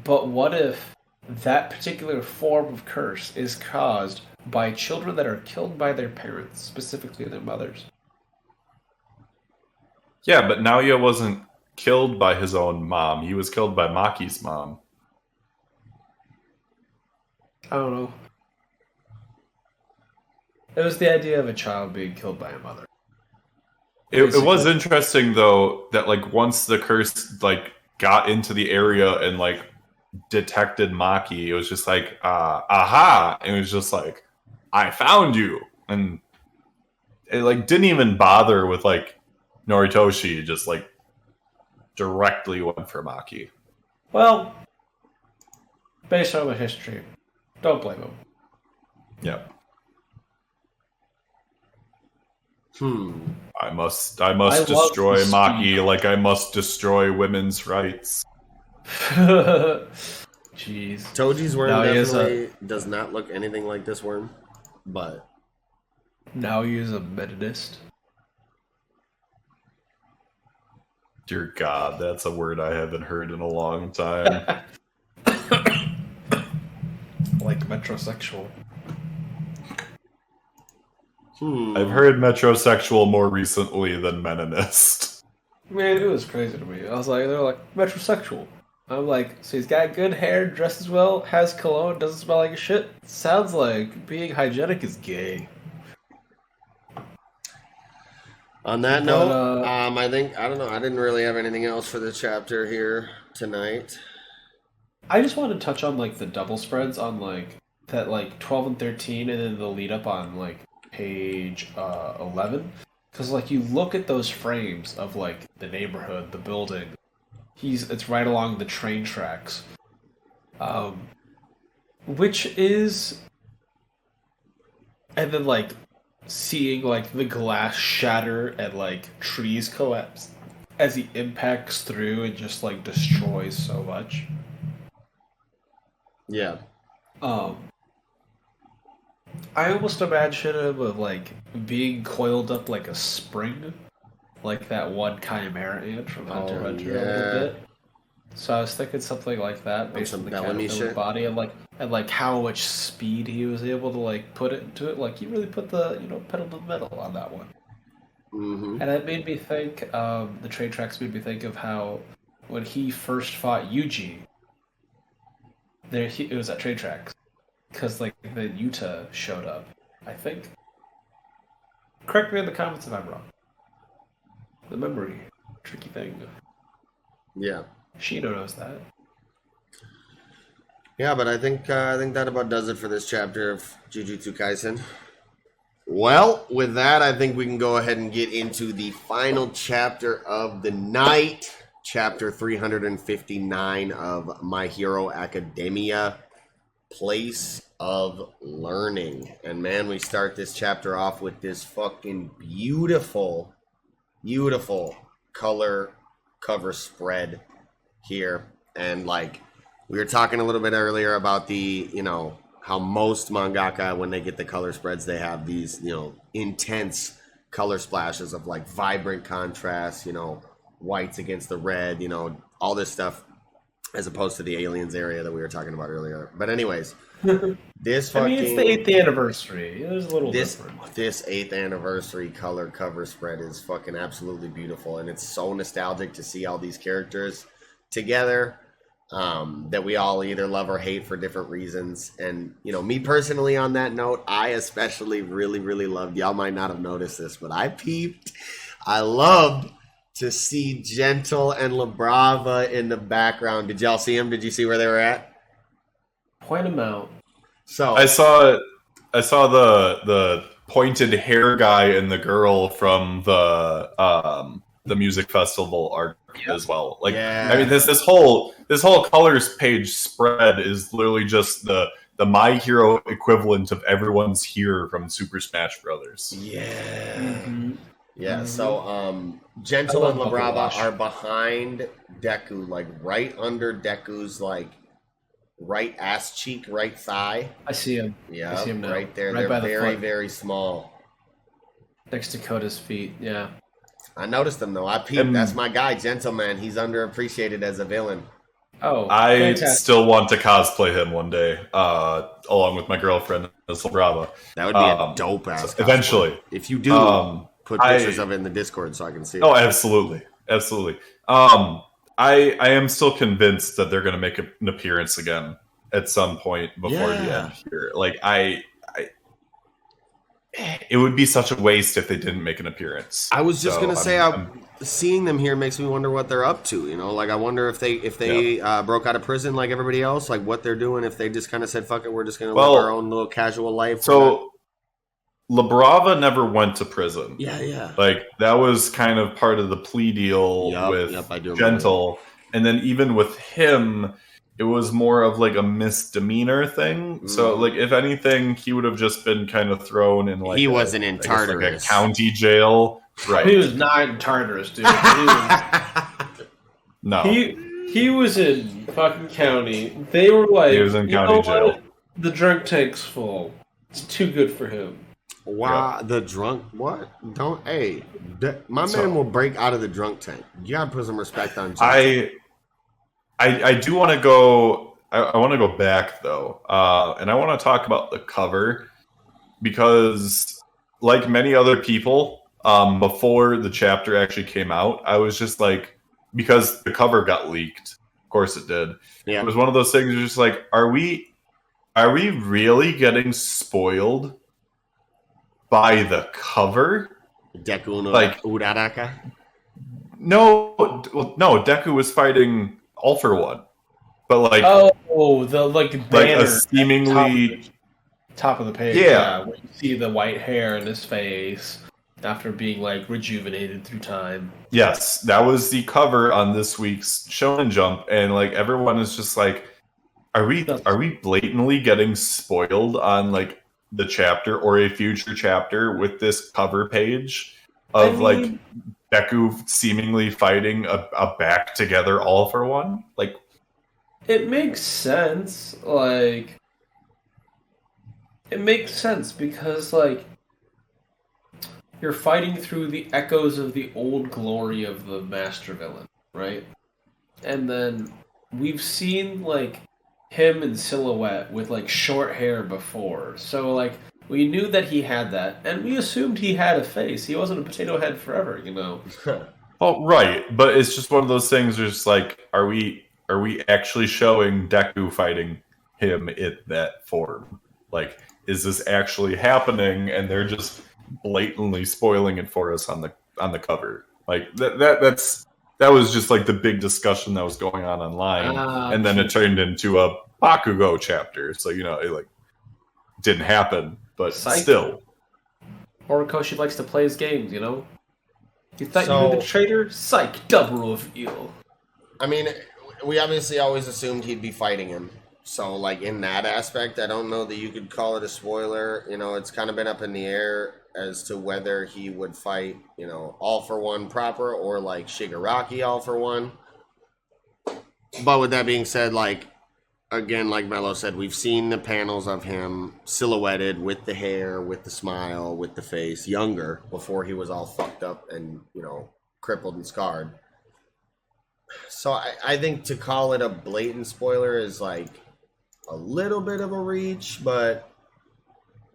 But what if that particular form of curse is caused by children that are killed by their parents, specifically their mothers. Yeah, but Naoya wasn't killed by his own mom. He was killed by Maki's mom. I don't know. It was the idea of a child being killed by a mother. It was interesting though that like once the curse like got into the area and like detected Maki, it was just like aha, and it was just like I found you, and it like didn't even bother with like Noritoshi, just like directly went for Maki. Well, based on the history, don't blame him. Yeah. I must destroy Maki like I must destroy women's rights. Jeez. Toji's worm definitely does not look anything like this worm, but now he is a methodist. Dear God, that's a word I haven't heard in a long time. Like metrosexual. I've heard metrosexual more recently than meninist. Man, it was crazy to me. I was like, they're like, metrosexual. I'm like, so he's got good hair, dresses well, has cologne, doesn't smell like shit. Sounds like being hygienic is gay. On that note, I think, I don't know, I didn't really have anything else for the chapter here tonight. I just wanted to touch on, like, the double spreads on, like, that, like, 12 and 13, and then the lead up on, like, page 11. Because, like, you look at those frames of, like, the neighborhood, the building. It's right along the train tracks. Which is... And then, like, seeing, like, the glass shatter and, like, trees collapse as he impacts through and just, like, destroys so much. Yeah. I almost imagine him of, like, being coiled up like a spring. Like that one Chimera ant from Hunter x Hunter a little bit. So I was thinking something like that based on the caterpillar body and like how much speed he was able to like put it into it. Like he really put the pedal to the metal on that one. Mm-hmm. And it made me think. The train tracks made me think of how when he first fought Yuji. It was at train tracks because like the Yuta showed up. I think. Correct me in the comments if I'm wrong. The memory tricky thing. Yeah. Shino knows that. Yeah, but I think that about does it for this chapter of Jujutsu Kaisen. Well, with that, I think we can go ahead and get into the final chapter of the night, chapter 359 of My Hero Academia, Place of Learning. And man, we start this chapter off with this fucking beautiful color cover spread here. And like we were talking a little bit earlier about the how most mangaka, when they get the color spreads, they have these intense color splashes of like vibrant contrast, whites against the red, all this stuff, as opposed to the aliens area that we were talking about earlier. But anyways, this fucking... it's the 8th anniversary. It was a little different. This 8th anniversary color cover spread is fucking absolutely beautiful. And it's so nostalgic to see all these characters together that we all either love or hate for different reasons. And, me personally on that note, I especially really, really loved... Y'all might not have noticed this, but I loved to see Gentle and La Brava in the background. Did y'all see them? Did you see where they were at? Point them out. So I saw the pointed hair guy and the girl from the music festival art as well. Like, yeah. I mean, this whole colors page spread is literally just the My Hero equivalent of everyone's here from Super Smash Brothers. Yeah. Mm-hmm. Yeah, mm-hmm. So Gentle and La Brava are behind Deku, like right under Deku's like right ass cheek, right thigh. I see him. Yeah, I see him now. Right there. They're very, very small. Next to Koda's feet, yeah. I noticed them though. I peeped. That's my guy, Gentleman. He's underappreciated as a villain. Oh, I still want to cosplay him one day, along with my girlfriend as Brava. That would be a dope ass. Eventually, if you do, put pictures of it in the Discord so I can see it. Oh, absolutely. I am still convinced that they're going to make an appearance again at some point before the end here. Like it would be such a waste if they didn't make an appearance. I was just gonna say, seeing them here makes me wonder what they're up to. You know, like I wonder if they broke out of prison like everybody else, like what they're doing. If they just kind of said, "Fuck it, we're just gonna live our own little casual life." So La Brava never went to prison. Yeah. Like that was kind of part of the plea deal with Gentle, and then even with him, it was more of like a misdemeanor thing. So like if anything, he would have just been kind of thrown in like he wasn't in Tartarus, like a county jail. Right. He was not in Tartarus, dude. No. He was in fucking county. They were like, he was in county jail. What? The drunk tank's full. It's too good for him. Wow, the drunk what? Don't my man will break out of the drunk tank. You gotta put some respect on Gentle. I do want to go. I want to go back though, and I want to talk about the cover because, like many other people, before the chapter actually came out, I was just like, because the cover got leaked. Of course, it did. Yeah. It was one of those things. Just like, are we really getting spoiled by the cover? Deku no like Uraraka? No. Deku was fighting All for One, but like the banner, like a seemingly top of the page. Yeah, where you see the white hair in his face after being like rejuvenated through time. Yes, that was the cover on this week's Shonen Jump, and like everyone is just like, are we blatantly getting spoiled on like the chapter or a future chapter with this cover page of like Deku seemingly fighting a back together All for One? Like, it makes sense. Like, it makes sense because like you're fighting through the echoes of the old glory of the master villain, right? And then we've seen like him in silhouette with like short hair before, so like we knew that he had that, and we assumed he had a face. He wasn't a potato head forever, you know. Well, right, but it's just one of those things. Just like, are we actually showing Deku fighting him in that form? Like, is this actually happening? And they're just blatantly spoiling it for us on the cover. Like that was just like the big discussion that was going on online, and then it turned into a Bakugo chapter. So you know, it like didn't happen, but still. Horikoshi likes to play his games, you know. You thought you were the traitor? Psych, double reveal. I mean, we obviously always assumed he'd be fighting him. So, like, in that aspect, I don't know that you could call it a spoiler. You know, it's kind of been up in the air as to whether he would fight, you know, All for One proper or, like, Shigaraki All for One. But with that being said, like, again, like Mello said, we've seen the panels of him silhouetted with the hair, with the smile, with the face, younger, before he was all fucked up and, you know, crippled and scarred. So I think to call it a blatant spoiler is, like, a little bit of a reach, but...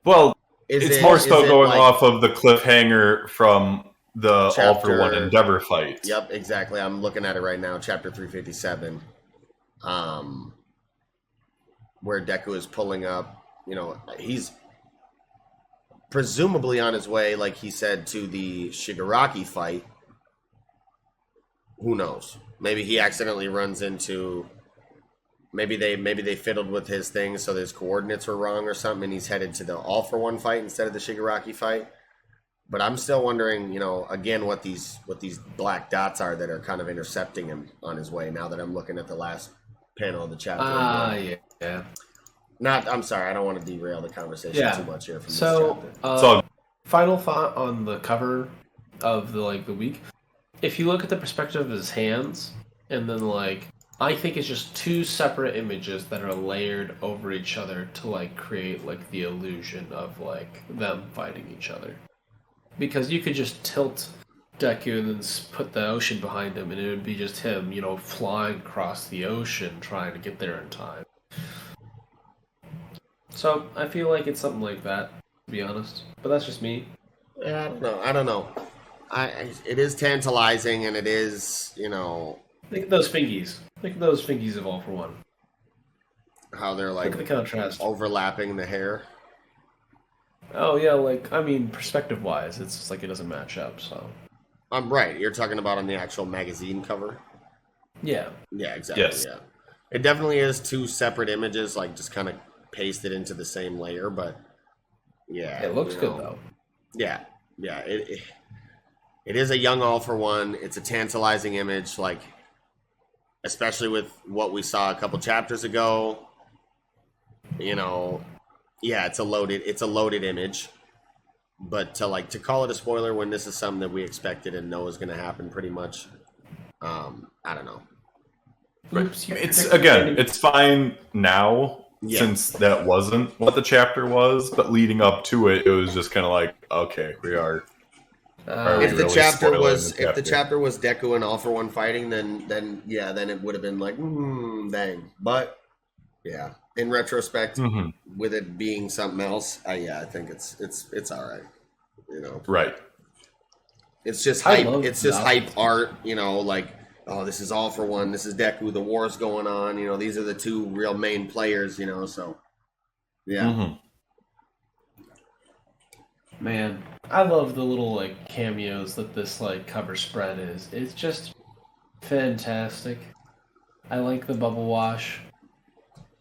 Well, it's more so going like, off of the cliffhanger from the chapter, All for One Endeavor fight. Yep, exactly. I'm looking at it right now, chapter 357. Where Deku is pulling up, you know, he's presumably on his way, like he said, to the Shigaraki fight. Who knows? Maybe he accidentally runs into... Maybe they fiddled with his thing, so his coordinates were wrong or something, and he's headed to the All for One fight instead of the Shigaraki fight. But I'm still wondering, you know, again, what these black dots are that are kind of intercepting him on his way. Now that I'm looking at the last panel of the chapter. Yeah. I'm sorry, I don't want to derail the conversation too much here. From so, this chapter. Final thought on the cover of the week. If you look at the perspective of his hands, and then like. I think it's just two separate images that are layered over each other to like create like the illusion of like them fighting each other. Because you could just tilt Deku and then put the ocean behind him and it would be just him, you know, flying across the ocean trying to get there in time. So I feel like it's something like that, to be honest. But that's just me. Yeah, I don't know. It is tantalizing, and it is, Think of those fingies. Think of those fingies of All for One. how they're Look at the contrast. overlapping the hair. Oh yeah, perspective-wise, it's just like it doesn't match up. So. I'm right. You're talking about on the actual magazine cover. Yeah. Yeah, exactly. Yes. Yeah, it definitely is two separate images, like just kind of pasted into the same layer. But yeah, It looks good though. Yeah. It is a young All for One. It's a tantalizing image, like especially with what we saw a couple chapters ago. Yeah, it's a loaded image. But to call it a spoiler when this is something that we expected and know is going to happen pretty much, I don't know. Oops, It's fine now since that wasn't what the chapter was, but leading up to it, it was just kind of like, okay, we are. If the chapter was Deku and All for One fighting, then it would have been like, dang. But yeah, in retrospect, with it being something else, I think it's all right. Right. It's just hype. It's just hype art. Oh, this is All for One. This is Deku. The war's going on. These are the two real main players. So yeah. Man, I love the little cameos that this cover spread is. It's just fantastic. I like the Bubble Wash,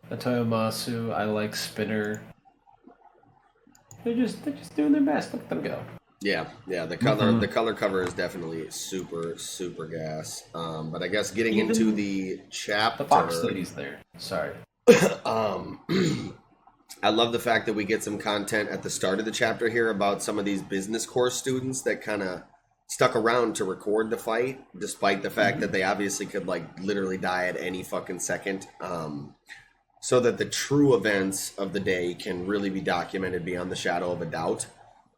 the Toyomasu. I like Spinner. They're just doing their best. Look at them go. Yeah. The color cover is definitely super super gas. But I guess getting into the chapter, the Fox lady's there. Sorry. I love the fact that we get some content at the start of the chapter here about some of these business course students that kind of stuck around to record the fight, despite the fact that they obviously could literally die at any fucking second. So that the true events of the day can really be documented beyond the shadow of a doubt.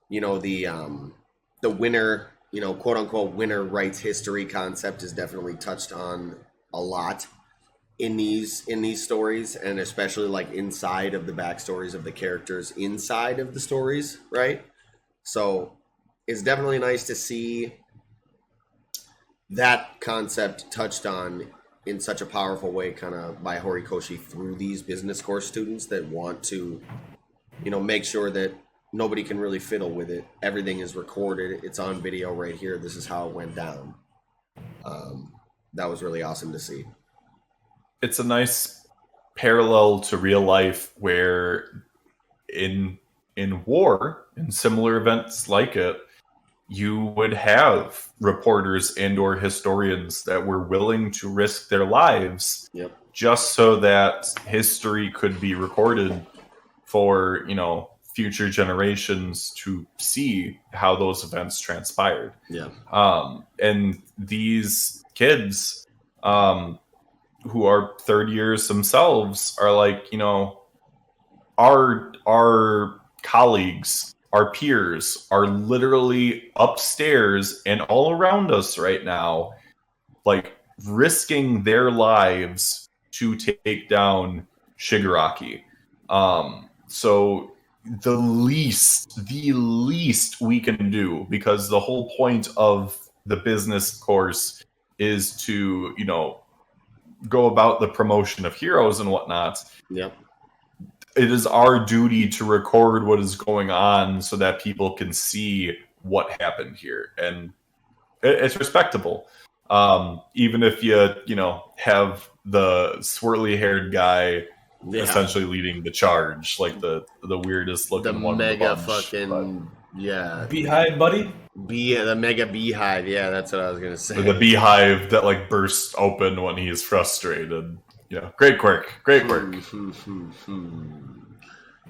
The winner, quote unquote winner writes history concept is definitely touched on a lot in these stories, and especially inside of the backstories of the characters inside of the stories, right? So it's definitely nice to see that concept touched on in such a powerful way, kind of by Horikoshi through these business course students that want to, make sure that nobody can really fiddle with it. Everything is recorded. It's on video right here. This is how it went down. That was really awesome to see. It's a nice parallel to real life where in war, in similar events like it, you would have reporters and or historians that were willing to risk their lives just so that history could be recorded for, future generations to see how those events transpired. Yeah. And these kids who are third years themselves are our colleagues, our peers are literally upstairs and all around us right now, risking their lives to take down Shigaraki. So the least we can do, because the whole point of the business course is to, go about the promotion of heroes and whatnot. Yep. It is our duty to record what is going on so that people can see what happened here. And it's respectable. Even if you have the swirly haired guy essentially leading the charge, the weirdest looking one. The mega of the bunch, fucking Beehive buddy. The mega beehive. Yeah, that's what I was gonna say. The beehive that bursts open when he's frustrated. Great quirk.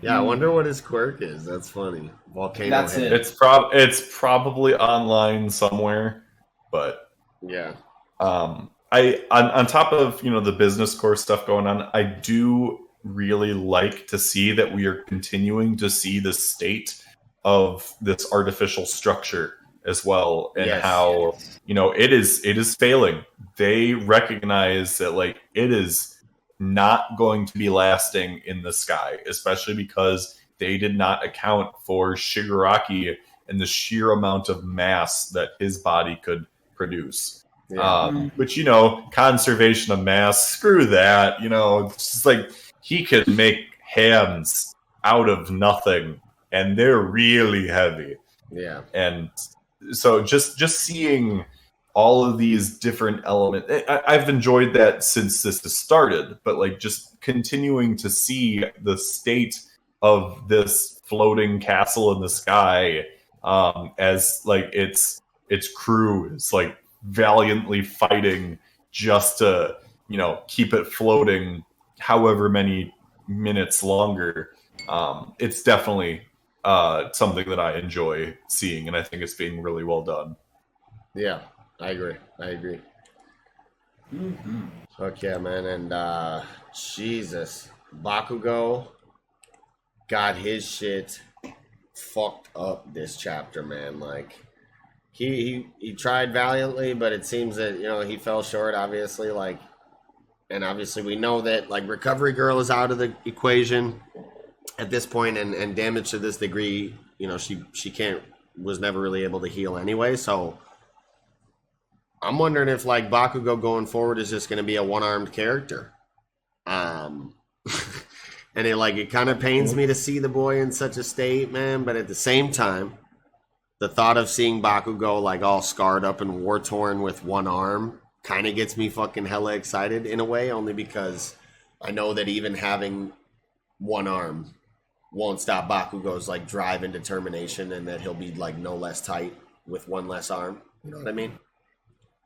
Yeah, I wonder what his quirk is. That's funny. Volcano. That's head. it. It's probably online somewhere, but yeah. I on top of the business course stuff going on, I do really like to see that we are continuing to see the state of this artificial structure as well, and how it is failing. They recognize that it is not going to be lasting in the sky, especially because they did not account for Shigaraki and the sheer amount of mass that his body could produce. Yeah. Which, you know, conservation of mass, screw that. You know, it's just like he could make hands out of nothing, and they're really heavy. Yeah. And so just seeing all of these different elements, I've enjoyed that since this has started, but like just continuing to see the state of this floating castle in the sky, as like its crew is like valiantly fighting just to, you know, keep it floating however many minutes longer. It's definitely something that I enjoy seeing, and I think it's being really well done. Yeah, I agree. Fuck yeah, man. And Jesus, Bakugo got his shit fucked up this chapter, man. Like he tried valiantly, but it seems that, you know, he fell short, obviously. Like, and obviously we know that like Recovery Girl is out of the equation at this point, and damage to this degree, you know, she was never really able to heal anyway. So I'm wondering if like Bakugo going forward is just going to be a one-armed character. And it kind of pains me to see the boy in such a state, man. But at the same time, the thought of seeing Bakugo like all scarred up and war torn with one arm kind of gets me fucking hella excited in a way, only because I know that even having one arm won't stop Bakugo's like drive and determination, and that he'll be like no less tight with one less arm. You know what I mean?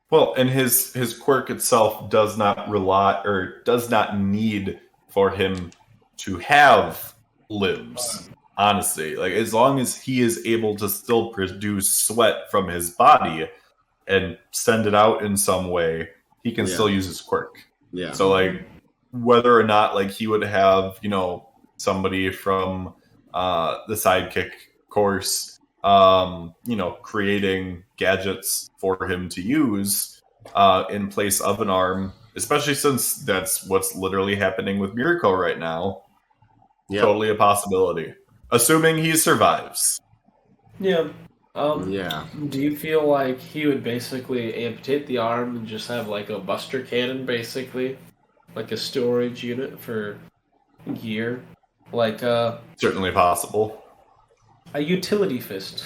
Well, and his quirk itself does not rely or does not need for him to have limbs. Honestly, like as long as he is able to still produce sweat from his body and send it out in some way, he can still use his quirk. Yeah. So like whether or not like he would have, you know, somebody from the sidekick course, you know, creating gadgets for him to use in place of an arm, especially since that's what's literally happening with Mirko right now. Yep. Totally a possibility, assuming he survives. Yeah. Yeah. Do you feel like he would basically amputate the arm and just have like a buster cannon, basically, like a storage unit for gear, like certainly possible, a utility fist,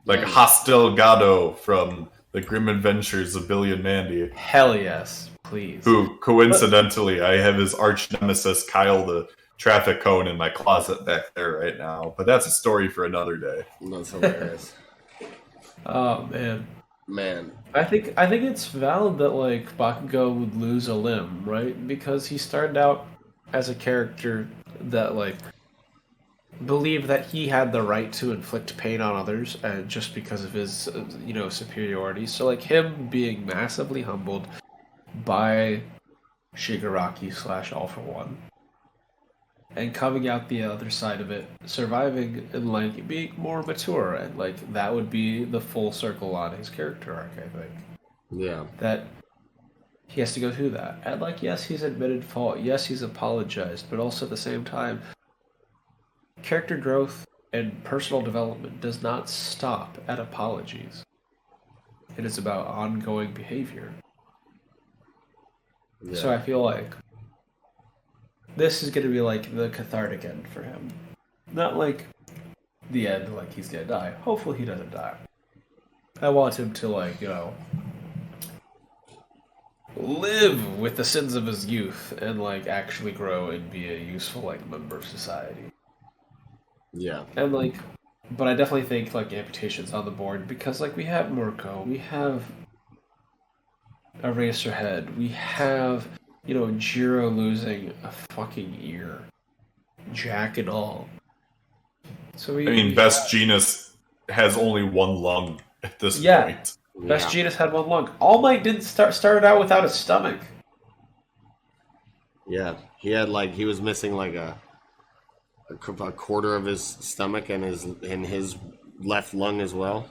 like Hostel Gado from the Grim Adventures of Billy and Mandy. Hell yes, please. Who coincidentally, I have his arch nemesis Kyle the traffic cone in my closet back there right now, but that's a story for another day. That's hilarious. Oh man. I think it's valid that like Bakugo would lose a limb, right? Because he started out as a character that like believed that he had the right to inflict pain on others, and just because of his you know, superiority. So like him being massively humbled by Shigaraki / All For One, and coming out the other side of it, surviving and like being more mature, and like that would be the full circle on his character arc, I think. Yeah. That he has to go through that. And like, yes, he's admitted fault, yes, he's apologized, but also at the same time, character growth and personal development does not stop at apologies. It is about ongoing behavior. Yeah. So I feel like this is going to be like the cathartic end for him. Not like the end, like he's going to die. Hopefully he doesn't die. I want him to, like, you know, live with the sins of his youth and, like, actually grow and be a useful, like, member of society. Yeah. And, like, but I definitely think, like, amputation's on the board because, like, we have Mirko, we have Eraserhead, we have, you know, Jiro losing a fucking ear, Jack and all. So Best Genus has only one lung at this point. Best Genus had one lung. All Might didn't started out without a stomach. Yeah, he had like he was missing like a quarter of his stomach and his left lung as well.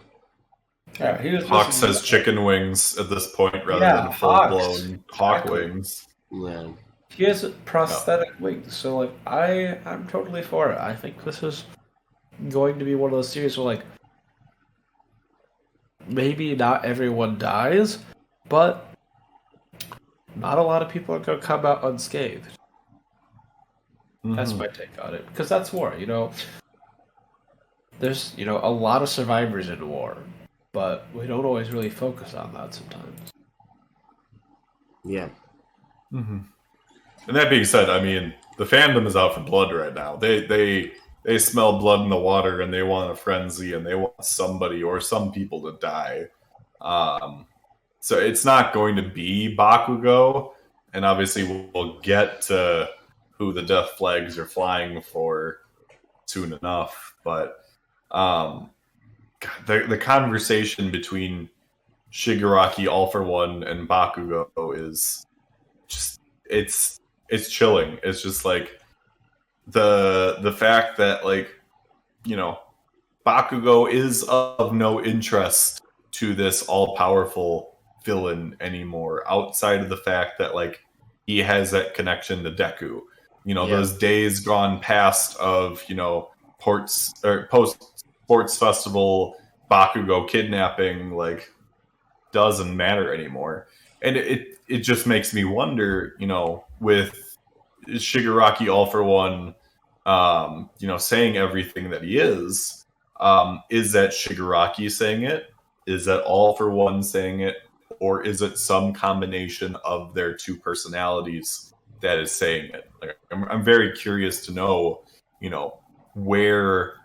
Yeah, he was Hawk just- says chicken wings at this point rather Yeah, than full-blown hawk exactly. wings. Yeah. He has prosthetic wings, so like I'm totally for it. I think this is going to be one of those series where like maybe not everyone dies, but not a lot of people are gonna come out unscathed. That's my take on it. Because that's war, you know. There's, you know, a lot of survivors in war, but we don't always really focus on that sometimes. Yeah. And that being said, I mean, the fandom is out for blood right now. They smell blood in the water and they want a frenzy and they want somebody or some people to die. So it's not going to be Bakugo, and obviously we'll get to who the death flags are flying for soon enough. But the conversation between Shigaraki All for One and Bakugo is just it's chilling. It's just like the fact that, like, you know, Bakugo is of no interest to this all-powerful villain anymore, outside of the fact that, like, he has that connection to Deku. You know, those days gone past of, you know, post sports festival Bakugo kidnapping, like, doesn't matter anymore. And it just makes me wonder, you know, with Shigaraki All for One, you know, saying everything that he is that Shigaraki saying it? Is that All for One saying it? Or is it some combination of their two personalities that is saying it? Like, I'm very curious to know, you know, where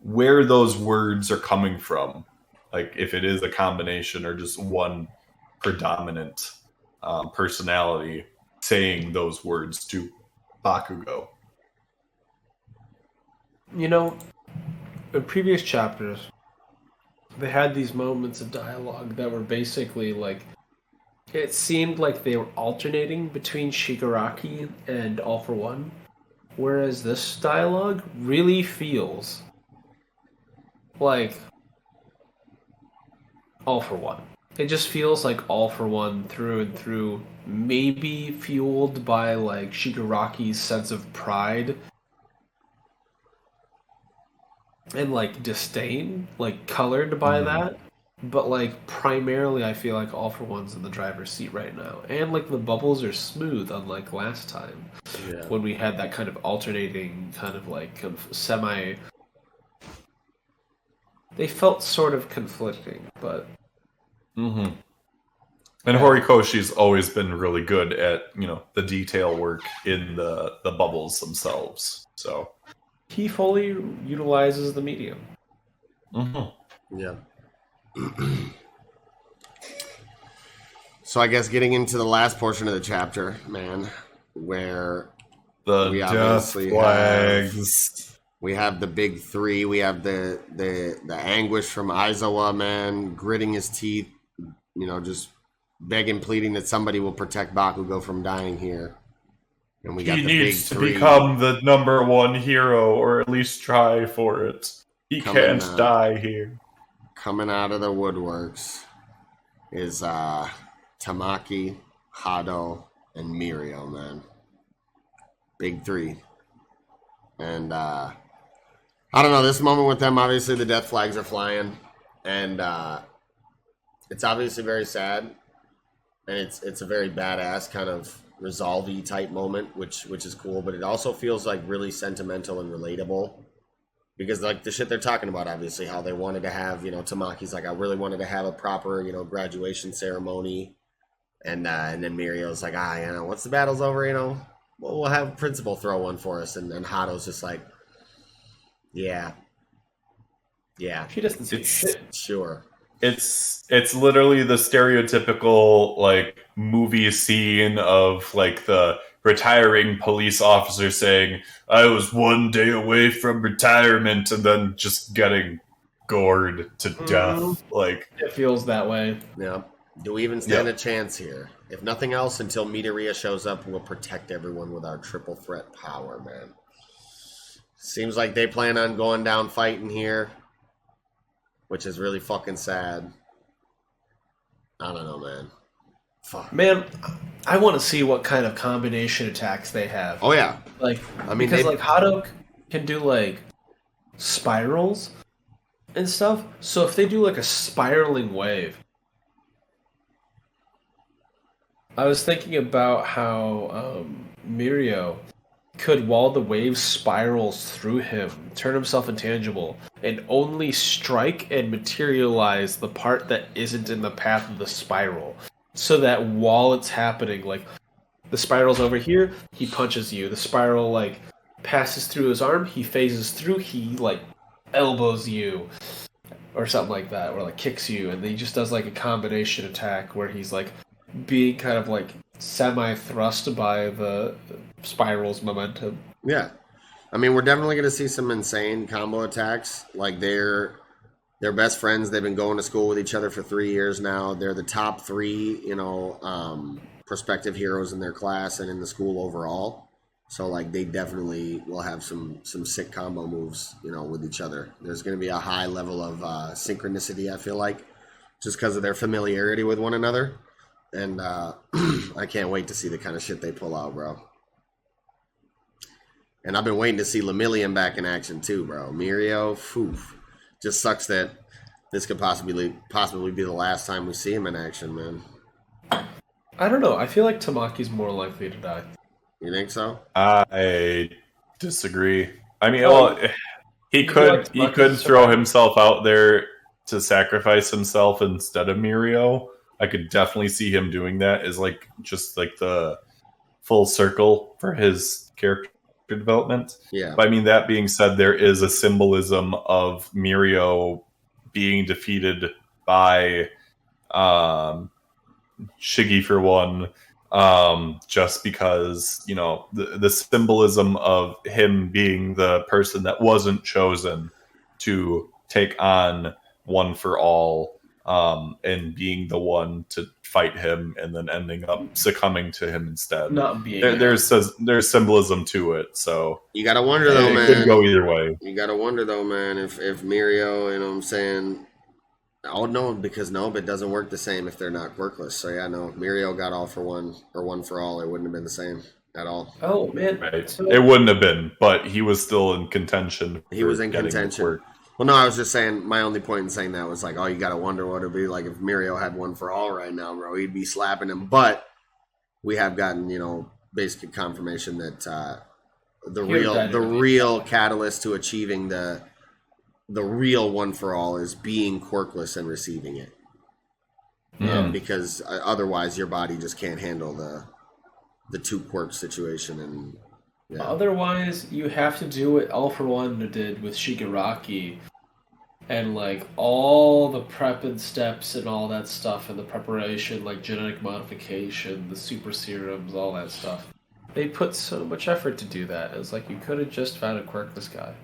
those words are coming from. Like, if it is a combination or just one predominant personality saying those words to Bakugo. You know, in previous chapters, they had these moments of dialogue that were basically like, it seemed like they were alternating between Shigaraki and All for One, whereas this dialogue really feels like All for One. It just feels like All for One through and through, maybe fueled by like Shigaraki's sense of pride and like disdain, like colored by that. But like primarily I feel like All for One's in the driver's seat right now. And like the bubbles are smooth, unlike last time. Yeah. When we had that kind of alternating kind of like semi, they felt sort of conflicting, but And Horikoshi's always been really good at, you know, the detail work in the bubbles themselves. So he fully utilizes the medium. Yeah. So I guess getting into the last portion of the chapter, man, where the we death obviously flags. we have the big three. We have the anguish from Aizawa, man, gritting his teeth, you know, just begging, pleading that somebody will protect Bakugo from dying here. And we got He the big needs to three become the number one hero, or at least try for it. He Coming can't out. die here. coming out of the woodworks is Tamaki, Hado, and Mirio, man. Big three. And I don't know, this moment with them, obviously the death flags are flying, and it's obviously very sad, and it's a very badass kind of resolve-y type moment, which is cool, but it also feels like really sentimental and relatable, because like the shit they're talking about, obviously how they wanted to have, you know, Tamaki's like, I really wanted to have a proper, you know, graduation ceremony, and then Mirio's like, you know, once the battle's over, you know, we'll have principal throw one for us, and Hado's just like, yeah, She doesn't say shit. sure. It's literally the stereotypical like movie scene of like the retiring police officer saying, I was one day away from retirement, and then just getting gored to death. Like, It feels that way. Yeah. Do we even stand a chance here? If nothing else, until Midoriya shows up, we'll protect everyone with our triple threat power, man. Seems like they plan on going down fighting here, which is really fucking sad. I don't know, man. Fuck. Man, I want to see what kind of combination attacks they have. Oh yeah. Like, I mean, because like Haddock can do like spirals and stuff. So if they do like a spiraling wave, I was thinking about how Mirio could, while the wave spirals through him, turn himself intangible and only strike and materialize the part that isn't in the path of the spiral. So that while it's happening, like, the spiral's over here, he punches you. The spiral, like, passes through his arm, he phases through, he, like, elbows you. Or something like that, or, like, kicks you. And he just does, like, a combination attack where he's, like, being kind of, like, semi-thrust by the spiral's momentum. Yeah. I mean, we're definitely going to see some insane combo attacks. Like, they're best friends. They've been going to school with each other for 3 years now. They're the top 3, prospective heroes in their class and in the school overall. So, like, they definitely will have some sick combo moves, with each other. There's going to be a high level of synchronicity, I feel like, just because of their familiarity with one another. And I can't wait to see the kind of shit they pull out, bro. And I've been waiting to see Lemillion back in action, too, bro. Mirio, just sucks that this could possibly be the last time we see him in action, man. I don't know. I feel like Tamaki's more likely to die. You think so? I disagree. I mean, he could throw himself out there to sacrifice himself instead of Mirio. I could definitely see him doing that as like just like the full circle for his character development. Yeah. But I mean, that being said, there is a symbolism of Mirio being defeated by Shiggy for one, just because, the symbolism of him being the person that wasn't chosen to take on One for All, and being the one to fight him and then ending up succumbing to him instead. Not being there's symbolism to it, so you gotta wonder though, man. It could go either way. You gotta wonder though, man, if Mirio, what I'm saying. Oh no, because it doesn't work the same if they're not quirkless. So yeah, no, Mirio got all for one or one for all. It wouldn't have been the same at all. Oh man, right. It wouldn't have been, but he was still in contention. He was in contention. Well, no, I was just saying, my only point in saying that was like, oh, you got to wonder what it would be like if Mirio had one for all right now, bro. He'd be slapping him. But we have gotten, basic confirmation that the real catalyst to achieving the real one for all is being quirkless and receiving it. And because otherwise your body just can't handle the two quirk situation. And yeah. Otherwise, you have to do what All for One did with Shigaraki, and like all the prep and steps and all that stuff, and the preparation, like genetic modification, the super serums, all that stuff. They put so much effort to do that. It's like you could have just found a quirkless guy.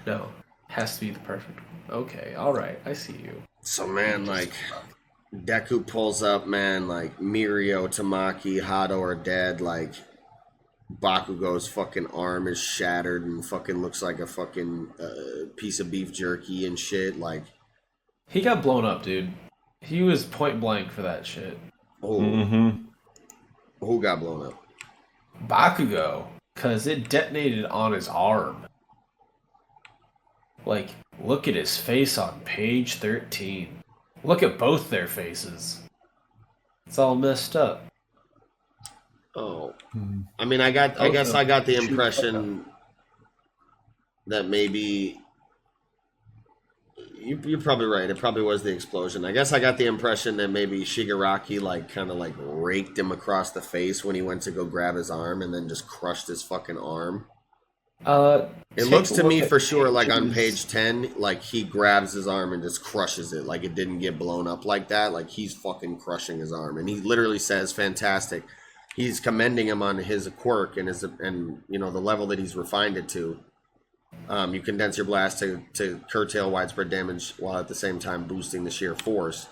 No, has to be the perfect one. Okay, all right, I see you. So man, like Deku pulls up, man, like Mirio, Tamaki, Hado are dead, like. Bakugo's fucking arm is shattered and fucking looks like a fucking piece of beef jerky and shit. Like, he got blown up, dude. He was point blank for that shit. Oh, who got blown up? Bakugo, because it detonated on his arm. Like, look at his face on page 13. Look at both their faces. It's all messed up. Oh, I mean, I guess I got the impression that maybe you're probably right. It probably was the explosion. I guess I got the impression that maybe Shigaraki kind of raked him across the face when he went to go grab his arm and then just crushed his fucking arm. It looks to me for sure like on page 10, like he grabs his arm and just crushes it. Like it didn't get blown up like that. Like he's fucking crushing his arm, and he literally says, "Fantastic." He's commending him on his quirk and the level that he's refined it to. You condense your blast to curtail widespread damage while at the same time boosting the sheer force.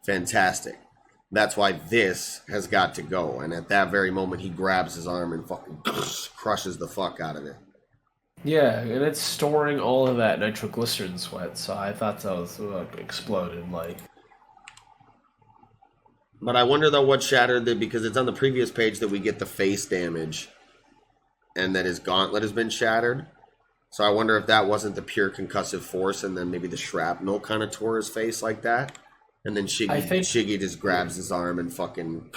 Fantastic. That's why this has got to go. And at that very moment, he grabs his arm and fucking crushes the fuck out of it. Yeah, and it's storing all of that nitroglycerin sweat. So I thought that was exploded. But I wonder though what shattered it, because it's on the previous page that we get the face damage, and that his gauntlet has been shattered. So I wonder if that wasn't the pure concussive force, and then maybe the shrapnel kind of tore his face like that, and then Shiggy just grabs his arm and fucking.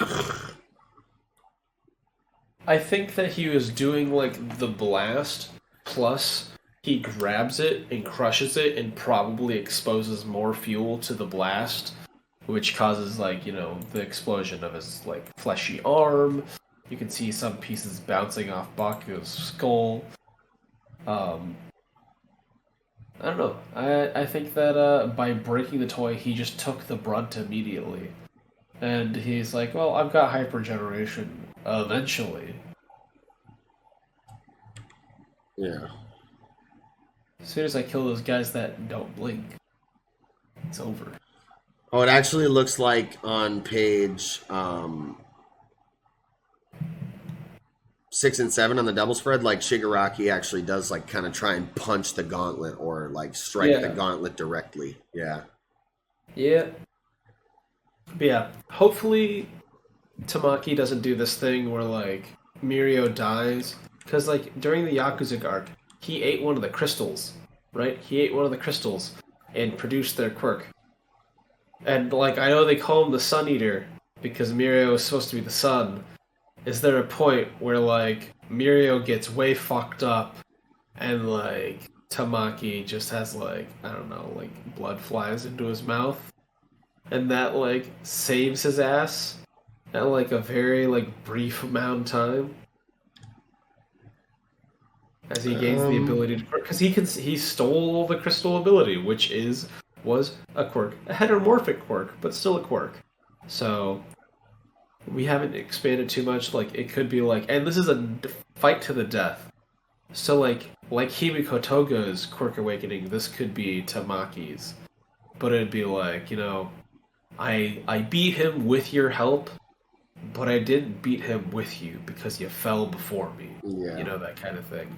I think that he was doing like the blast, plus he grabs it and crushes it and probably exposes more fuel to the blast, which causes like, you know, the explosion of his like fleshy arm. You can see some pieces bouncing off Baku's skull. I don't know. I think that by breaking the toy, he just took the brunt immediately. And he's like, well, I've got hypergeneration eventually. Yeah. As soon as I kill those guys that don't blink, it's over. Oh, it actually looks like on page 6 and 7 on the double spread, like Shigaraki actually does like kind of try and punch the gauntlet or like strike the gauntlet directly. Yeah. Yeah. But yeah, hopefully Tamaki doesn't do this thing where like Mirio dies, because like during the Yakuza arc, he ate one of the crystals, right? He ate one of the crystals and produced their quirk. And like I know they call him the Sun Eater because Mirio is supposed to be the sun. Is there a point where like Mirio gets way fucked up and like Tamaki just has like, I don't know, like blood flies into his mouth, and that like saves his ass at like a very like brief amount of time as he gains the ability to, because he stole the crystal ability, which was a quirk, a heteromorphic quirk, but still a quirk. So we haven't expanded too much. Like it could be like, and this is a fight to the death. So like Himiko Toga's quirk awakening, this could be Tamaki's, but it'd be like, you know, I beat him with your help, but I didn't beat him with you because you fell before me. Yeah. You know, that kind of thing.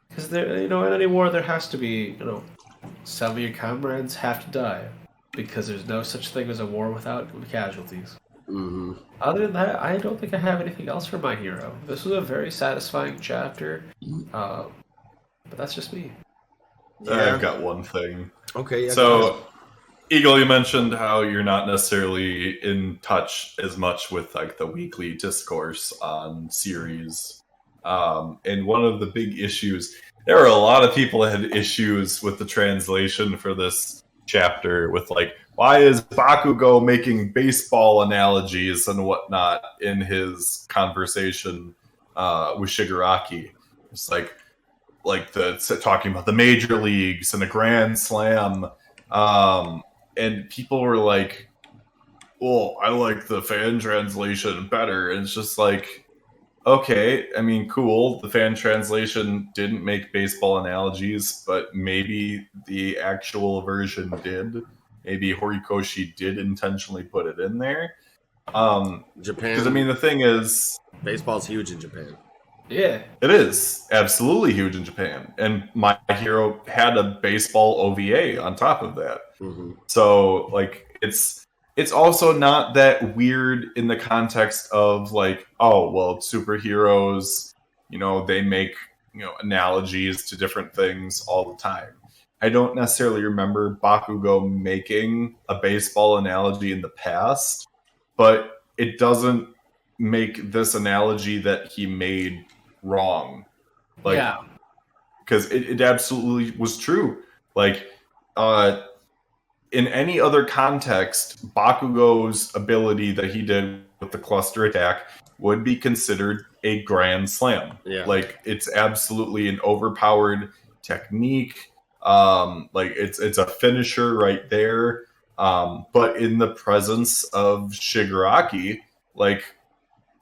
Because there, you know, in any war there has to be, you know, some of your comrades have to die because there's no such thing as a war without casualties. Mm-hmm. Other than that, I don't think I have anything else for my hero. This was a very satisfying chapter, but that's just me. I've got one thing. Okay. Yeah, so, Eagle, you mentioned how you're not necessarily in touch as much with like the weekly discourse on series, and one of the big issues. There are a lot of people that had issues with the translation for this chapter, with like, why is Bakugo making baseball analogies and whatnot in his conversation with Shigaraki? It's like talking about the major leagues and the Grand Slam, and people were like, well, I like the fan translation better. And it's just like, okay, I mean, cool. The fan translation didn't make baseball analogies, but maybe the actual version did. Maybe Horikoshi did intentionally put it in there. Japan. Because, I mean, the thing is, baseball's huge in Japan. Yeah. It is absolutely huge in Japan. And My Hero had a baseball OVA on top of that. Mm-hmm. So, like, it's also not that weird in the context of like, oh, well, superheroes, you know, they make, you know, analogies to different things all the time. I don't necessarily remember Bakugo making a baseball analogy in the past, but it doesn't make this analogy that he made wrong. Like, yeah. Because it absolutely was true. Like, in any other context, Bakugo's ability that he did with the cluster attack would be considered a grand slam. Yeah. Like, it's absolutely an overpowered technique. Like, it's a finisher right there. But in the presence of Shigaraki, like,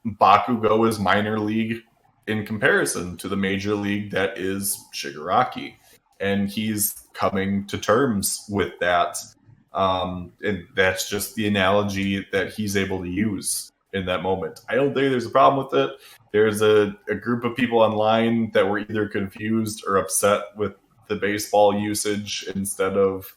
Bakugo is minor league in comparison to the major league that is Shigaraki. And he's coming to terms with that. And that's just the analogy that he's able to use in that moment. I don't think there's a problem with it. There's a group of people online that were either confused or upset with the baseball usage instead of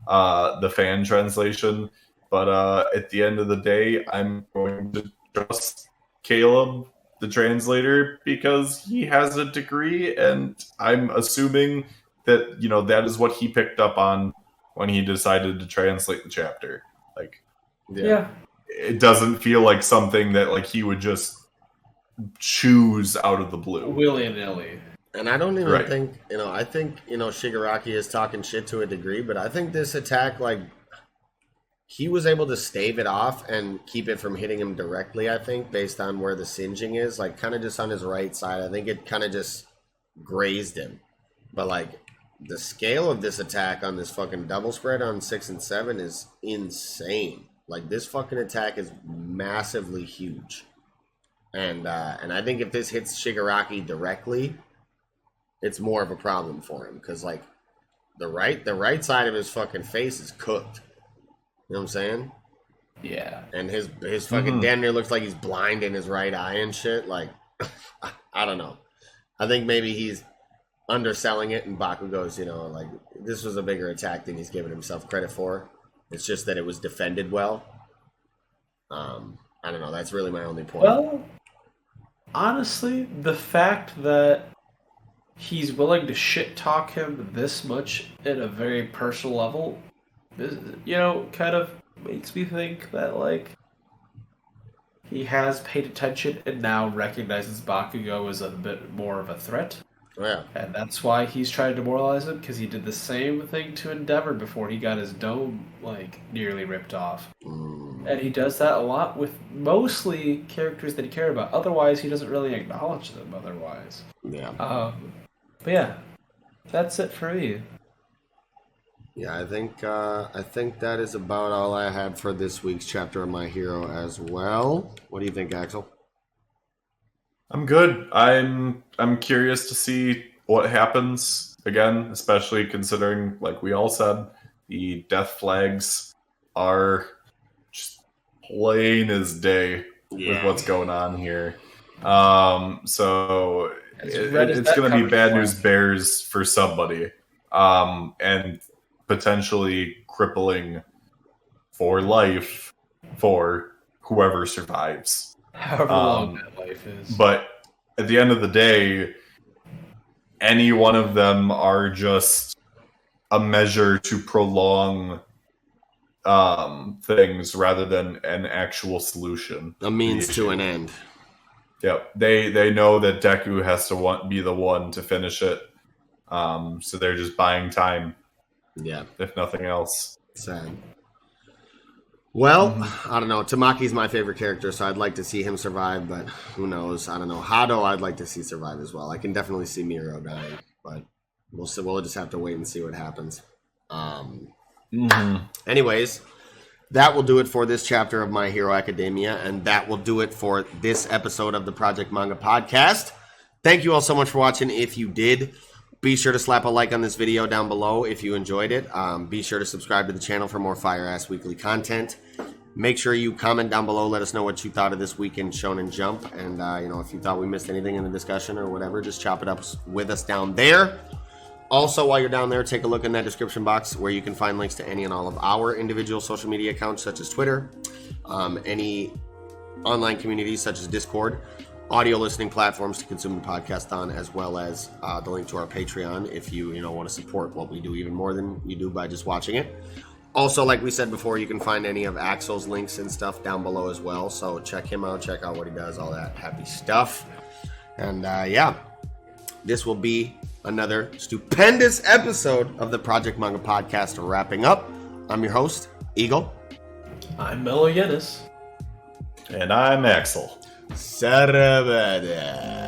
the fan translation. But at the end of the day, I'm going to trust Caleb, the translator, because he has a degree, and I'm assuming that, you know, that is what he picked up on when he decided to translate the chapter. Like, Yeah. it doesn't feel like something that like he would just choose out of the blue. Willy-nilly. And I don't even Right. think, I think, Shigaraki is talking shit to a degree, but I think this attack, like, he was able to stave it off and keep it from hitting him directly, I think, based on where the singeing is, like, kind of just on his right side. I think it kind of just grazed him. But, like, the scale of this attack on this fucking double spread on 6 and 7 is insane. Like, this fucking attack is massively huge. And I think if this hits Shigaraki directly, it's more of a problem for him. Because, like, the right side of his fucking face is cooked. You know what I'm saying? Yeah. And his fucking damn near looks like he's blind in his right eye and shit. Like, I don't know. I think maybe he's underselling it, and Bakugo's, like, this was a bigger attack than he's given himself credit for. It's just that it was defended well. I don't know. That's really my only point. Well, honestly, the fact that he's willing to shit talk him this much at a very personal level, kind of makes me think that, like, he has paid attention and now recognizes Bakugo as a bit more of a threat. Yeah. And that's why he's trying to demoralize him, because he did the same thing to Endeavor before he got his dome, like, nearly ripped off. And he does that a lot with mostly characters that he cared about. Otherwise, he doesn't really acknowledge them otherwise. Yeah. But yeah, that's it for me. Yeah, I think that is about all I had for this week's chapter of My Hero as well. What do you think, Axel? I'm good. I'm curious to see what happens again, especially considering, like we all said, the death flags are just plain as day with what's going on here. So it's going to be bad news bears for somebody, and potentially crippling for life for whoever survives. However long that life is. But at the end of the day, any one of them are just a measure to prolong things rather than an actual solution. A means to an end. Yep. They know that Deku has to be the one to finish it. So they're just buying time. Yeah. If nothing else. Sad. Well, I don't know. Tamaki's my favorite character, so I'd like to see him survive, but who knows? I don't know. Hado, I'd like to see survive as well. I can definitely see Miro dying, but we'll see. We'll just have to wait and see what happens. Anyways, that will do it for this chapter of My Hero Academia, and that will do it for this episode of the Project Manga Podcast. Thank you all so much for watching. If you did, be sure to slap a like on this video down below if you enjoyed it. Be sure to subscribe to the channel for more fire-ass weekly content. Make sure you comment down below. Let us know what you thought of this week in Shonen Jump. And, if you thought we missed anything in the discussion or whatever, just chop it up with us down there. Also, while you're down there, take a look in that description box where you can find links to any and all of our individual social media accounts, such as Twitter, any online communities such as Discord, audio listening platforms to consume the podcast on, as well as the link to our Patreon if you want to support what we do even more than you do by just watching it. Also, like we said before, you can find any of Axel's links and stuff down below as well. So check him out, check out what he does, all that happy stuff. And this will be another stupendous episode of the Project Manga Podcast wrapping up. I'm your host, Eagle. I'm Mellow Yenis. And I'm Axel. Sarabada.